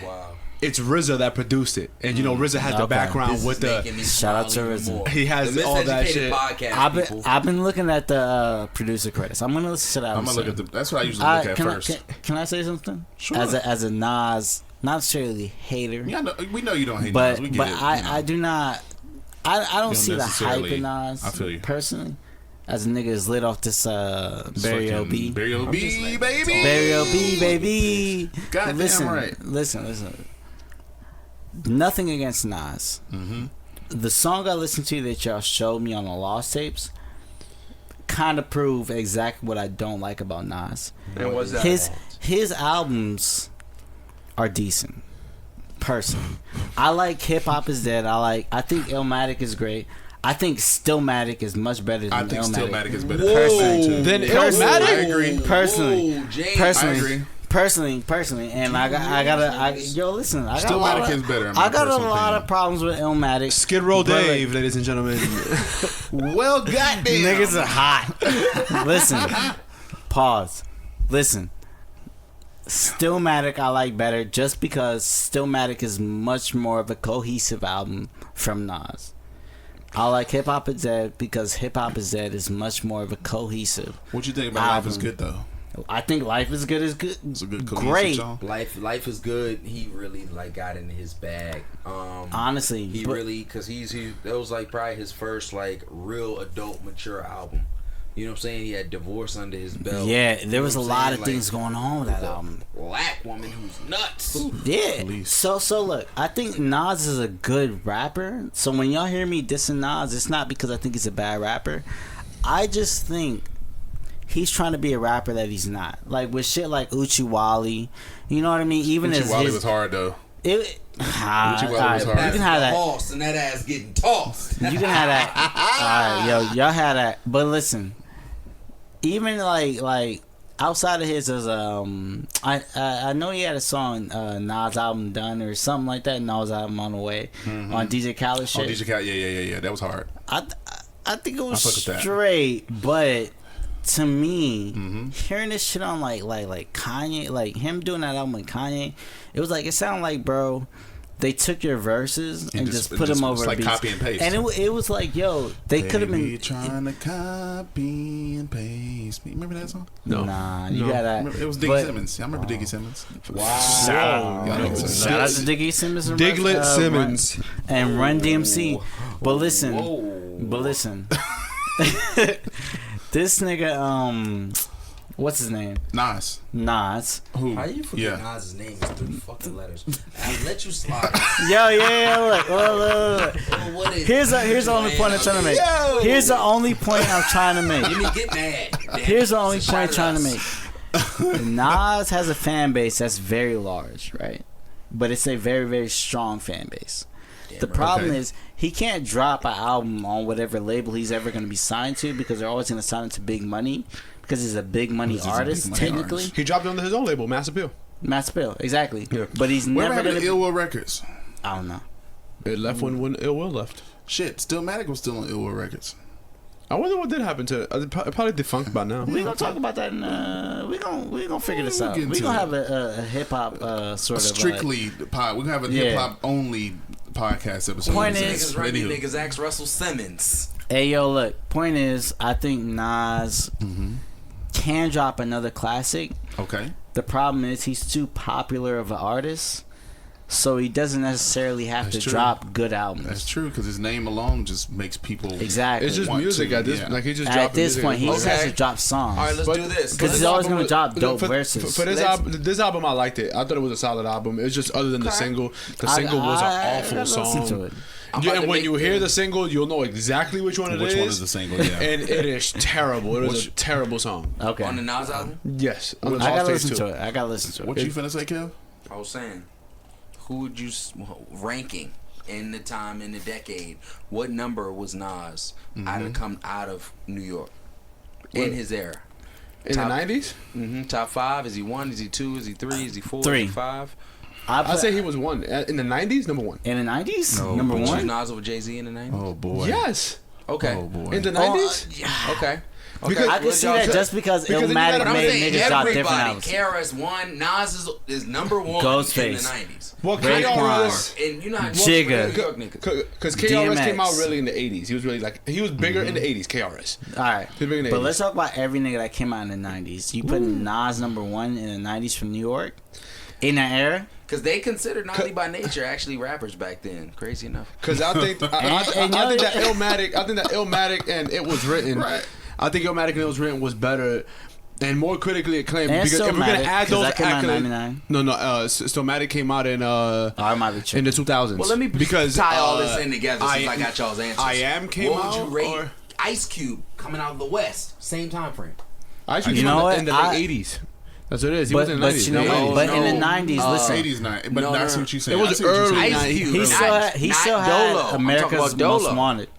it's RZA that produced it, and you know RZA has the Okay. background This with is the. making me Shout out smile to even RZA. more. He has The all that Miseducated shit. Podcast, I've been looking at the producer credits. I'm gonna listen to that. I'm gonna look soon. at that's what I usually look at can first. can I say something? Sure. As a Nas, not necessarily hater, Yeah, we know you don't hate but Nas. We get but it. I do not. I don't see the hype necessarily- in Nas. I feel you. Personally, as a nigga is lit off this Burial B. Burial B, baby. Burial B, baby. Goddamn listen, right. Listen. Nothing against Nas. Mm-hmm. The song I listened to that y'all showed me on the Lost tapes kind of prove exactly what I don't like about Nas. And what's that? His albums are decent. Personally, I like Hip Hop Is Dead. I think Illmatic is great. I think Stillmatic is much better than I think Illmatic. Stillmatic is better. Personally. Then Personally. Illmatic. I agree. Personally, Whoa, James. personally, I agree. personally, and I listen. I got a Stillmatic lot of, is better, in my I got a personal lot opinion. of problems with Illmatic. Skid Row but, like, Dave, ladies and gentlemen. Well, goddamn. Niggas are hot. Listen. Pause. Listen. Stillmatic I like better just because Stillmatic is much more of a cohesive album from Nas. I like Hip Hop Is Dead because Hip Hop Is Dead is much more of a cohesive. What you think about Life is album. Good though? I think Life is Good is good. It's a good cohesive Great. song. Life is good. He really like got in his bag. Honestly, He but- really because that was like probably his first like real adult mature album. You know what I'm saying? He had Divorce under his belt. Yeah, You there know was a what I'm lot saying? of Like, things going on with that a album. Black woman who's nuts. Yeah. Police. So look, I think Nas is a good rapper. So when y'all hear me dissing Nas, it's not because I think he's a bad rapper. I just think he's trying to be a rapper that he's not. Like with shit like Uchiwali, you know what I mean? Even as Uchiwali his, was hard though. Uchiwali was hard. You can have that. Boss and that ass getting tossed. You can have that. Alright, y'all had that. But listen, even like outside of his, is I know he had a song, Nas album done or something like that. Nas album on the way on DJ Khaled shit. Oh, DJ Khaled, yeah. That was hard. I think it was fuck with that. straight, but to me, Mm-hmm. hearing this shit on like Kanye, like him doing that album with Kanye, it was like it sounded like, bro, they took your verses and just put them over it's like beats. copy and paste. And it was like, yo, they could have Baby, been trying to copy and paste me. Remember that song? No. Nah, you No. gotta. Remember, it was Diggy but- Simmons. I remember Diggy Simmons. Wow. Y'all niggas are Shout out nuts. to Diggy Simmons and Diglet Run- Simmons. and Run DMC. But listen, this nigga, what's his name? Nas. Nas. Who? How you forget Yeah. Nas's name is 3 fucking letters? I let you slide. Look. Oh, what is Here's the only point I'm trying to make. Here's the only point I'm trying to make. You mean get mad? Damn. Here's the only So point I'm shout trying at to us. make. Nas has a fan base that's very large, right? But it's a very, very strong fan base. The problem Okay. is he can't drop an album on whatever label he's ever going to be signed to because they're always going to sign him to big money because he's a big money Because he's a artist, big money technically. artist. He dropped it under his own label, Mass Appeal. Matt Spill, exactly. Yeah. But he's Whatever never happened going to to Ill Will Records? I don't know. It left when Ill Will left. Shit, Stillmatic was still on Ill Will Records. I wonder what did happen to it. It probably defunct by now. We're going to talk about that in, we're gonna figure this We'll out. get We're into going to it. have a hip-hop sort of Strictly pod. We're gonna have a Yeah. hip hop only podcast episode. Point So is- Niggas right anywho. niggas ask Russell Simmons. Hey, yo, look. Point is, I think Nas can drop another classic. Okay. The problem is he's too popular of an artist, so he doesn't necessarily have That's to true. drop good albums. That's true because his name alone just makes people. Exactly. It's just Want music to, at this. yeah. Like he just At dropped this music point, he at just this has point. to drop songs. All right, let's But- do this. Because he's always going to drop dope for, verses. For this album, I liked it. I thought it was a solid album. It was just other than the single. The single was an awful I song. listen to it. Yeah, and when you hear the single, you'll know exactly which one it is. Which one is the single? Yeah. And it is terrible. It is a terrible song. Okay. On the Nas album, Yes. I gotta listen to it. I gotta listen to it. What you finna say, Kev? I was saying, who would you ranking in the time in the decade? What number was Nas out of come out of New York in his era? In the 90s? Top 5? Is he 1? Is he 2? Is he 3? Is he 4? Three. Is he 5? I'd say he was 1. In the 90s, number 1. in the 90s? Number Would you one? Nas over Jay-Z in the 90s? Oh boy. Yes. Okay. Oh boy. In the Oh, 90s? yeah. Okay. Because- I can see that just because then you Illmatic gotta- I'm made saying niggas drop different everybody. albums. KRS-One, Nas is number 1 in the Ghostface. 90s. Well, Raekwon. KRS... And you're not Jigga. New York niggas. Because KRS DMX. came out really in the 80s. He was really like... He was bigger in the 80s, KRS. All right. He's bigger in the But 80s. let's talk about every nigga that came out in the 90s. You put Nas number 1 in the 90s from New York? In that era? Because they considered Naughty by Nature actually rappers back then. Crazy enough. Because I think... I think that Illmatic... I think that Illmatic and It Was Written... Right. I think Illmatic and It Was Written was better... And more critically acclaimed And because if we're gonna Stillmatic, add 'cause those that came out in accolades, 99. no, Stillmatic came out in I might be in tripping. the 2000s. Well, let me because tie all this in together since I I got y'all's answers. I Am came what out. would you rate or Ice Cube coming out of the West? Same time frame. I You know what? in the late 80s. That's what it is. He But, was in the 90s. you know Yeah. what? But in the No. 90s, listen. 80s night, but No, I no, see no. what you're saying. It was I see what you're early saying. Ice 90s. Cube. He Not- still not had Dolo. I'm talking America's about Most Dolo. Wanted.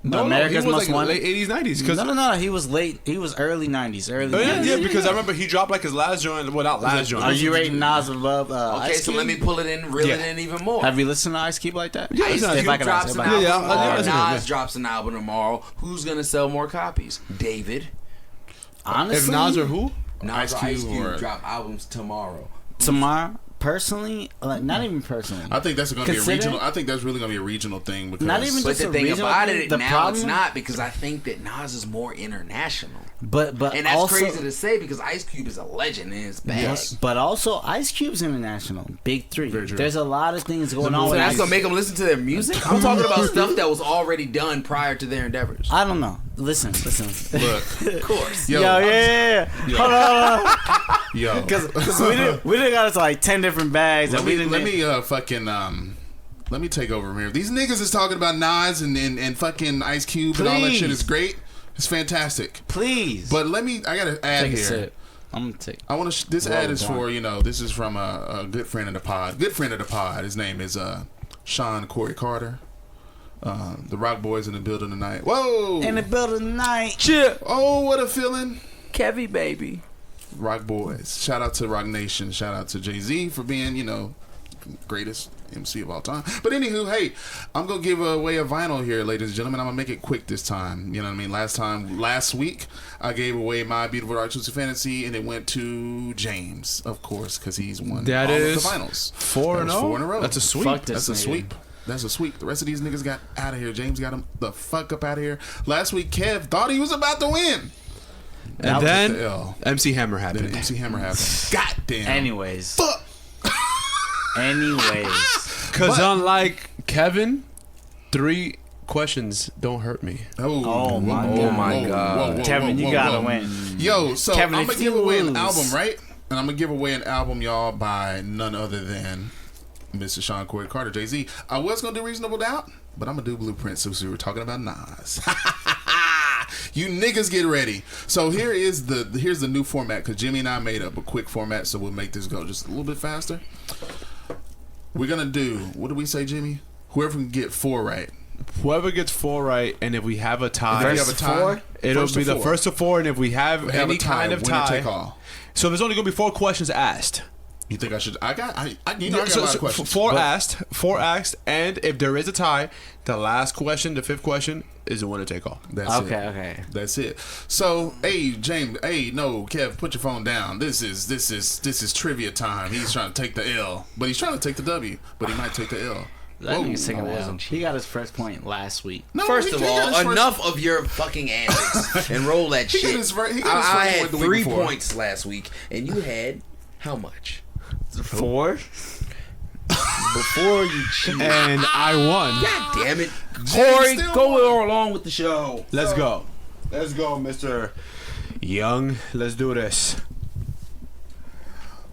No, America's he was Most like Wanted. late 80s, 90s. Cause, No. He was late. He was early 90s. Early Oh, yeah, 90s. yeah, because I remember he dropped like his last joint. Well, not last joint. Are you rating Nas above Okay, Ice so Cube? let me pull it in, reel it in even more. Have you listened to Ice Cube like that? Yeah, Ice listen, Cube if I can drops ask an about album it. Yeah, tomorrow. listen, Nas yeah. drops an album tomorrow. Who's gonna sell more copies? David. Honestly, If Nas or who? Nas or Ice Ice Cube Cube or- drop albums tomorrow. tomorrow, personally, like not even personally. I think that's going to be a Consider- regional. I think that's really going to be a regional thing because Not even But just the a thing regional about thing, it, the now problem, it's not because I think that Nas is more international. But And that's also, crazy to say because Ice Cube is a legend in his bag. Yes. But also, Ice Cube's international. Big three. Very true. There's a lot of things going on So with that's Ice gonna make them listen to their music? I'm talking about stuff that was already done prior to their endeavors. I don't know. Listen. look, Of course. yo, Yeah. Hold on. yo. Because we done got into like 10 different bags. Let and we me didn't. let me take over from here. These niggas is talking about Nas and fucking Ice Cube and all that Please. shit is great. It's fantastic. Please. But I gotta add take a here. sip. I'm gonna take. I want to. This Roll ad is one. for this is from a good friend of the pod. Good friend of the pod. His name is Sean Cori Carter. The Rock Boys in the building tonight. Whoa! In the building tonight. Chip. Oh, what a feeling! Kevy, baby. Rock Boys. Shout out to Rock Nation. Shout out to Jay-Z for being greatest MC of all time. But anywho, hey, I'm gonna give away a vinyl here, ladies and gentlemen. I'm gonna make it quick this time. You know what I mean? Last week, I gave away my Beautiful Dark Twisted Fantasy, and it went to James, of course, because he's won That all is of the finals. 4 That was 4 in a row. That's a sweep. Fuck this That's a nigga. sweep. That's a sweep. The rest of these niggas got out of here. James got him the fuck up out of here. Last week, Kev thought he was about to win. And Took then the L. MC Hammer Then happened. MC Hammer happened. God damn. Anyways. Fuck. Anyways. Because unlike Kevin, 3 questions don't hurt me. Oh, my whoa, God. whoa, my whoa, God. whoa, whoa, Kevin, whoa, you gotta whoa. win. Yo, so Kevin, I'm gonna if give you away an lose- album, right? And I'm gonna give away an album, y'all, by none other than Mr. Sean Corey Carter, Jay-Z. I was gonna do Reasonable Doubt, but I'm gonna do Blueprint since we were talking about Nas. You niggas get ready. So here's the new format because Jimmy and I made up a quick format, so we'll make this go just a little bit faster. We're gonna do, what did we say, Jimmy? Whoever can get 4 right. Whoever gets 4 right, and if we have a tie, If we have a tie, it'll first be to the 4. first to 4, and if we have We have any a tie, kind of winner take tie, all. so there's only gonna be 4 questions asked. You think I should? I got a lot of questions. 4 But- asked, and if there is a tie, the last question, the 5th question, is a winner take all. That's Okay. That's it. So, hey, James, no, Kev, put your phone down. This is trivia time. He's trying to take the L, but he's trying to take the W, but he might take the L. That nigga's taking I an L. wasn't He got his first point last week. No, First he of got his all, first- enough of your fucking antics and roll that He got shit. his fir- he got his I first had point the week 3 before. points last week, and you had how much? 4? Before you cheated. And I won. God damn it. Corey, Corey, go along with the show. Let's go. Let's go, Mr. Young. Let's do this.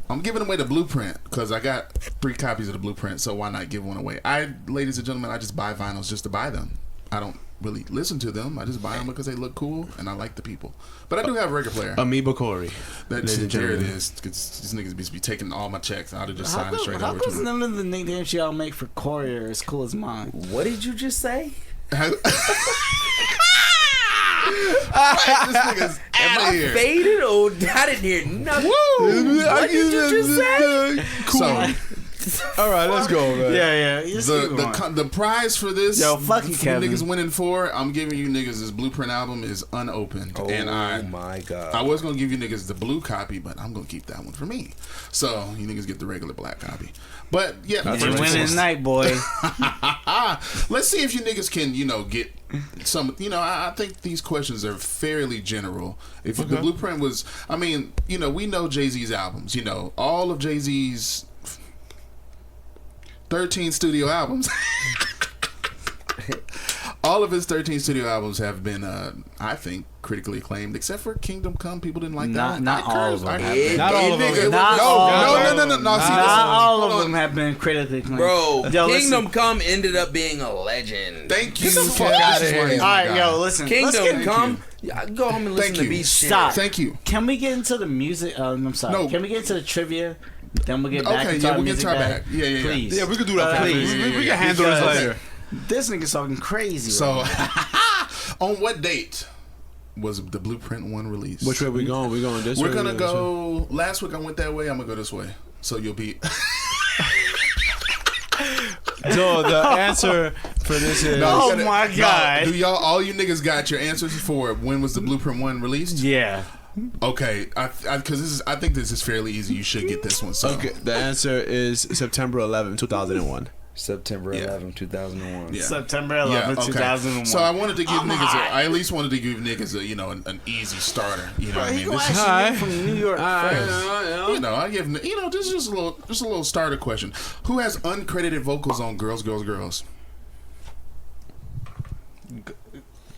I'm giving away the blueprint because I got 3 copies of the blueprint, so why not give one away? Ladies and gentlemen, I just buy vinyls just to buy them. I don't really listen to them. I just buy them because they look cool and I like the people. But I do have a record player. Amoeba Corey. That's ladies and there it gentlemen. is. 'Cause these niggas be taking all my checks. I'd have just signed it How straight come over to them. none of the nicknames y'all make for Cori are as cool as mine? What did you just say? This nigga's Am out I of here. faded or I didn't hear nothing? What did you just say? So All right, let's go, man. Yeah. Just keep going. the prize for this, Yo, fuck you, for Kevin. niggas winning for, I'm giving you niggas this blueprint album is unopened, and Oh my god. I was gonna give you niggas the blue copy, but I'm gonna keep that one for me. So you niggas get the regular black copy. But yeah, You first winning and tonight, boy. let's see if you niggas can, get some. I think these questions are fairly general. If the blueprint was, we know Jay-Z's albums. All of Jay-Z's 13 studio albums. All of his 13 studio albums have been, I think, critically acclaimed, except for Kingdom Come. People didn't like that one. Not all of them. Not all of them. Not all of them. No. See, Not listen, all hold of on. them have been critically acclaimed. Bro, Yo, Kingdom listen. Come ended up being a legend. Thank you. Get the fuck outta here. This is All right, my guy. yo, listen. let's Kingdom get- Come. Yeah, go home and listen Thank to you. Beat Stop. Thank you. Can we get into the music? I'm sorry. No. Can we get into the trivia? Then we'll get back Okay, into yeah, our we'll get music to our bag. bag. Yeah. Please. Yeah, we could do that. Okay, Please. yeah, We yeah, can handle this Because- later. This nigga's talking crazy. So, right on what date was the Blueprint 1 released? Which way we going? We going this way? We're gonna we going go. Last week I went that way. I'm gonna go this way. So you'll be. this way? So the answer for this is No, Oh my God. Do y'all? All you niggas got your answers for when was the Blueprint 1 released? yeah. Okay, because I think this is fairly easy. You should get this one. So okay. The answer is September 11, 2001. September 11, 2001. Yeah. September 11th, 2001. So I wanted to give niggas. I at least wanted to give niggas an easy starter. You know what I He mean? gonna This ask is- you Alright. from New York first. I give this is just a little starter question. Who has uncredited vocals on Girls, Girls, Girls?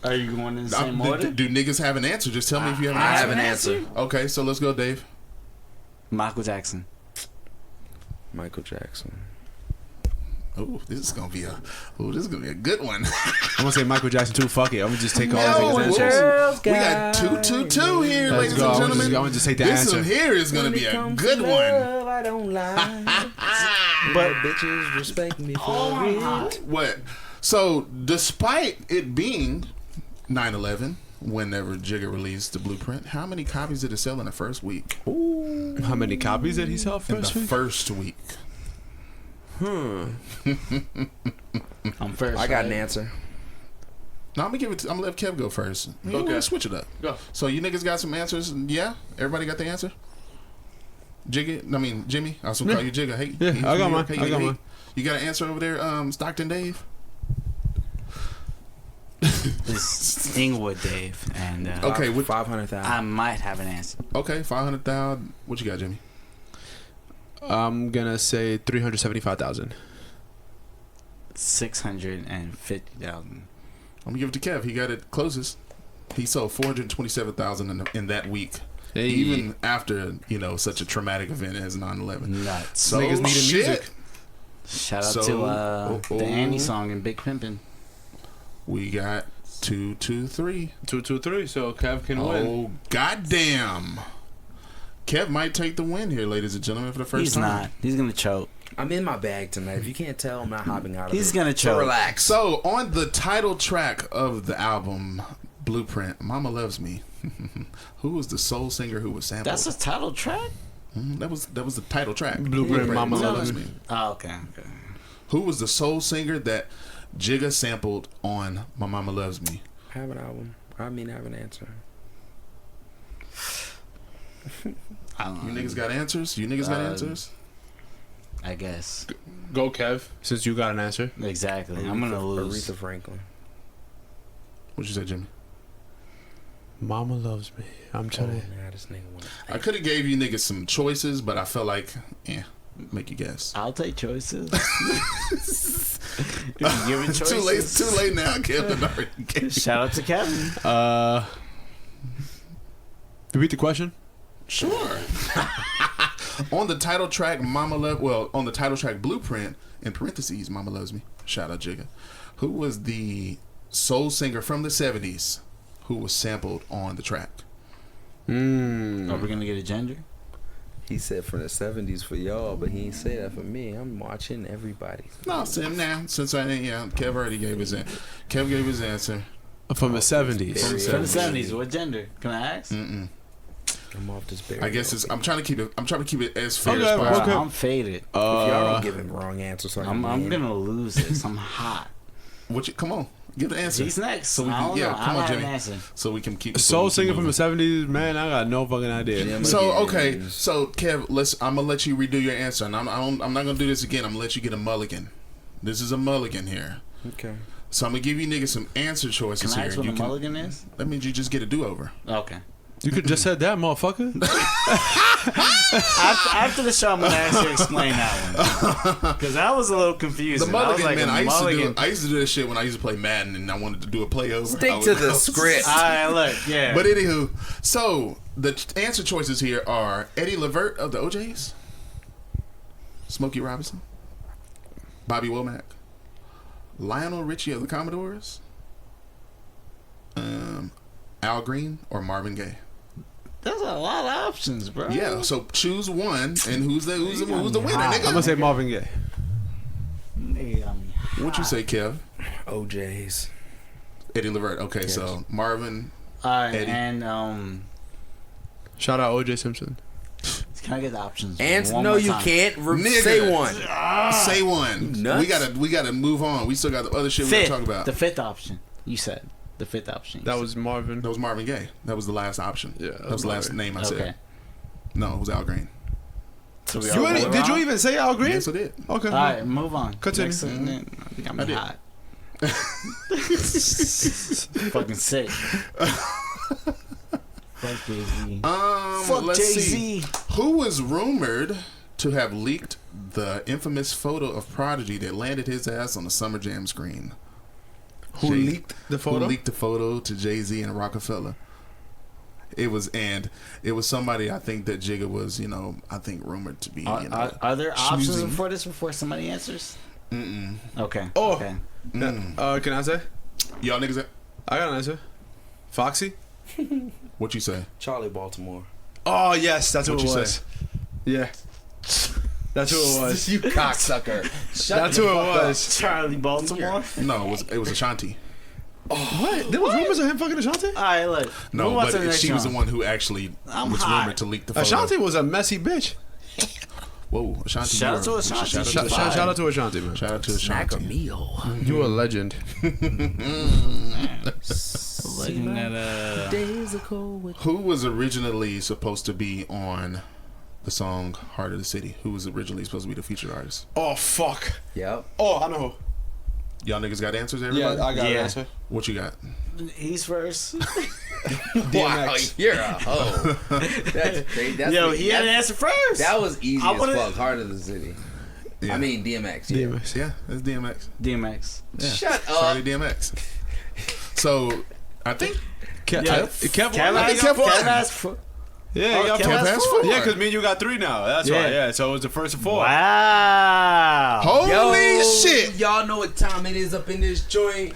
Are you going in the same order? Do niggas have an answer? Just tell me if you have an I answer. have an answer. Okay, so let's go, Dave. Michael Jackson. Michael Jackson. Oh, this is gonna be a good one. I'm gonna say Michael Jackson too. Fuck it. I'm gonna just take all No, these answers. we got 2-2-2 here, Let's ladies go. and I'm gentlemen. gonna just take the this answer. one here is gonna be a good one. I don't lie. But Bitches respect me for it. What? So, despite it being 9/11, whenever Jigga released the Blueprint, how many copies did it sell in the first week? How many copies did he sell In first the week? first week. I'm first. I got an right? answer. Now I'm gonna let Kev go first. Okay. Okay, switch it up. Go. So you niggas got some answers? Yeah, everybody got the answer. Jimmy. I was gonna call you Jigga. Hey, Yeah, hey, I got mine. hey, I got hey. mine. You got an answer over there, Stockton Dave? It's Inglewood Dave, and Okay, 500,000. I might have an answer. okay, 500,000. What you got, Jimmy? I'm gonna say 375,000. 650,000. I'm gonna give it to Kev. He got it closest. He sold 427,000 in that week, Hey. even after such a traumatic event as 9/11. Nuts. So Niggas needed shit. music. Shout out So, to the Annie song and Big Pimpin'. We got 2-2-3. 2-2-3. So Kev can win. Oh goddamn! Kev might take the win here, ladies and gentlemen, for the first He's time. not. He's gonna choke. I'm in my bag tonight. If you can't tell, I'm not hopping out of it. He's gonna So choke. relax. So on the title track of the album Blueprint, "Mama Loves Me," who was the soul singer who was sampled? That's a title track. That was the title track. Blueprint, Mama Loves Me. Oh, okay. Who was the soul singer that Jigga sampled on "My Mama Loves Me"? I have an album. I have an answer. I don't You know. niggas got answers? You niggas got answers? I guess. Go, Kev, since you got an answer. Exactly. I'm gonna lose. Aretha Franklin. What you say, Jimmy? Mama loves me. I'm telling you. Nah, this nigga wanna- I could have gave you niggas some choices, but I felt like, make you guess. I'll take choices. If you give it choices. Too late now. Kevin already gave. Shout out to Kevin. Repeat the question. Sure. On the title track, on the title track Blueprint, in parentheses, Mama Loves Me. Shout out Jigga. Who was the soul singer from the 70s who was sampled on the track? Are we gonna get a gender? He said from the 70s for y'all, but he ain't say that for me. I'm watching everybody. No, Sam now. Since I didn't, Kev already gave his answer. Kev gave his answer. From the 70s. From the 70s. What gender? Can I ask? Mm-mm. I'm off this berry. I guess I'm trying to keep it as fair Okay, as possible. okay. I'm faded. If y'all don't give him wrong answers, so I'm gonna lose this. I'm hot. Come on, give the answer. He's next. So we I can, don't know. come I on, don't have Jimmy. an answer. So we can keep Soul so we singer can from the move 70s, man, I got no fucking idea. Yeah, So okay, so Kev, I'm gonna let you redo your answer, and I'm not gonna do this again. I'm gonna let you get a mulligan. This is a mulligan here. Okay. So I'm gonna give you niggas some answer choices Can I here. ask what a mulligan is? That means you just get a do-over. Okay. You could just said that, motherfucker. After the show, I'm gonna ask you to explain that one because that was a little confusing. The mulligan, I was like, man. mulligan. I used to do this shit when I used to play Madden, and I wanted to do a playover. Stick to the script. All right, look, yeah. But anywho, so the answer choices here are Eddie Levert of the OJs, Smokey Robinson, Bobby Womack, Lionel Richie of the Commodores, Al Green, or Marvin Gaye. There's a lot of options, bro. Yeah, so choose one, and who's the winner, nigga? I'm gonna say Marvin Gaye. Nigga got me hot. What you say, Kev? OJ's. Eddie Levert. Okay, so Marvin. All right, Eddie. and Shout out OJ Simpson. can I get the options? And one no, more you time? can't. Nigga. Say one. Say one. Nuts. We gotta move on. We still got the other shit we Fifth, gotta talk about. the fifth option. You said the fifth option. That was Marvin. That was Marvin Gaye. That was the last option. Yeah, that was the last name I okay. said. No, it was Al Green. So we You all did wrong? you even say Al Green? Yes, I did. Okay. All right, move on. Continue. Next, you got me I did. hot. Fucking sick. Fuck Jay-Z. Fuck Let's Jay-Z. see. Who was rumored to have leaked the infamous photo of Prodigy that landed his ass on the Summer Jam screen? Who leaked the photo? Who leaked the photo to Jay-Z and Rockefeller? It was somebody I think that Jigga was, rumored to be. Are there options schmoozing. before somebody answers? Mm-mm. Okay. Oh. Okay. Can I say? Y'all niggas, I got an answer. Foxy? what you say? Charlie Baltimore. Oh, yes, that's who What it you was. say? Yeah. That's who it was. You cocksucker. That's who it was. Charlie Baltimore. No, it was Ashanti. What? There was rumors of him fucking Ashanti? All right, look. No, Move on to the but next she was the one. one who actually I'm was hot. rumored to leak the photo. Ashanti was a messy bitch. Whoa, Ashanti. Shout out to Ashanti. Shout out Shout out to Ashanti, man. Shout out to Snack a Ashanti. meal. You a legend. Looking at Days are cold with Who was originally supposed to be on the song "Heart of the City"? Who was originally supposed to be the featured artist? Oh, fuck. Yep. Oh, I know who. Y'all niggas got answers, everybody? Yeah, I got an Yeah. answer. What you got? he's first. Wow, you're a hoe. That's crazy. That's Yo, he had an answer first. That was easy I as wanna- fuck. Heart of the City. Yeah. I mean DMX. Yeah. DMX. Yeah, it's DMX. DMX. Yeah. Shut Sorry, up. DMX. So, I think Kev, Yeah. Kev, I think Kev won. Yeah, Oh, you got Kev four. has four. Yeah, because me and you got three now. That's Yeah. right. Yeah, so it was the first of four. Wow. Holy shit! Y'all know what time it is up in this joint.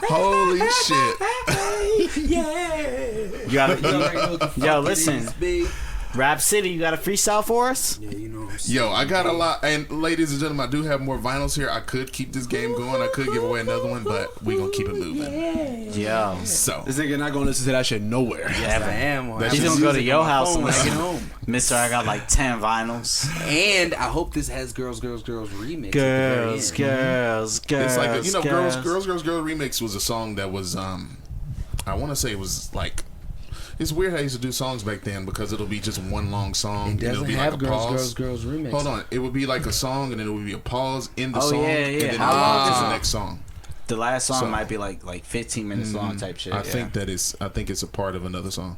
Holy shit! You gotta, yo, listen. Rap City, you got a freestyle for us? Yeah, you know. Yo, I got a lot, and ladies and gentlemen, I do have more vinyls here. I could keep this game going. I could give away another one, but we gonna keep it moving. Yo. So, This nigga not gonna listen to that shit nowhere. Yes, I am. That's He's just gonna go to music your on my house phone and when I listen. get home. Mister, I got like 10 vinyls. And I hope this has Girls remix. at the very Girls, end. girls, girls. it's like girls. Girls remix was a song that was I want to say it was like It's weird how I used to do songs back then because it'll be just one long song. It doesn't be have like a pause. girls remix. Hold on, it would be like a song and then it would be a pause in the Oh, song, yeah, yeah. and then How long is is the it? next song. The last song So- might be like 15 minutes long type shit. I think it's a part of another song.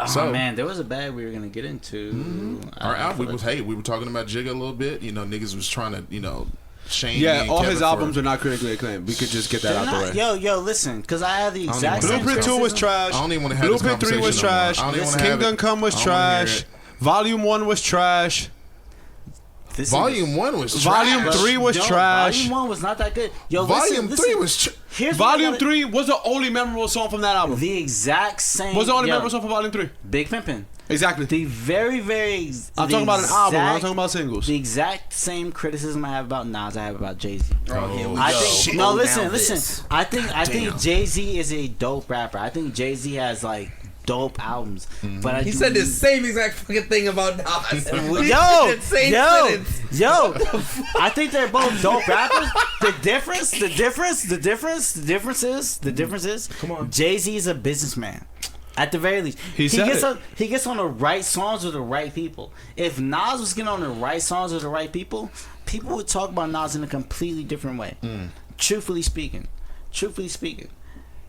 Oh So- man, there was a bag we were gonna get into. Our album we were talking about Jigga a little bit. You know, niggas was trying to shame. me Yeah, and all Kevin his for- albums are not critically acclaimed. We could just get that They're out not, the way. yo, listen, because I have the don't exact even same wanna Blueprint 2 was criticism. trash. I don't even want to have this Blueprint 3 was conversation no more. trash. I don't even wanna have Kingdom it. Come was I don't wanna hear trash. it. Volume 1 was trash. This Volume is, 1 was trash. Volume 3 was trash. Volume 1 was not that good. Yo, Volume listen, 3 was trash. Here's what I Volume gotta- 3 was the only memorable song from that album. the exact same. Was the only yo, memorable song from Volume 3. Big Pimpin'. Exactly. The very, very. I'm the talking about an album. I'm not exact- talking about singles. The exact same criticism I have about Nas, I have about Jay Z. Oh, here we I go. think Oh, no. Listen, now listen. this. I think Jay Z is a dope rapper. I think Jay Z has like dope albums. But I He do- said the same exact fucking thing about Nas. Yo, Same yo, sentence. yo! I think they're both dope rappers. The difference is, Come on. Jay Z is a businessman. At the very least, He said gets it. he gets on the right songs with the right people. If Nas was getting on the right songs with the right people, people would talk about Nas in a completely different way. Truthfully speaking,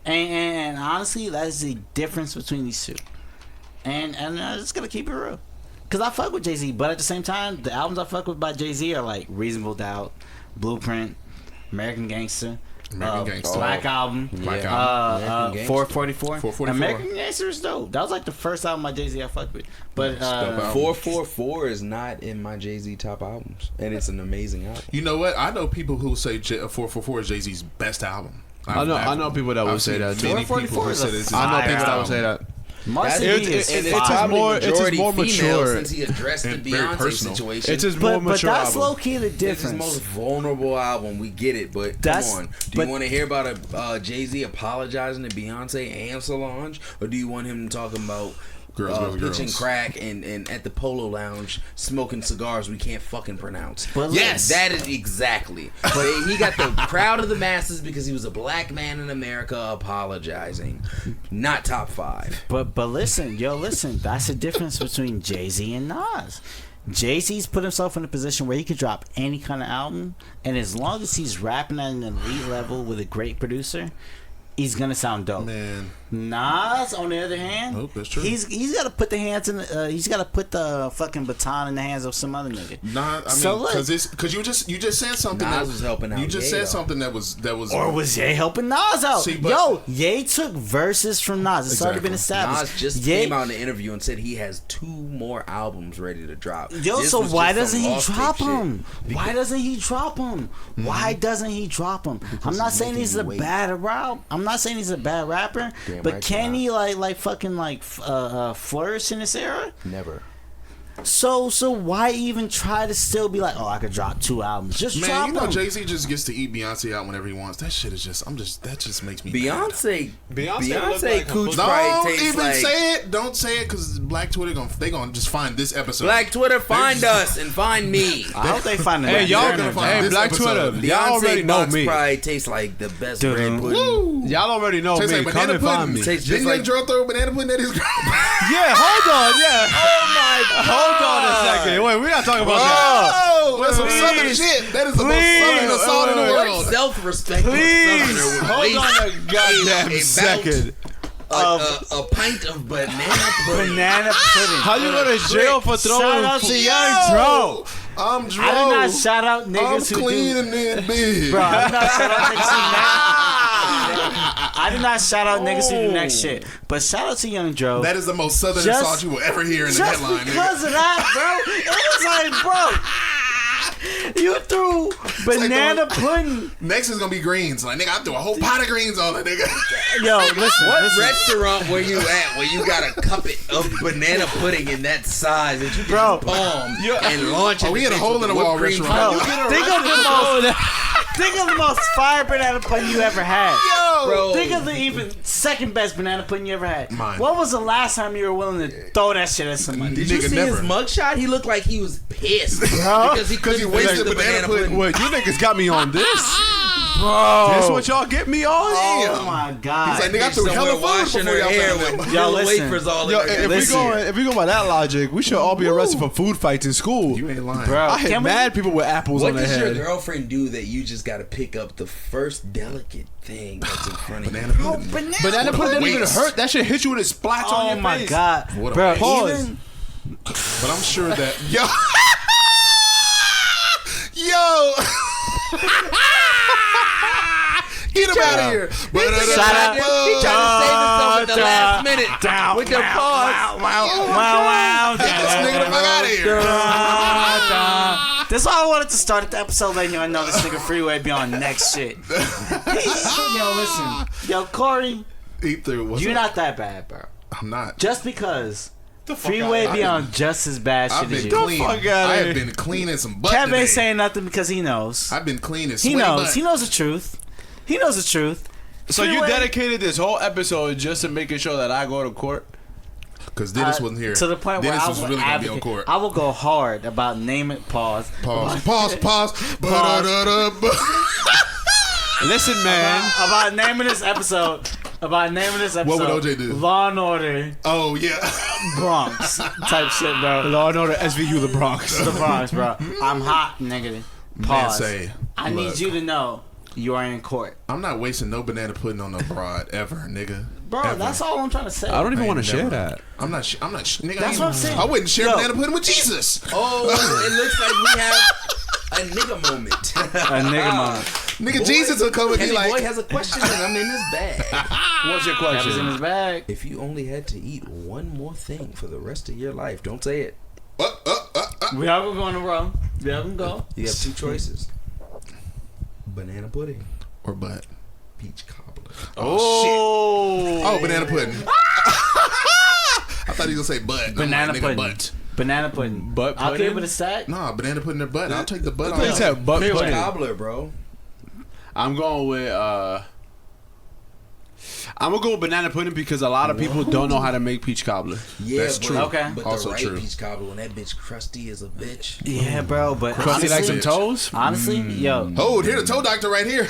and honestly, that is the difference between these two. And I'm just gonna keep it real, cause I fuck with Jay Z, but at the same time, the albums I fuck with by Jay Z are like Reasonable Doubt, Blueprint, American Gangster. Black Album, Black Album. American Gangster. 444. 444. American Gangster is dope. That was like the first album by Jay Z I fucked with. But Dope album. 444 is not in my Jay-Z top albums, and it's an amazing album. You know what? I know people who say 444 is Jay-Z's best album. I know people that would say that, too. Many people 444 who is said a it's his I know best people that would album. say that. Marcy It's- B is it's- And it's it's just probably more- it's just majority more female mature. since he addressed the And very Beyonce personal. situation. It's his more but mature that's album. low key the It's his difference. most vulnerable album. We get it, but That's- come on. Do but- you want to hear about a Jay-Z apologizing to Beyonce and Solange, or do you want him talking about Girls, pitching girls. crack and at the Polo Lounge smoking cigars we can't fucking pronounce? But Yes, that is exactly. But he got the crowd of the masses because he was a black man in America apologizing. Not top 5. But listen, that's the difference between Jay Z and Nas. Jay Z's put himself in a position where he could drop any kind of album, and as long as he's rapping at an elite level with a great producer, he's gonna sound dope. Man, Nas, on the other hand, Oh, that's true. He's got to put the hands in. He's got to put the fucking baton in the hands of some other nigga. nah. I So mean, look- because you just said something. Nas that was helping out You just Ye, said though. something that was Or was Ye helping Nas out? See, but- Yo, Ye took verses from Nas. It's already been established. Nas just Ye- came out in an interview and said he has 2 more albums ready to drop. Yo, This so was why just doesn't some he Lost drop Tape shit. him? Why doesn't he drop him? Why doesn't he drop him? I'm not he's saying making he's you a wait. bad rap. I'm not saying he's a bad rapper. Damn But right can you he fucking flourish in this era? Never. So why even try to still be like, oh, I could drop 2 albums? Just Man, drop you know them. Jay-Z just gets to eat Beyonce out whenever he wants. That shit is just, that just makes me mad. Beyonce looked like her cooch pussy. probably Don't tastes even like say it. Don't say it, because Black Twitter gonna just find this episode. Black Twitter. Find us and find me. I hope they find the Hey, right y'all turn gonna of find that. Hey, this Black episode. Twitter. Y'all already Beyonce know box me. probably tastes like the best Dude. bread pudding. Woo! Y'all already know Tastes me. like Come banana and find pudding. me. Tastes Didn't just like Joe throw banana pudding at his girl? Yeah, hold on. Yeah. Oh my God. Hold on a second. Wait, we're not talking about that. Oh, that's some southern Please. shit. That is the most Please. southern assault in the world. Self-respect. Please hold on a goddamn second. A pint of banana pudding. Banana pudding. How you go to jail for throwing? Shout out to Young Dro. I'm Dro. I did not shout out I'm niggas who clean do. and then big. Bro, I did not shout out niggas who next. I did not shout out niggas who do next shit. But shout out to Young Dro. That is the most southern Just- assault you will ever hear in the Just headline, because nigga. of that, bro. It was like, bro. You threw banana pudding. Next is gonna be greens. Like, nigga, I threw a whole pot of greens on it, nigga. Yo, listen. What listen. restaurant were you at where you got a cup of banana pudding in that size that you can Bro. palm and launch it? we in a hole in the wall restaurant. Bro, think of the most fire banana pudding you ever had. Bro. Think of the even second best banana pudding you ever had. Mine. What was the last time you were willing to throw that shit at somebody? Did you Nigga, see never. his mugshot? He looked like he was pissed Bro. because he couldn't he waste wasted the banana banana pudding. pudding. Wait, you niggas got me on this. Bro. That's what y'all get me on? Oh my God. He's like, nigga, I threw hella food before y'all found them. Yo, listen. Yo, if we go by that logic, we should all be arrested for food fights in school. You ain't lying. Bro, I hit mad people with apples What on their does your head. girlfriend do that you just got to pick up the first delicate thing that's in front of you? Banana pudding. Banana pudding doesn't even Weights. hurt. That shit hit you with a splats on Oh your my face. God. What a Bro, waste. Pause. even But I'm sure that yo, get him out of here. Shout out. He tried to save himself at the last minute with the pause. Wow. This nigga the fuck out of here. That's why I wanted to start at the episode letting you know this nigga Freeway be on next shit. Yo, listen. Yo, Cori, He threw. What's you're up? not that bad, bro. I'm not. Just because Freeway out. be on just as bad I've shit as been you. clean. fuck outta I here. have been clean as some butt Kev today. ain't saying nothing because he knows. I've been clean as He sweaty knows. butt. He knows the truth. He knows the truth. So you Freeway- dedicated this whole episode just to making sure that I go to court? Because Dennis wasn't here. To the point where Dennis I was will really gonna be on advocate. court. I will go hard about name it. Pause. Pause. Ba-da-da-da-ba. Listen, man. About naming this episode. What would OJ do? Law and Order Oh yeah. Bronx type shit, bro. Law and Order SVU the Bronx. The Bronx, bro. I'm hot, nigga. Man, Pause. say, I need look, you to know you are in court, I'm not wasting no banana pudding on no broad ever, nigga. bro. Ever. That's all I'm trying to say. I don't even I want to ain't share never- that. I'm not. Nigga. That's what I'm saying. I wouldn't share Yo. banana pudding with Jesus. Oh, it looks like we have a nigga moment. A nigga moment. Nigga, Jesus will come and be Kenny like, Boy has a question and I'm in his bag. What's your That was in his question? bag. If you only had to eat one more thing for the rest of your life, don't say it. We all gonna go in a row. We all gonna go. You have two choices: banana pudding, or butt. peach cobbler. Oh, banana pudding. I thought he was gonna say butt. Banana Nigga, pudding. Butt. Banana pudding. Butt I'll pudding? give it a stack. Nah, banana pudding or butt. I'll take the butt He off. said butt Freeway. pudding. Cobbler, bro. I'm going with I'm gonna go with banana pudding because a lot of people don't know how to make peach cobbler. Yeah, That's but, true. Okay. But Also the right true. peach cobbler, when that bitch crusty as a bitch. Yeah, bro. But Crusty like some honestly, toes. honestly, yo, Oh, here the toe doctor right here.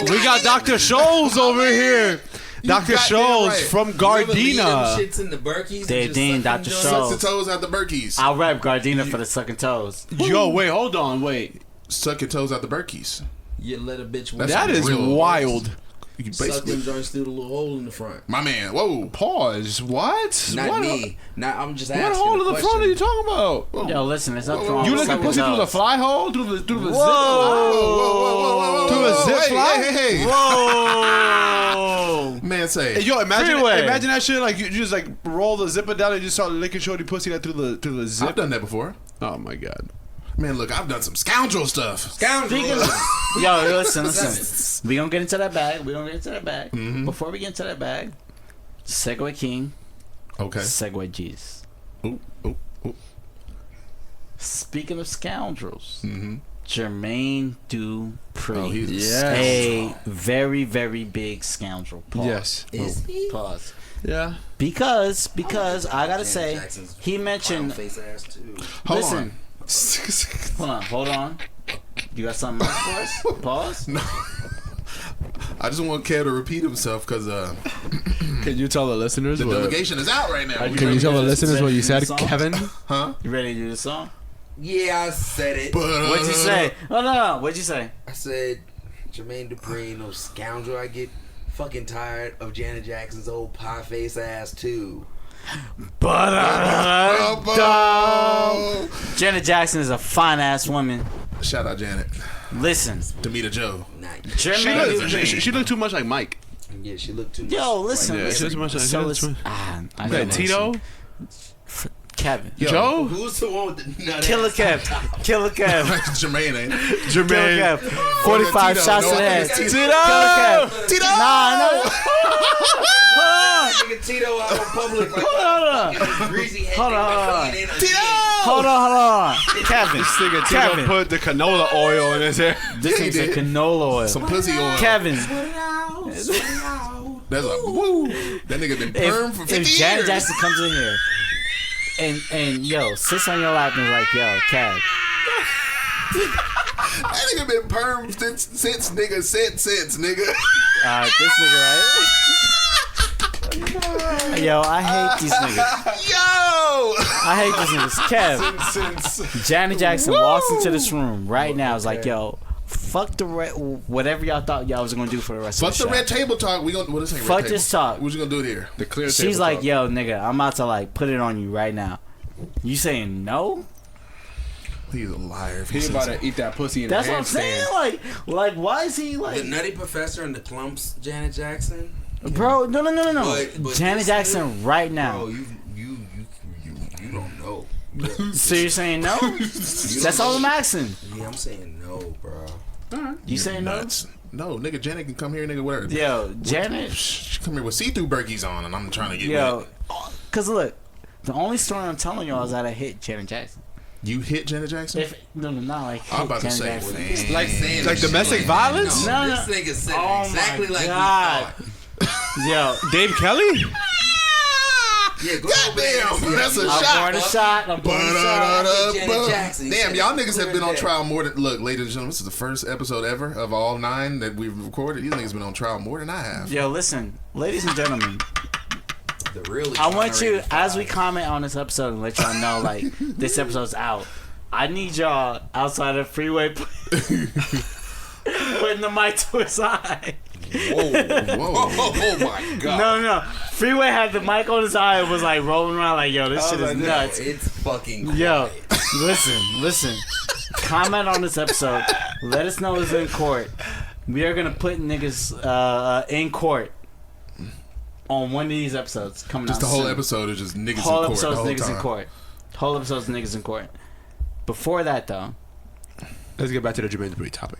We got Dr. Scholes over here. Dr. goddamn Scholes right. from You ever leave them Gardena. shits in the Berkeys. They and just dean suck them Dr. joints? Scholes. Suck the toes out the Berkeys. I'll rep Gardena for the sucking toes. Yo, wait, hold on, wait. Suck your toes out the Berkeys. You let a bitch That's That is real- wild. You can suck them basically, joints through the little hole in the front. my man. Whoa. Pause. What? Not what? me. Not, I'm just asking. What hole a in the question. front are you talking about? Yo, listen, there's nothing wrong You with looking sucking pussy through the toes. fly hole? Through the zip? Whoa. To a zip Hey, fly? Hey. Whoa! Man, say. Hey, yo, imagine Freeway. that shit. Like you just like roll the zipper down and you just start licking shorty pussy that through the I've zip. done that before. Oh my god. Man, look, I've done some scoundrel stuff. Speaking of, yo, listen. We gonna get into that bag. Before we get into that bag, Segway King, Okay. Segway G's. Ooh, ooh, ooh. Speaking of scoundrels, Jermaine Dupri. Oh, he's Yes. a very, very big scoundrel. Pause. Yes. Is he? Pause. Yeah. Because I gotta say, Jackson's he mentioned. face ass too. Hold Listen, hold on. You got something else for us? Pause. No. I just want Kev to repeat himself because Can you tell the listeners the what? delegation is out right now. Can you tell the listeners what you said, Song? Kevin? Huh? You ready to do the song? Yeah, I said it. What'd you say? Oh no, what'd you say? I said Jermaine Dupri, no scoundrel. I get fucking tired of Janet Jackson's old pie face ass too. Janet Jackson is a fine ass woman. Shout out Janet. Listen, Demeter Joe. Nah, Jermaine Dupri. She looked too much like Mike. yeah, she looked too. Yo, listen. Yeah, listen. she was much- So she was listen. much- I Okay, know Tito? Kevin. Yo. Joe? Who's the one with the nut Killer ass? Kev. Killer Kev. Jermaine ain't. Killer Kev. 45 Tito. shots No, to the I head. think Killer it's Kev. Tito! Nah. Nigga Tito out in public like Hold on. greasy head. Hold on. Tito! Hold on. Kevin. Nigga, Tito Kevin. put the canola oil in his hair. This Yeah, he is a did. canola oil. Some pussy oil. Kevin. That's a woo. That nigga been perm for 50 if Janet years. Jackson comes in here and yo sits on your lap and is like, yo, Kev, That nigga been perm since nigga. This nigga right. Yo, I hate these niggas. I hate these niggas. Kev, Janet Jackson walks into this room right now. Is like, yo, fuck the whatever y'all thought y'all was gonna do for the rest of the show. Fuck the red table talk. We gonna fuck this talk. What you gonna do it here? The clear. She's like, yo, nigga, I'm about to like put it on you right now. You saying no? He's a liar. He's about to eat that pussy in That's a what I'm saying. Like, why is he like The Nutty Professor and the Clumps, Janet Jackson. Bro, no. But Janet this Jackson nigga, right now. Bro, you don't know. So you're saying no? That's all I'm asking. Yeah, I'm saying no, bro. You saying no? Nuts. No, nigga, Janet can come here, nigga, whatever. Yo, Janet. She come here with see-through burgies on, and I'm trying to get Yo, with. cause look, the only story I'm telling y'all is that I hit Janet Jackson. You hit Janet Jackson? No, not like I'm hit about to Janet say, Jackson. man. Like saying Like this shit domestic like violence? That. No. This nigga said Oh exactly my like God. we thought. Yo, Dave Kelly. Yeah, go Goddamn, that's a I'm shot. pouring a shot. I'm pouring a shot. Janet Jackson. Damn, y'all niggas have been on Clear trial more than. Look, ladies and gentlemen, this is the first episode ever of all 9 that we've recorded. These niggas been on trial more than I have. Yo, listen, ladies and gentlemen. The really I want you, exonerated as we five. comment on this episode and let y'all know, like, this episode's out. I need y'all outside of Freeway putting the mic to his eye. Whoa. Oh my god. No. Freeway had the mic on his eye and was like rolling around like, yo, this shit is nuts. It's fucking quiet. Yo, listen. Comment on this episode. Let us know it's in court. We are gonna put niggas in court on one of these episodes coming Just out the whole soon. episode is just niggas Whole in court. episode's the whole niggas time. in court. Whole episode's niggas in court. Before that though, Let's get back to the Jermaine Dupri topic.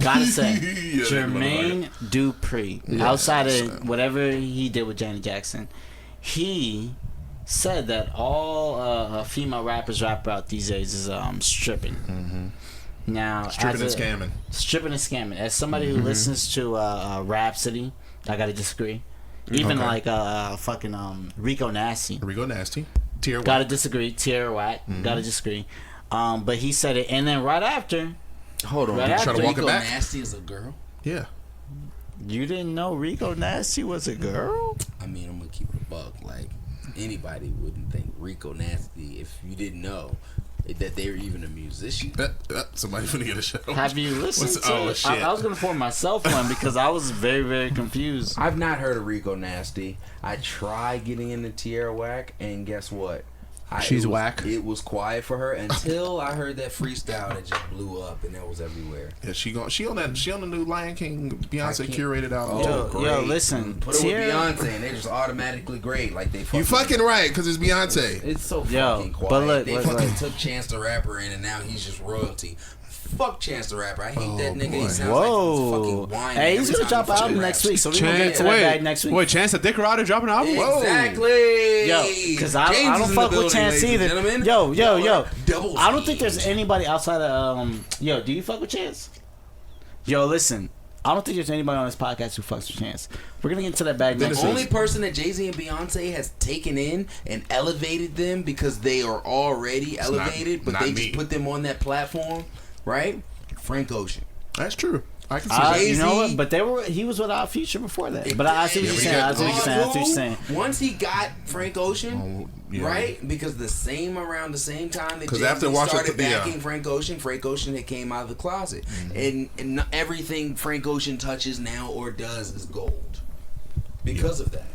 gotta say, Yeah, Jermaine Dupri, outside of whatever he did with Janet Jackson, he said that all female rappers rap about these days is stripping. Now, Stripping and as a- scamming. Stripping and scamming. As somebody who listens to Rhapsody, I gotta disagree. Even Okay. like fucking Rico Nasty, Here we go, nasty. Tier gotta one. disagree. Tierra Whack, gotta disagree. But he said it, and then right after, Hold on. Right Try after to walk it Rico back. Nasty is a girl. Yeah. you didn't know Rico Nasty was a girl. I mean, I'm gonna keep it a buck. Like anybody wouldn't think Rico Nasty if you didn't know that they were even a musician. Somebody finna get a show. Have you listened What's- to oh, it? shit. I was gonna form myself one because I was very, very confused. I've not heard of Rico Nasty. I tried getting into Tierra Whack, and guess what? She's whack. It was quiet for her until I heard that freestyle that just blew up, and that was everywhere. Yeah, she on the new Lion King Beyonce I can't- curated album. Oh, Yo, great. listen, Put her with Tierra- Beyonce, and they just automatically great. Like they You fucking right, because it's Beyonce. It's so Yo, fucking quiet. but look, they look, fucking look. took Chance the Rapper in, and now he's just royalty. Fuck Chance the Rapper. I hate Oh, that nigga. boy. He sounds Whoa. like he's fucking whining. Hey, he's every gonna time drop he an album fucking next raps. week, so we're gonna get to that bag next week. Wait, Chance the Dick Rider dropping an album? Exactly. Yo, because I James don't is in fuck the with building, Chance ladies and either. gentlemen. Yo. Double I don't think there's speed. anybody outside of Yo, do you fuck with Chance? Yo, listen. I don't think there's anybody on this podcast who fucks with Chance. We're gonna get into that bag next The week. only person that Jay-Z and Beyonce has taken in and elevated them because they are already elevated, but not they me. just put them on that platform, right? Frank Ocean. That's true. I can see that. You know Jay-Z- what? But he was with our Future before that. But I see what you're saying. I see what you're saying. Once he got Frank Ocean, yeah. right? Because around the same time that 'Cause Jay-Z after Watch started It- yeah. backing Frank Ocean had came out of the closet, and everything Frank Ocean touches now or does is gold because of that.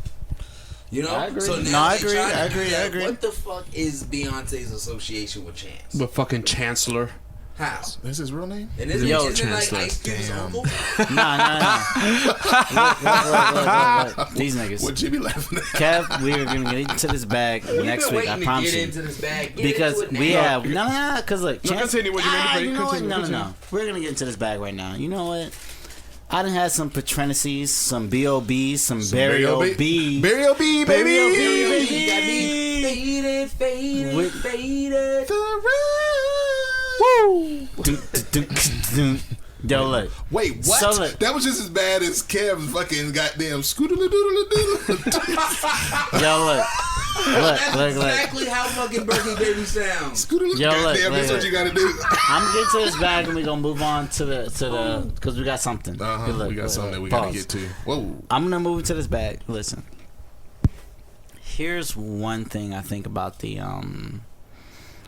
You know, I agree. So No, now I they agree. try to I do agree. that. I agree. What the fuck is Beyonce's association with Chance? The fucking Chancellor. How? That's his real name? And isn't, Yo, isn't like Chancellor. Ice Cube's Damn. uncle? Nah. Look. These niggas. What you be laughing at? Kev, we are gonna get into this bag next week. I promise Get you. into this bag. Get Because into it we now. have no, because look, No, continue what you mean to you know what? continue. No. We're gonna get into this bag right now. You know what? I done had some Patronices, some B.O.B.s, some Burial B. Burial B, baby. Burial B, You got me faded. With- faded. Woo! Yo, look. Wait, what? So look. That was just as bad as Kev's fucking goddamn scooter-a-doodle-a-doodle. Yo, look. That's exactly how fucking Berkeley Baby sounds. Scooter, Yo, goddamn, that's what you gotta do. I'm gonna get to this bag and we gonna move on to the because we got something. We got something that we gotta get to. Whoa. I'm gonna move to this bag. Listen. Here's one thing I think about the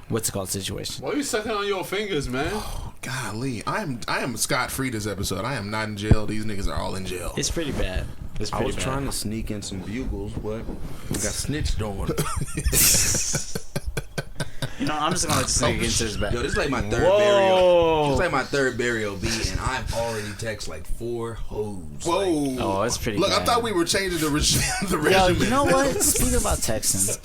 what's it called situation. Why are you sucking on your fingers, man? Oh, golly, I am scot free this episode. I am not in jail. These niggas are all in jail. It's pretty bad. It's I pretty was bad. trying to sneak in some bugles, but we got snitched on. You know, I'm just gonna let this nigga get into this bag. Yo, this is like my third Whoa. burial. This is like my third burial beat, and I've already texted like 4 hoes. Whoa. Like, Oh, it's pretty Look, bad. I thought we were changing the Yo, regimen. you know what? Speaking about texting.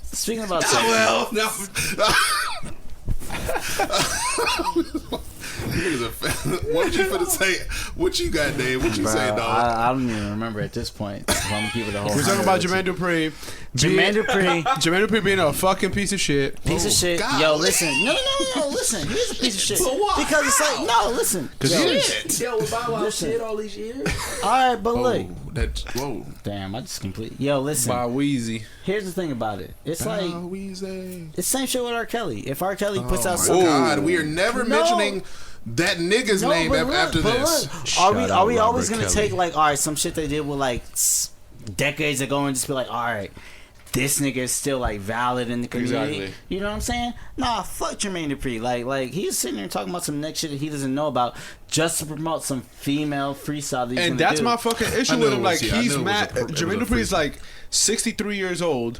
Speaking about texting. well, no. What you finna say? What you got, Dave? What you say, dog? I don't even remember at this point. So I'm gonna keep it a whole. We're talking about Jermaine Dupri. Jermaine Dupri. Jermaine Dupri being a fucking piece of shit. Piece of shit. God. Yo, listen. No. Listen. He's a piece of shit. Because it's like, no, listen. Yo, Bow Wow shit all these years. All right, but look. Whoa. Damn, I just completely. Yo, listen. By Wheezy. Here's the thing about it. It's like it's the same shit with R. Kelly. If R. Kelly puts out Oh my something, God, we are never mentioning that nigga's name but look, after but this. look, Shout are we out always Robert gonna Kelly. take like, all right, some shit they did with like decades ago and just be like, all right, this nigga is still like valid in the community. Exactly. You know what I'm saying? Nah, fuck Jermaine Dupri. Like he's sitting there talking about some next shit that he doesn't know about just to promote some female freestyle that he's And gonna that's do. my fucking I issue knew with it him. was- Like, yeah, I he's knew it was mad. a- it was a Jermaine Dupri is freestyle. like 63 years old,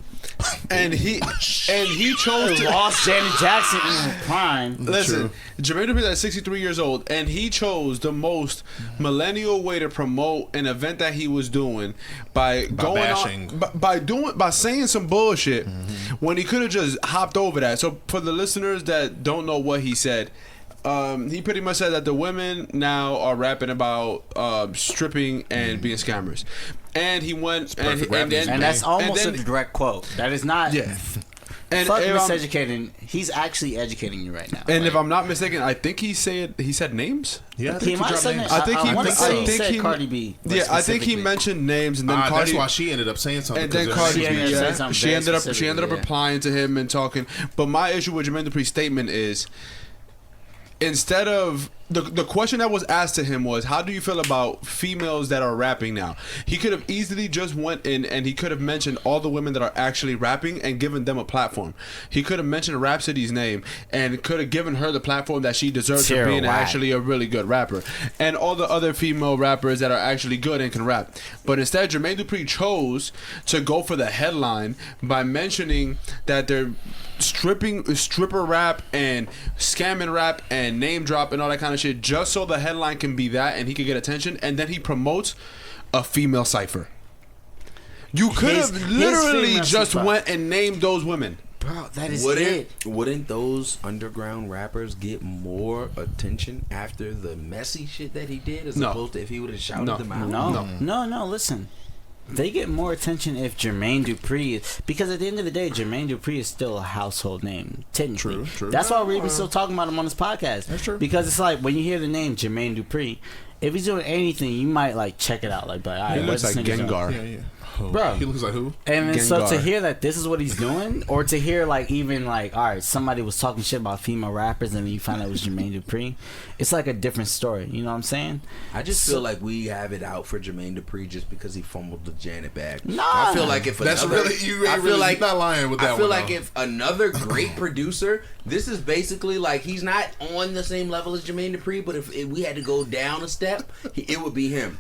and he chose to lost Janet Jackson in her prime. listen. Jermaine Dupri is like 63 years old, and he chose the most millennial way to promote an event that he was doing by going bashing. on, by saying some bullshit when he could have just hopped over that. So for the listeners that don't know what he said. He pretty much said that the women now are rapping about stripping and being scammers, and he went perfect rap music. And that's almost and then- a direct quote. That is not. yeah. And Fuck if I'm- miseducating. He's actually educating you right now. and if I'm not mistaken, I think he said names. Yeah, he might have said names. I think he- I want to I say he think said he- Cardi B. like, Yeah, I think he specifically. mentioned names, and then that's Cardi. why she ended up saying something. And then 'cause Cardi She B, ended up saying something she very ended up specifically, yeah. replying to him and talking. But my issue with Jermaine Dupri's statement is, instead of the question that was asked to him was, how do you feel about females that are rapping now? He could have easily just went in and he could have mentioned all the women that are actually rapping and given them a platform. He could have mentioned Rhapsody's name and could have given her the platform that she deserves for Sarah being White. actually a really good rapper, and all the other female rappers that are actually good and can rap. But instead, Jermaine Dupri chose to go for the headline by mentioning that they're stripper rap and scamming rap and name drop and all that kind of shit, just so the headline can be that and he can get attention. And then he promotes a female cipher. You could His have literally female just cipher. went and named those women. Bro, that is it. Wouldn't those underground rappers get more attention after the messy shit that he did as No. opposed to if he would have shouted No. them out? No, listen. They get more attention if Jermaine Dupri is, because at the end of the day, Jermaine Dupri is still a household name. Technically, True. That's why we're even still talking about him on this podcast. That's true. Because it's like when you hear the name Jermaine Dupri, if he's doing anything, you might like check it out. Like, all right, He what's looks this like nigga doing? Gengar. Yeah. Oh, Bro. he looks like who? And then so to Gengar. hear that this is what he's doing, or to hear like even like, all right, somebody was talking shit about female rappers and then you find out it was Jermaine Dupri, it's like a different story. You know what I'm saying? I just feel like we have it out for Jermaine Dupri just because he fumbled the Janet bag. Nah. I feel like if That's another, really you. I Ain't feel really like not lying with that I feel one. like though. if another great producer, this is basically like he's not on the same level as Jermaine Dupri, but if we had to go down a step, it would be him.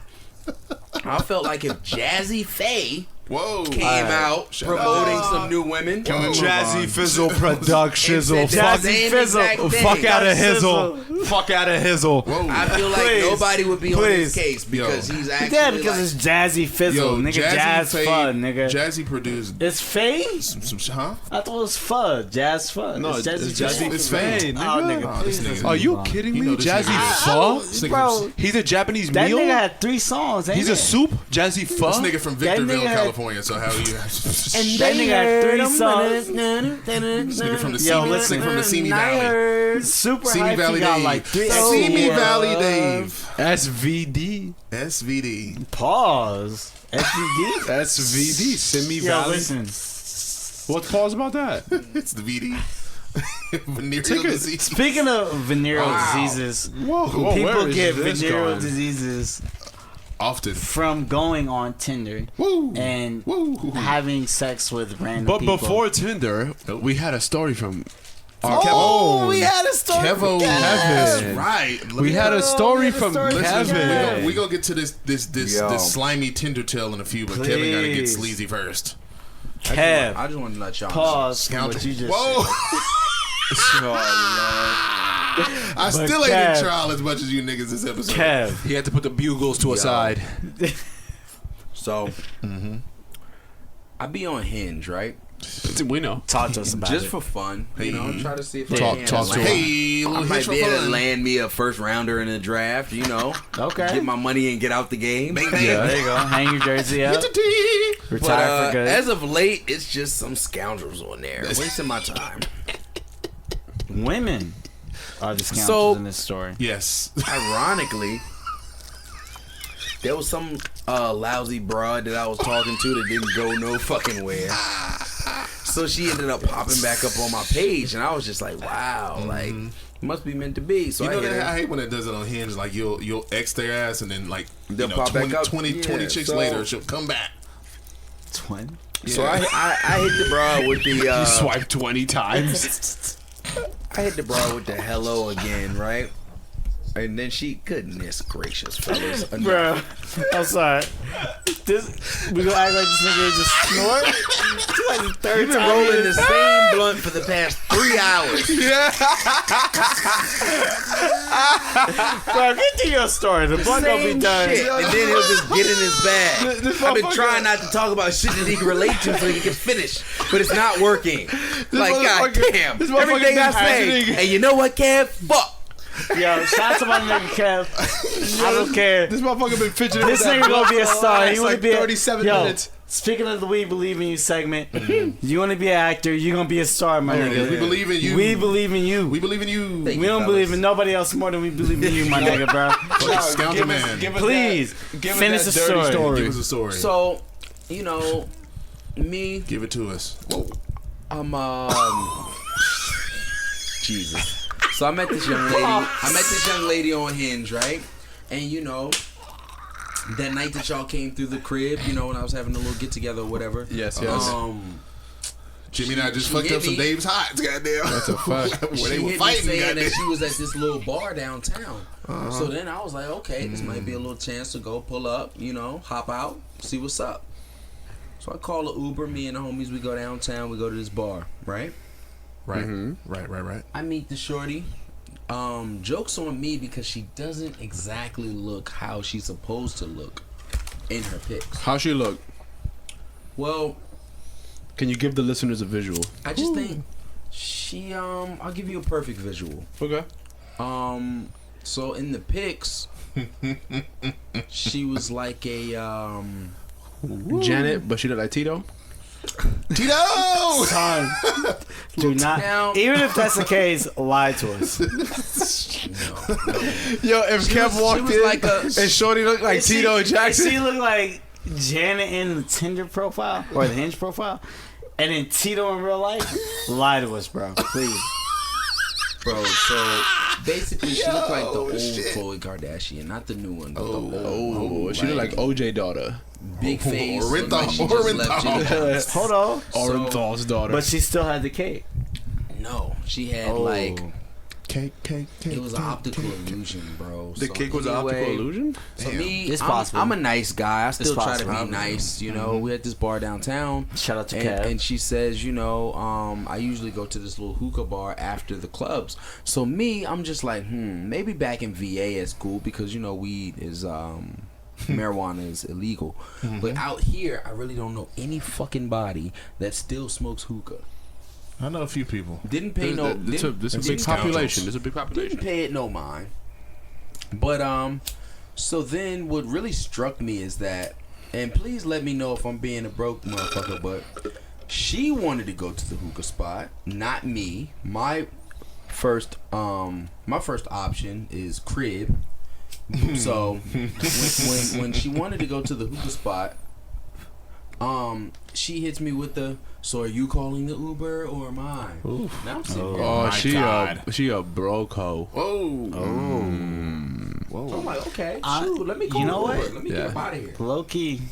I felt like if Jazzy Faye Whoa came out Shut promoting up. some new women, Can we move Jazzy on? Fizzle Productions. And said the same exact thing. Fuck out of Hizzle. Fuck out of Hizzle. Whoa. I feel like Please. nobody would be on his Please. case because Yo. he's actually Yeah, because like, it's Jazzy Fizzle, nigga. Jazz Faye- Fun, nigga. Jazzy produced It's Faye? some huh? I thought it was Fud. Jazz Fun. No, it's it's Jazzy Jazzy Faye. Faye, Oh, nigga. nigga, Oh, this please. nigga- let's Are you move on. kidding You me? know this Jazzy nigga- Pho? Bro, He's a Japanese that meal? nigga had 3 songs, ain't He's it? a soup? Jazzy Pho? This nigga from That Victorville, nigga had- California. So how you? That nigga had 3 songs. This nigga from the Yo, Simi, listen. from the Simi Valley. Super Simi hype, Valley he got Dave. like 3 Simi Valley Dave. SVD. SVD. Pause. SVD. SVD. Simi Yo, Valley. listen. What's pause about that? It's the VD. Venereal disease. Speaking of venereal diseases, Whoa, people where is get this venereal going? diseases Often. from going on Tinder Woo. and Woo. having sex with random But people. before Tinder, we had a story from our Oh, we had a story. Kevo. from That's Kev. right. We had a story from story from Listen, Kevin. we gonna get to this Yo. slimy Tinder tale in a few, but Kevin gotta get Please. sleazy first. Kev. I just want to let y'all Pause. From Scoundrel. what you just Whoa! I still ain't Kev. in trial as much as you niggas this episode. said. Kev. He had to put the bugles to a side. So, I be on Hinge, right? We know. Talk to us about Just it. for fun, you know. Try to see if Talk I to can us. land. Hey, I little might hitch for be able to fun. land me a first rounder in a draft, you know. Okay. Get my money and get out the game. Bang, bang. There you go. Hang your jersey up. But Retire for good. as of late, it's just some scoundrels on there wasting my time. Women are the scoundrels So- in this story. Yes. Ironically, there was some lousy broad that I was talking to that didn't go no fucking where. So she ended up popping back up on my page, and I was just like, wow, like, it must be meant to be. So You I know hit that her. I hate when it does it on Hinge. Like you'll X their ass and then like They'll you know, pop back 20, up. 20 Yeah, chicks so- later she'll come back. Twin. So I hit the broad with the Swipe 20 times. I hit the broad with the hello again, right? And then she, goodness gracious, fellas, Bro, I'm sorry. We gonna act like this nigga just snort? It's like the third You've been time rolling he the did- same blunt for the past 3 hours. Bro, get to your story. The blunt gonna be Same done. shit. And then he'll just get in his bag. This I've been motherfucker- trying not to talk about shit that he can relate to so he can finish, but it's not working. Like, motherfucker- goddamn. this motherfucker Everything I been say. hiding. And you know what, Kev? Fuck. Yo, shout out to my nigga Kev. I don't care. This motherfucker been fidgeting This with that nigga gonna be a blunt for the star. last, He wanna like be 37 yo, minutes. Speaking of the We Believe in You segment, you want to be an actor, you gonna be a star, my nigga. We believe in you. We believe in you. We believe in you. Thank We don't fellas. believe in nobody else more than we believe in you, my nigga, bro. Scoundrel man. Please, finish the story. Give us a story. So, you know, me, Give it to us. Whoa. I'm Jesus. So I met this young lady on Hinge, right? And you know, that night that y'all came through the crib, you know, when I was having a little get together or whatever. Yes. Jimmy and I just she fucked hit up some me. Dave's Hots, goddamn. That's a fact. Where She they were hit fighting, me saying that goddamn. she was at this little bar downtown. So then I was like, okay, this might be a little chance to go pull up, you know, hop out, see what's up. So I call an Uber, me and the homies, we go downtown, we go to this bar, right? Right. Right. I meet the shorty. Joke's on me because she doesn't exactly look how she's supposed to look in her pics. How she look? Well, Can you give the listeners a visual? I just think she I'll give you a perfect visual. Okay. So in the pics she was like a Janet, but she look like Tito. Tito! Son, do not. Now- Even if that's the case, lie to us. Yo, if Kev walked was in like a- and Shorty looked like Tito Jackson. She look like Janet in the Tinder profile or the Hinge profile, and then Tito in real life. Lie to us, bro. Please. bro. So basically she looked like the old Khloe Kardashian, not the new one, but the old. Oh, she look like OJ daughter. Big face. Orenthal, Looked like she just left Orenthal. Jimmy. Hold on. Orenthal's daughter. But she still had the cake. No, she had like Cake. it was an optical illusion, bro. the So cake was an anyway, optical illusion? So me, It's I'm, possible. I'm a nice guy. I still try to possible. be nice. You know, we at this bar downtown. Shout out to Kev. And she says, you know, I usually go to this little hookah bar after the clubs. So me, I'm just like, maybe back in VA is cool because you know weed is marijuana is illegal. But out here, I really don't know any fucking body that still smokes hookah. I know a few people. Didn't pay no. This a big didn't- population. There's a big population. Didn't pay it no mind. But so then what really struck me is that, and please let me know if I'm being a broke motherfucker, but she wanted to go to the hookah spot, not me. My first option is crib. So when she wanted to go to the hookah spot, she hits me with the, so are you calling the Uber or am I? Now I'm sitting there. Oh, God. she a broke hoe. Whoa. So I'm like, okay, shoot, let me call you know the Uber. what? Let me get up out of here. Low key.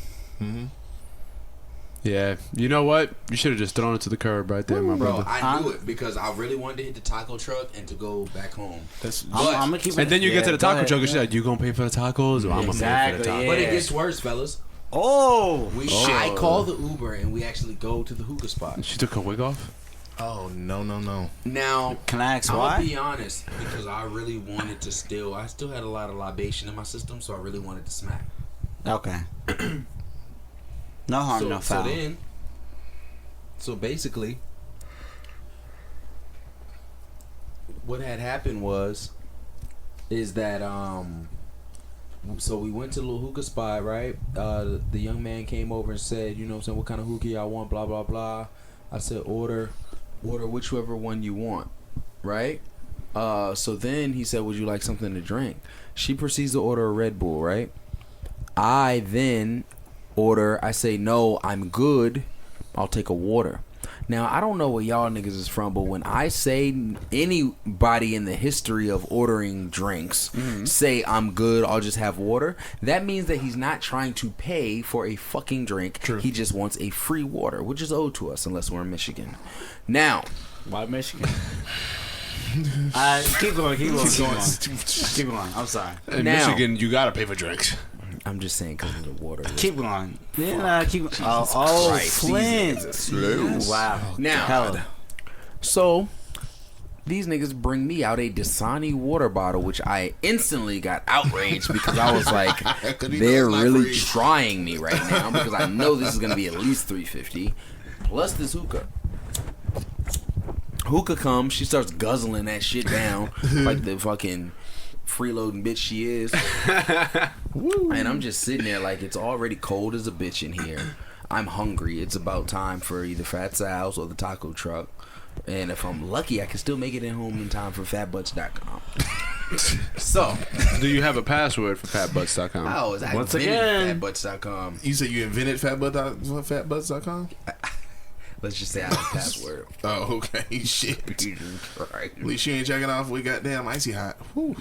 Yeah, you know what? You should have just thrown it to the curb right there, my Bro, brother. I knew it because I really wanted to hit the taco truck and to go back home. I'm gonna keep it. And then you get to the taco go truck and ahead. she's like, "You gonna pay for the tacos, or I'm gonna pay for the Exactly, tacos?" yeah. But it gets worse, fellas. Oh, I call the Uber and we actually go to the hookah spot. She took her wig off. Oh, no. Now, can I ask I'm why? gonna be honest because I really wanted to I still had a lot of libation in my system, so I really wanted to smack. Okay. No harm, no foul. So basically, what had happened is that so we went to the little hookah spot, right? The young man came over and said, you know what I'm saying, what kind of hookah y'all want, blah blah blah. I said order whichever one you want, right? So then he said, would you like something to drink? She proceeds to order a Red Bull, right? I then I say, no, I'm good, I'll take a water. Now, I don't know where y'all niggas is from, but when I say anybody in the history of ordering drinks say I'm good, I'll just have water, that means that he's not trying to pay for a fucking drink. True. He just wants a free water, which is owed to us unless we're in Michigan. Now, Why Michigan? Keep going. Keep going. I'm sorry. In Now- Michigan, you gotta pay for drinks. I'm just saying because of the water. Keep going. Yeah, keep going. Oh, Flint. Wow. Now, Hell. so these niggas bring me out a Dasani water bottle, which I instantly got outraged because I was like, they're really trying me right now because I know this is gonna be at least $3.50 plus this hookah. Hookah comes, she starts guzzling that shit down like the fucking freeloading bitch she is. And I'm just sitting there like it's already cold as a bitch in here. I'm hungry. It's about time for either Fat Sal's or the taco truck. And if I'm lucky, I can still make it in home in time for fatbutts.com. So, Do you have a password for fatbutts.com? I Once invented again. fatbutts.com. You said you invented fatbutts.com? Let's just say I have a password. Oh, okay. Shit. Right. At least you ain't checking off with goddamn icy hot. Whew.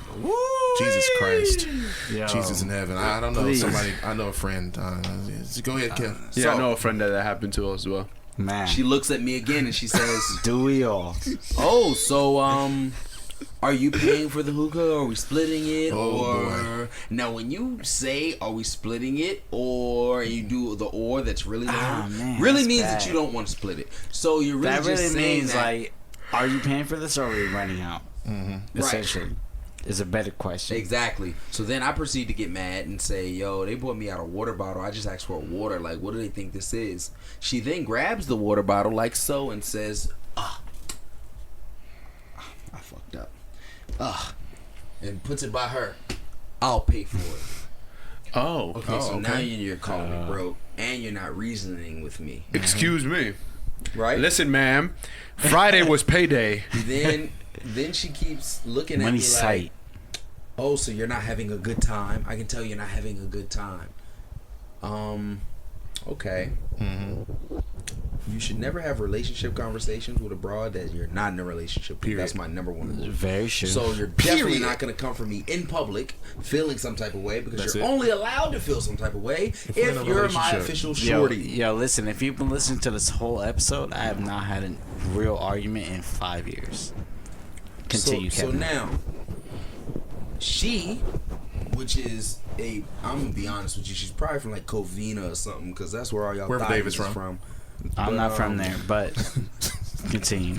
Jesus Christ. Yo. Jesus in heaven. I don't know Please. somebody. I know a friend. Go ahead, Kev. Yeah, So- I know a friend that happened to as well. Man. She looks at me again and she says, Do we all? oh, so, are you paying for the hookah? Or are we splitting it? Oh, Now, when you say, are we splitting it? Or you do the or that's really long, man, really that's means bad. that you don't want to split it. So you're really That just really saying means that, like, are you paying for this or are we running out? Essentially, is a better question. Exactly. So then I proceed to get mad and say, yo, they bought me out a water bottle. I just asked for a water. Like, what do they think this is? She then grabs the water bottle like so and says, I fucked up. And puts it by her. I'll pay for it. Oh. Okay, so now you're calling me broke and you're not reasoning with me. Excuse me. Right? Listen, ma'am. Friday was payday. Then she keeps looking at Money me like, sight. oh, so you're not having a good time. I can tell you're not having a good time. Okay. You should never have relationship conversations with a broad that you're not in a relationship with. That's my number one rule. Very true. So you're definitely not going to come for me in public feeling some type of way because That's you're it. only allowed to feel some type of way we're in if a you're my relationship. official Yo, shorty. yo, listen. If you've been listening to this whole episode, I have not had a real argument in 5 years. Continue, So Kevin. now, she, which is I'm gonna be honest with you, she's probably from like Covina or something, because that's where all y'all Wherever thotties David's is from. I'm not from there, but continue.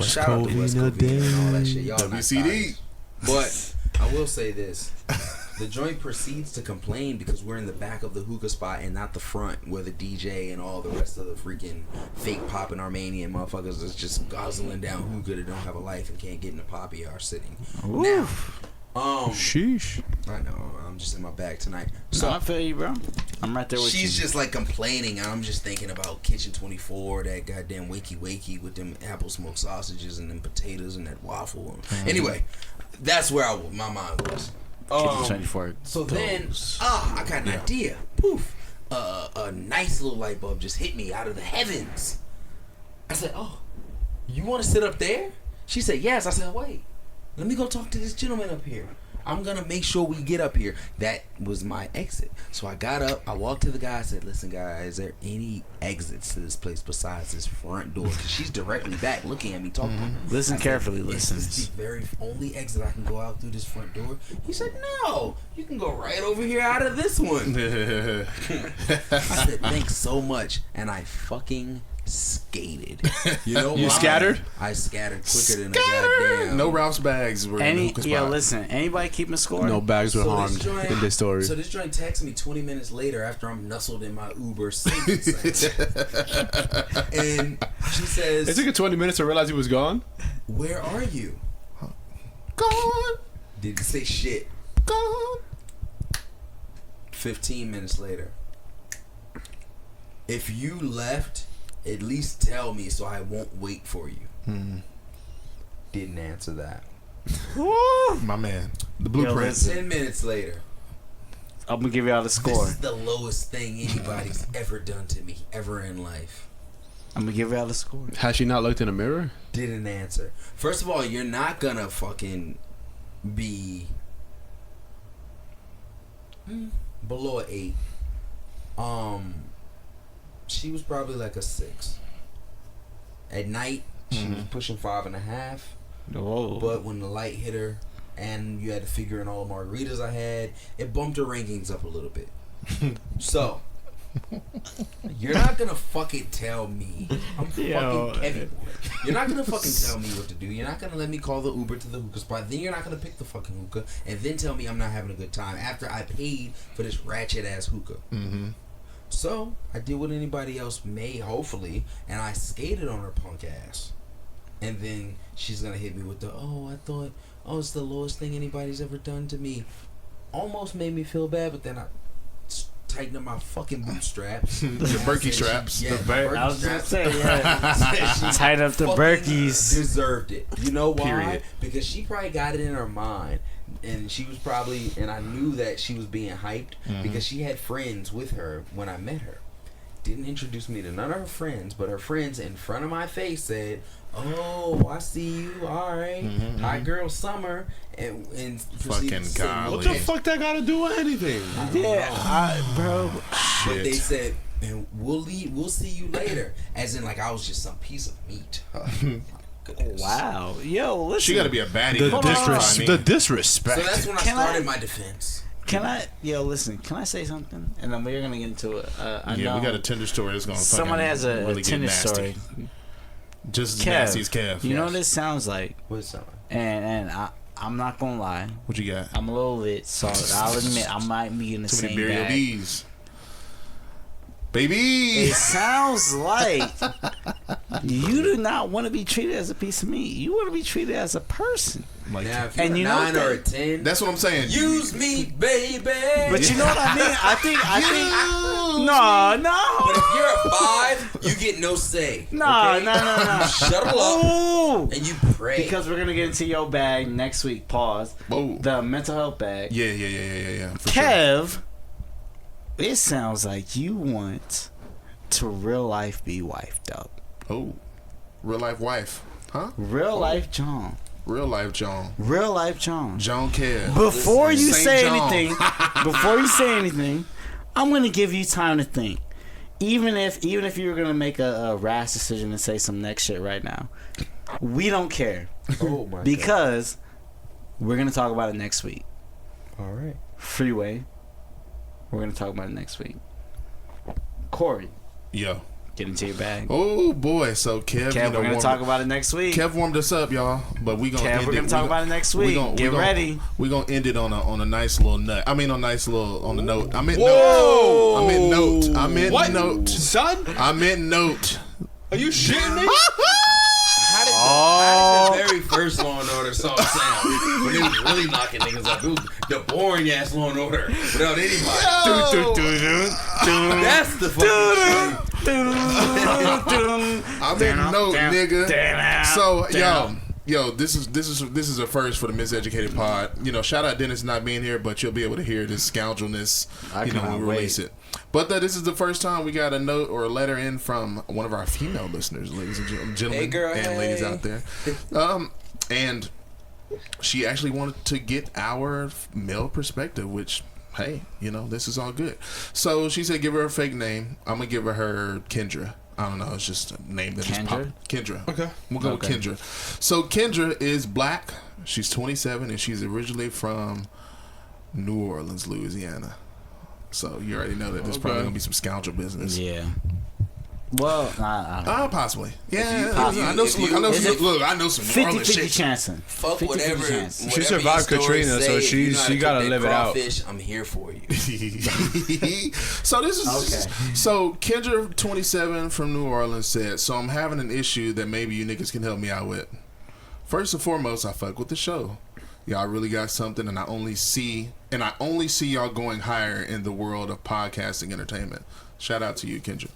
Shout out to West Covina and all that shit. Y'all not WCD. thotties. But I will say this. The joint proceeds to complain because we're in the back of the hookah spot and not the front where the DJ and all the rest of the freaking fake popping Armenian motherfuckers is just guzzling down hookah that don't have a life and can't get in the poppy are sitting. Now, Sheesh. I know, I'm just in my bag tonight. So I feel you, bro. I'm right there with you. She's just like complaining, and I'm just thinking about Kitchen 24, that goddamn wakey with them apple smoked sausages and them potatoes and that waffle. Anyway, that's where my mind was. 24. So then, I got an idea. Poof. A nice little light bulb just hit me out of the heavens. I said, oh, you want to sit up there? She said, yes. I said, wait, let me go talk to this gentleman up here. I'm going to make sure we get up here. That was my exit. So I got up. I walked to the guy. I said, listen, guy, is there any exits to this place besides this front door? Because she's directly back looking at me talking. Listen carefully, listen. listen. This is the very only exit I can go out through this front door. He said, no, you can go right over here out of this one. I said, thanks so much. And I fucking skated. You know You why? scattered? I scattered quicker than a goddamn. No Ralph's bags were in the hookah spot. Listen, anybody keeping score? No bags were harmed in this story. So this joint texted me 20 minutes later after I'm nestled in my Uber savings account. And she says, It took you 20 minutes to realize he was gone? where are you? Gone. Didn't say shit. Gone. 15 minutes later. If you left, at least tell me so I won't wait for you. Didn't answer that. My man. The blueprint. 10 minutes later. I'm gonna give y'all the score. This is the lowest thing anybody's ever done to me, ever in life. I'm gonna give y'all the score. Has she not looked in a mirror? Didn't answer. First of all, you're not gonna fucking be below an 8. She was probably like a 6. At night, she was pushing 5.5. Oh. But when the light hit her, and you had to figure in all the margaritas I had, it bumped her rankings up a little bit. So, you're not gonna fucking tell me. I'm fucking Kevin Boy. You're not gonna fucking tell me what to do. You're not gonna let me call the Uber to the hookah spot. Then you're not gonna pick the fucking hookah, and then tell me I'm not having a good time after I paid for this ratchet ass hookah. So, I did what anybody else may, hopefully, and I skated on her punk ass. And then she's gonna hit me with the, it's the lowest thing anybody's ever done to me. Almost made me feel bad, but then I tightened up my fucking bootstraps. Your Berkey straps. Yeah, I was gonna say, yeah. Tighten up the Berkeys. Deserved it. You know why? Period. Because she probably got it in her mind. And she was probably, and I knew that she was being hyped because she had friends with her when I met her. Didn't introduce me to none of her friends, but her friends in front of my face said, "Oh, I see you. All right, hi, girl, Summer." And Fucking golly. What the fuck that got to do with anything? Bro. But they said, "And we'll see you later," as in like I was just some piece of meat. Wow. Yo, listen. She got to be a baddie. The disrespect. So that's when I started my defense. Can I say something? And then we're gonna get into it. I know we got a Tinder story that's gonna. Somebody has a really Tinder get nasty. story. Just as Kev, nasty as Kev. You know what this sounds like? What's up? And I'm not gonna lie. What you got? I'm a little lit, so I'll admit I might be in the Too many same burial bag. bees. Baby. It sounds like you do not want to be treated as a piece of meat. You want to be treated as a person. Like, Now, if you're And a you know 9 or a that- 10, that's what I'm saying. use me, baby. But you know what I mean? I think But no. if you're a 5, you get no say. No. You shuttle up Ooh. and you pray. Because we're gonna get into your bag next week. Pause. Whoa. The mental health bag. Yeah. For sure. Kev, it sounds like you want to real life be wifed up. Oh, real life wife, huh? Real life John. Real life John. Real life John. John Kev. Before you Saint say John. anything, I'm gonna give you time to think. Even if you were gonna make a rash decision and say some next shit right now, we don't care Oh my because we're gonna talk about it next week. God. All right. Freeway. We're gonna talk about it next week. Cori, Yo. get into your bag. Oh boy. So Kev, Kev, we're gonna talk about it next week. Kev warmed us up, y'all. But we gonna. Kev, we're gonna talk about it next week. Get ready. We gonna end it on a nice little nut. I mean, on the note. I meant Whoa! note. I meant note. I meant What? note. Son? I meant note. Are you shitting me? How did the very first Law and Order song sound when it was really knocking niggas up? It was the boring ass Law and Order without anybody. That's the fucking shit. I meant note, nigga. So yo, Yo, this is a first for the Miseducated pod. You know, shout out Dennis not being here, but you'll be able to hear this scoundrelness. When we release it. But this is the first time we got a note or a letter in from one of our female listeners, ladies and gentlemen, ladies out there. And she actually wanted to get our male perspective, which, hey, this is all good. So she said, give her a fake name. I'm gonna give her Kendra. I don't know. It's just a name that just popped. Kendra. Okay. We'll go with Kendra. So Kendra is black. She's 27 and she's originally from New Orleans, Louisiana. So you already know that there's probably gonna be some scoundrel business. Yeah. Well, I don't know. Possibly. Yeah. I know some. New Orleans 50-50 chance. Fuck whatever. She survived Katrina, so she gotta live it out. I'm here for you. So this is so Kendra 27 from New Orleans said, so I'm having an issue that maybe you niggas can help me out with. First and foremost, I fuck with the show. Y'all really got something, and I only see y'all going higher in the world of podcasting entertainment. Shout out to you, Kendra.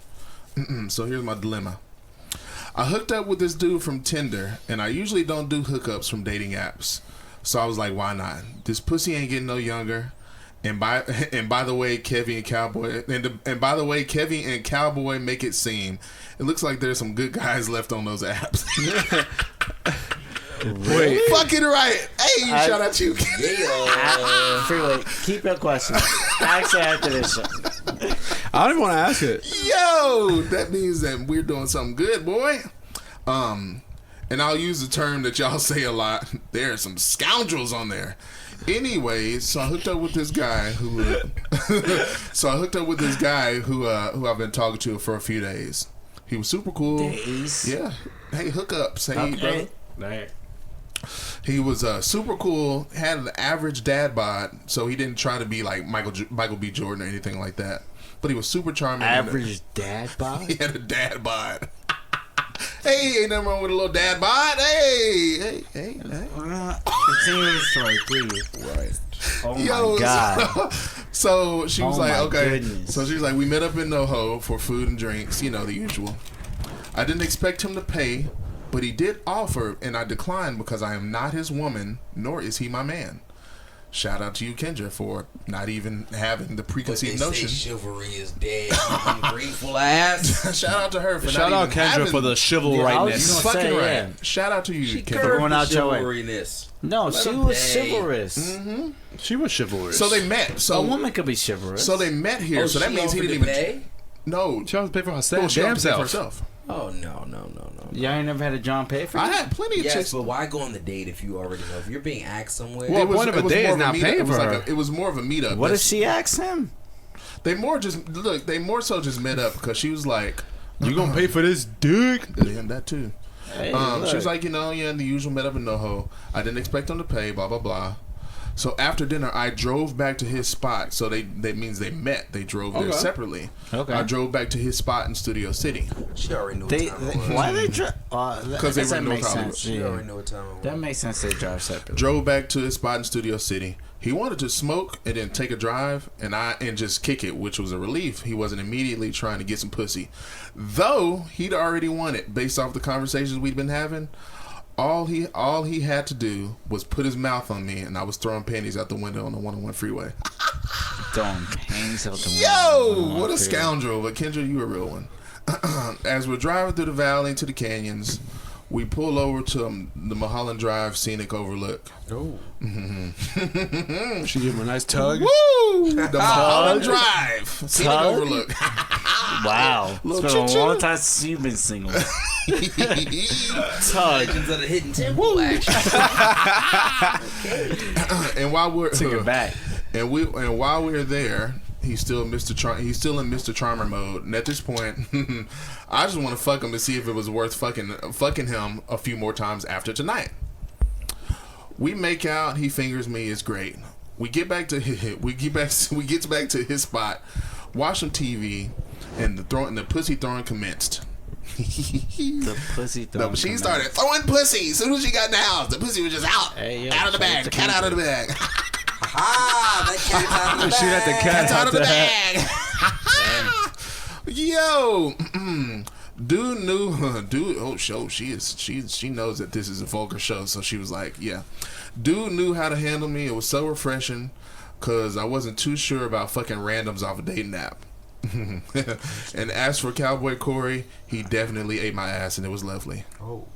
So here's my dilemma. I hooked up with this dude from Tinder, and I usually don't do hookups from dating apps. So I was like, why not? This pussy ain't getting no younger. And by the way, Kevin and Cowboy make it seem, it looks like there's some good guys left on those apps. Wait. Fucking right. Hey, shout out to you. Freeway, keep your question. Actually, after this shit. I don't even want to ask it. Yo, that means that we're doing something good, boy. And I'll use the term that y'all say a lot. There are some scoundrels on there. Anyways, so I hooked up with this guy who I've been talking to for a few days. He was super cool. Days. Yeah. Hey, hookups. Hey, brother. Right. He was super cool, had an average dad bod, so he didn't try to be like Michael B. Jordan or anything like that. But he was super charming. Average dad bod? He had a dad bod. Hey, ain't nothing wrong with a little dad bod. Hey. Continue the story, please. Right. Oh my God. So she was like, okay. Goodness. So she was like, we met up in NoHo for food and drinks, the usual. I didn't expect him to pay, but he did offer, and I declined because I am not his woman, nor is he my man. Shout out to you, Kendra, for not even having the preconceived notion. Say chivalry is dead. Ungrateful ass. Shout out to her for Shout out Kendra for the chivalrightness. Fucking right. Shout out to you, Kendra. Going out your way. Chivalryness. No, she was chivalrous. Mm-hmm. She was chivalrous. So they met. So a woman could be chivalrous. So they met here. So that means he didn't even pay. No, she always paid for herself. She always paid for herself. Oh no. Y'all ain't never had a John pay for you? I had plenty of chicks. But why go on the date if you already know? If you're being asked somewhere. Well, one of a day is not paying for her. It was more of a meetup. What if she asked him? They more so just met up because she was like, "You gonna pay for this dick?" Yeah, that too. Hey, she was like, the usual met up in NoHo. I didn't expect him to pay. Blah blah blah. So after dinner, I drove back to his spot. So that means they met. They drove there separately. Okay. I drove back to his spot in Studio City. She already knew what time it was. Why they drive? Because they already knew what time it was. She already knew what time it was. That makes sense. They drive separately. Drove back to his spot in Studio City. He wanted to smoke and then take a drive and just kick it, which was a relief. He wasn't immediately trying to get some pussy, though he'd already won it based off the conversations we'd been having. All he had to do was put his mouth on me, and I was throwing panties out the window on the 101 freeway. Throwing panties out the window. Yo, what a scoundrel! But Kendra, you a real one. As we're driving through the valley into the canyons, we pull over to the Mulholland Drive scenic overlook. Oh. She gave him a nice tug. Woo! The Mulholland Drive scenic overlook. Wow. It's been a long time since you've been single. Tug. Of the hidden temple action. And while we're take it back. And while we're there, he's still in Mr. Charmer mode. And at this point, I just want to fuck him to see if it was worth fucking him a few more times after tonight. We make out. He fingers me. It's great. We get back to his spot. Watch some TV, and the pussy throwing commenced. The pussy throwing. She started throwing pussy as soon as she got in the house. The pussy was just out, out of the bag, cat out of the bag. That cat's out of the bag. She let the cat out of the bag. Yo, Dude knew, dude. Oh, she knows that this is a vulgar show, so she was like, yeah. Dude knew how to handle me. It was so refreshing, cause I wasn't too sure about fucking randoms off a dating app. And as for Cowboy Cori, he definitely ate my ass, and it was lovely. Oh.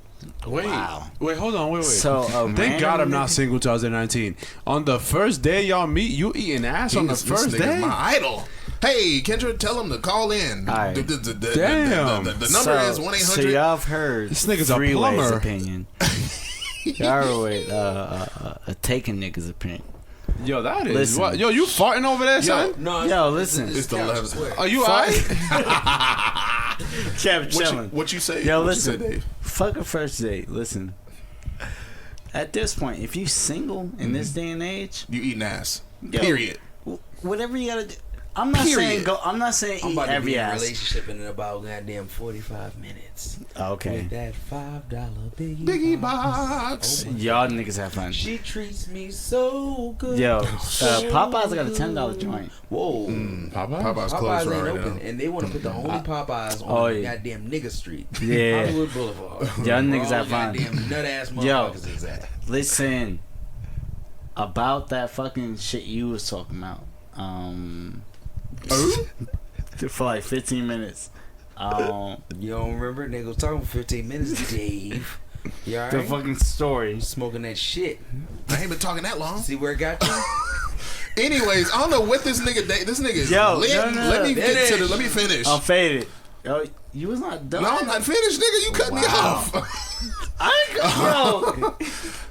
Wait, Wow. hold on. So, thank God I'm not single 2019. On the first day y'all meet, you eating ass on the first This day? nigga's my idol. Hey, Kendra, tell him to call in. All right. Damn. The number is 1-800. So y'all have heard This nigga's a Freeway's plumber. opinion. Y'all heard a taking nigga's opinion. Yo, that is Listen. what? Yo, you farting over there, son? No, Yo, listen. It's the 11th. Are you alright? Kept chilling. What you say? Yo, What listen. You say, Dave? Fuck a first date. Listen. At this point, if you single in this day and age, You eating ass. yo, Period. Whatever you gotta do. I'm not Period. saying go. I'm not saying I'm eat about to be every in a ass. relationship in about goddamn 45 minutes. Okay. With that $5 Biggie box. Y'all niggas have fun. She treats me so good. Yo, Popeyes got a $10 joint. Whoa. Popeyes closed Popeyes ain't right open, now. and they want to put the only Popeyes on Oh, yeah. goddamn nigga street. Yeah. Hollywood Boulevard. Y'all niggas Where all have fun. Goddamn nut ass Yo. motherfuckers is at. Listen, about that fucking shit you was talking about. For like 15 minutes. You don't remember? Nigga was talking for 15 minutes, Dave. You The alright? fucking story. Smoking that shit. I ain't been talking that long. See where it got you? Anyways, I don't know what this nigga. This nigga is Yo, lit. no. Let me get to Finish. the. Let me finish. I'm faded. Yo, you was not done. No, I'm not finished, nigga. You cut me Wow. off. Yo.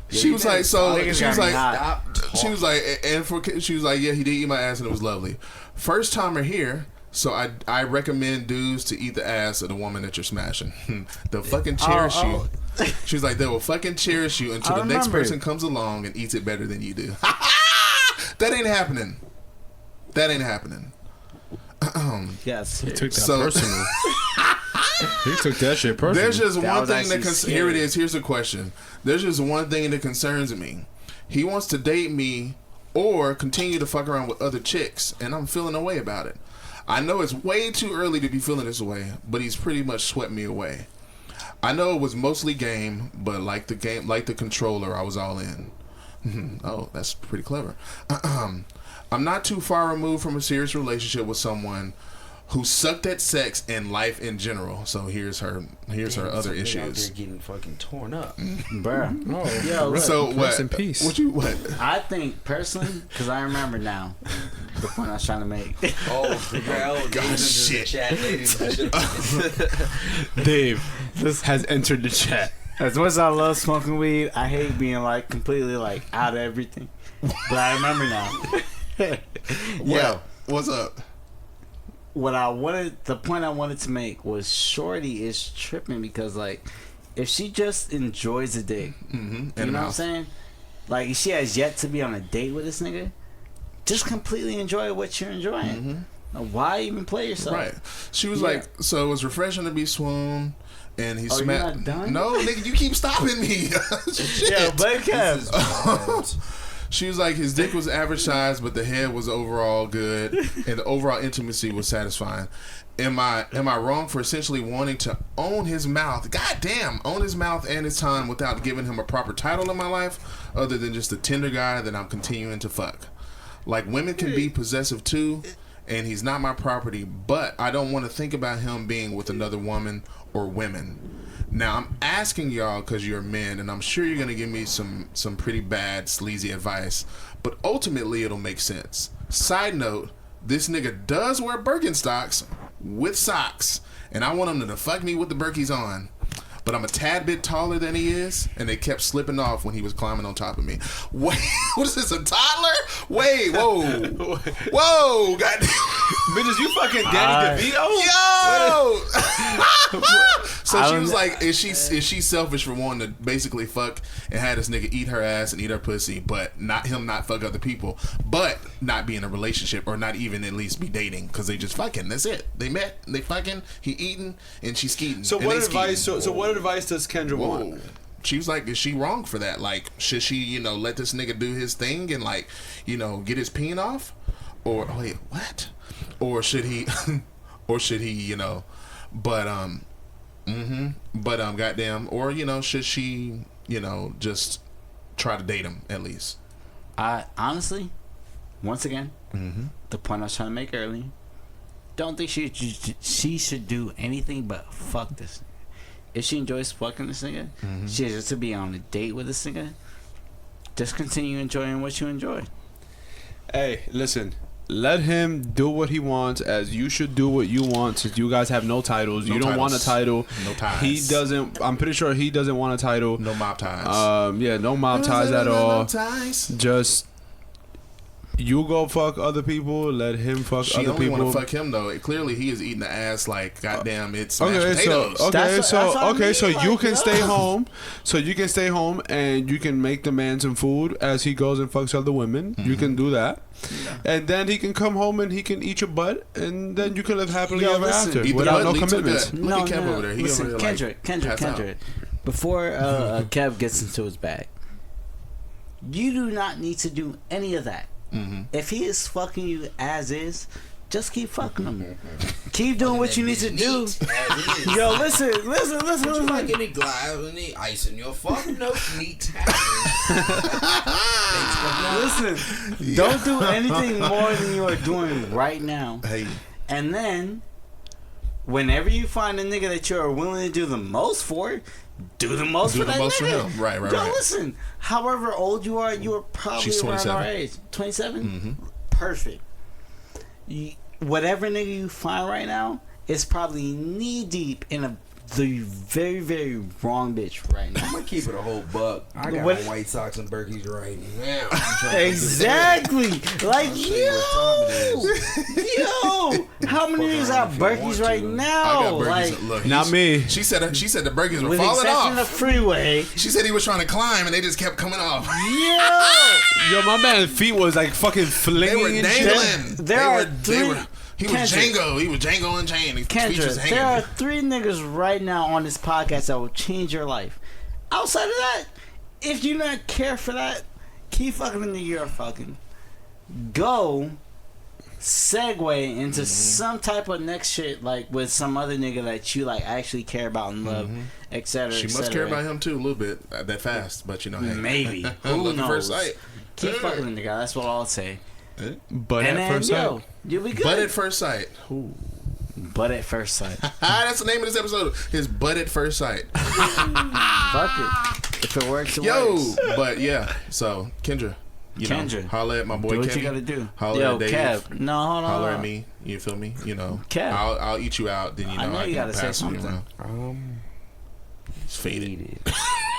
She was like, so. Niggas She was got me like, hot. Stop. she was like, she was like, yeah, he did eat my ass and it was lovely. First timer here. So I recommend dudes to eat the ass of the woman that you're smashing. They'll fucking cherish you. She was like, they will fucking cherish you until I the next remember. person comes along and eats it better than you do. That ain't happening. That ain't happening. Yes. He took that So- personal. He took that shit personal. There's just That one was thing that actually here it scary. is. Here's the question. There's just one thing that concerns me. He wants to date me or continue to fuck around with other chicks, and I'm feeling a way about it. I know it's way too early to be feeling this way, but he's pretty much swept me away. I know it was mostly game, but like the controller, I was all in. Oh, that's pretty clever. I'm not too far removed from a serious relationship with someone who sucked at sex and life in general. So here's her other Some nigga out issues. there getting fucking torn up. Bruh. Oh, Yo, look, So what? Rest in peace. What? I think personally, because I remember now the point I was trying to make. Oh, the girl. God, shit. Chat, ladies. Dave has entered the chat. As much as I love smoking weed, I hate being like completely like out of everything. But I remember now. Yo, What's up? the point I wanted to make was Shorty is tripping because like if she just enjoys a dick, Mm-hmm. you know what I'm saying? Like if she has yet to be on a date with this nigga, just completely enjoy what you're enjoying. Why even play yourself? Right. She was Yeah. like, so it was refreshing to be swooned, and he Oh, you're smacked. not done? No, nigga, you keep stopping me. Shit. Yeah, but Kev. She was like, his dick was average size, but the head was overall good, and the overall intimacy was satisfying. Am I wrong for essentially wanting to own his mouth? Goddamn, own his mouth and his time without giving him a proper title in my life, other than just a Tinder guy that I'm continuing to fuck. Like women can be possessive too, and he's not my property, but I don't want to think about him being with another woman or women. Now I'm asking y'all because you're men, and I'm sure you're gonna give me some pretty bad sleazy advice, but ultimately it'll make sense. Side note: this nigga does wear Birkenstocks with socks, and I want him to fuck me with the Birkies on. But I'm a tad bit taller than he is, and they kept slipping off when he was climbing on top of me. Wait, what is this, a toddler? Wait, whoa, goddamn. Bitches, you fucking Danny DeVito? Yo! So she was like, is she selfish for wanting to basically fuck and have this nigga eat her ass and eat her pussy, but not fuck other people, but not be in a relationship or not even at least be dating because they just fucking. That's it. They met, they fucking, he eating and she skeeting. So and what they advice? skeeting. So what advice does Kendra Whoa. want? She was like, is she wrong for that? Like, should she, let this nigga do his thing and like, get his peen off? Or wait, what? Or should he but But goddamn, or should she, just try to date him at least? I honestly, once again, the point I was trying to make earlier, don't think she should do anything but fuck this nigga. If she enjoys fucking this nigga, she has to be on a date with this nigga. Just continue enjoying what you enjoy. Hey, listen. Let him do what he wants, as you should do what you want. Since you guys have no titles, you don't want a title. No ties. He doesn't. I'm pretty sure he doesn't want a title. No mob ties. Yeah, no mob ties at all. No ties. Just you go fuck other people. Let him fuck She other only people. want to fuck him though. Clearly, he is eating the ass like goddamn. It's Okay, mashed potatoes. so you can stay home. So you can stay home and you can make the man some food as he goes and fucks other women. You can do that, and then he can come home and he can eat your butt, and then you can live happily ever after Eat the without butt, no lead to commitments. that. Look at Kev over there. He Listen, over there Kendrick. Before Kev gets into his bag, you do not need to do any of that. If he is fucking you as is, just keep fucking him. Keep doing what you need to do. Yo, listen. Would you like any glass, any ice in your fucking nose? Neat. Listen, don't do anything more than you are doing right now. Hey, And then, whenever you find a nigga that you are willing to do the most for, do the most do for the that most for nigga. him. Right. Yo, listen, however old you are probably She's around 27. our age. 27? Perfect. Whatever nigga you find right now is probably knee deep in the very, very wrong bitch right now. I'm gonna keep it a whole buck. I got What- on White Sox and Berkeys right now. Exactly. Like, yo, how many niggas got Berkeys right I now? got burgers. Like, Look, Not me. She said the burgers were with the falling exception off. of Freeway. She said he was trying to climb and they just kept coming off. Yo, Yo, my man's feet was like fucking They flinging were and shit. dangling. He was Kendrick. Django. He was Django and Chain. His feet was Kendra, hanging. there are 3 niggas right now on this podcast that will change your life. Outside of that, if you not care for that, keep fucking the nigga you're fucking. Go segue into some type of next shit, like with some other nigga that you like actually care about and love, etc. She must care about him too a little bit that fast, but hey. Maybe. Who Love at first knows? sight. Keep fucking the nigga. That's what I'll say. But And at then, first sight. yo, you'll be good. Butt at first sight. But at first sight. That's the name of this episode. Is Butt at First Sight. Fuck it. If it works, it Yo, works. but yeah. So Kendra, Kendra, holla at my boy do what Kevin. you gotta do. Holla Yo, at Dave. Kev. No, hold on. Holler at me. You feel me? Kev. I'll eat you out. Then I know you can gotta say pass you something. around. It's faded.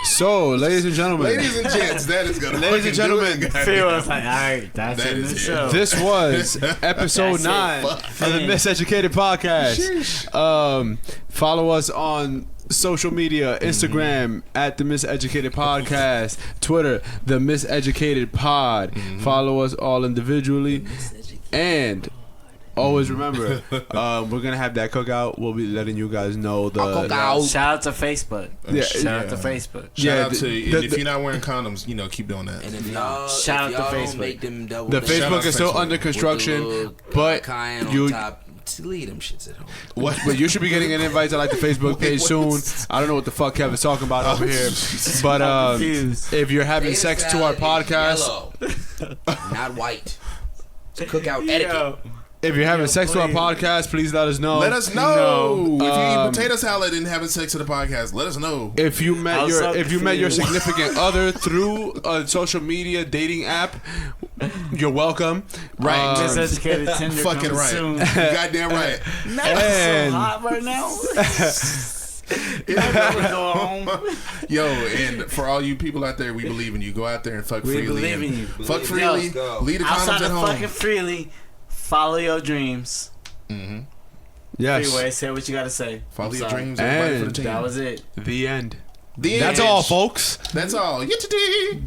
So, ladies and gentlemen, Ladies and gents, that is gonna. Ladies and fucking do gentlemen, it, Phil goddamn. was like, alright, that's That it in is the it. show. this was episode That's it. 9 of the Miseducated podcast. Follow us on social media: Instagram at the Miseducated Podcast, Twitter the Miseducated Pod. Follow us all individually, and always remember, we're gonna have that cookout. We'll be letting you guys know the Shout out to Facebook. Yeah, Shout out to Facebook. Shout out the- to the- if you're not wearing condoms, keep doing that. And if y'all, Shout if out to y'all Facebook. don't make them double the dash Shout out Facebook to is still Facebook. under with the construction, little but cayenne you on top, leave them shits at home. but you should be getting an invite to like the Facebook page soon. I don't know what the fuck Kevin's talking about over here, but confused. if you're having Native sex to our salad is podcast, yellow, not white. It's cookout etiquette. if you're having Yo, sex to our please. podcast, please let us know. Let us know if you Um, eat potato salad and having sex to the podcast. Let us know. If you met I'm your so confused. significant other through a social media dating app, you're welcome. Right. Miseducated Tinder Fucking coming right. soon. You goddamn right. That's And- so hot right now. I never go home. Yo, and for all you people out there, we believe in you. Go out there and fuck We freely. believe in and you. Fuck Believe in freely. you. Yo, Leave the Outside condoms at of home. fucking freely, follow your dreams. Yes, Freeway, say what you gotta say. Follow I'm your sorry. dreams. Everybody for the And team. That was it. the end. The That's end. all, folks. That's all. Yittity.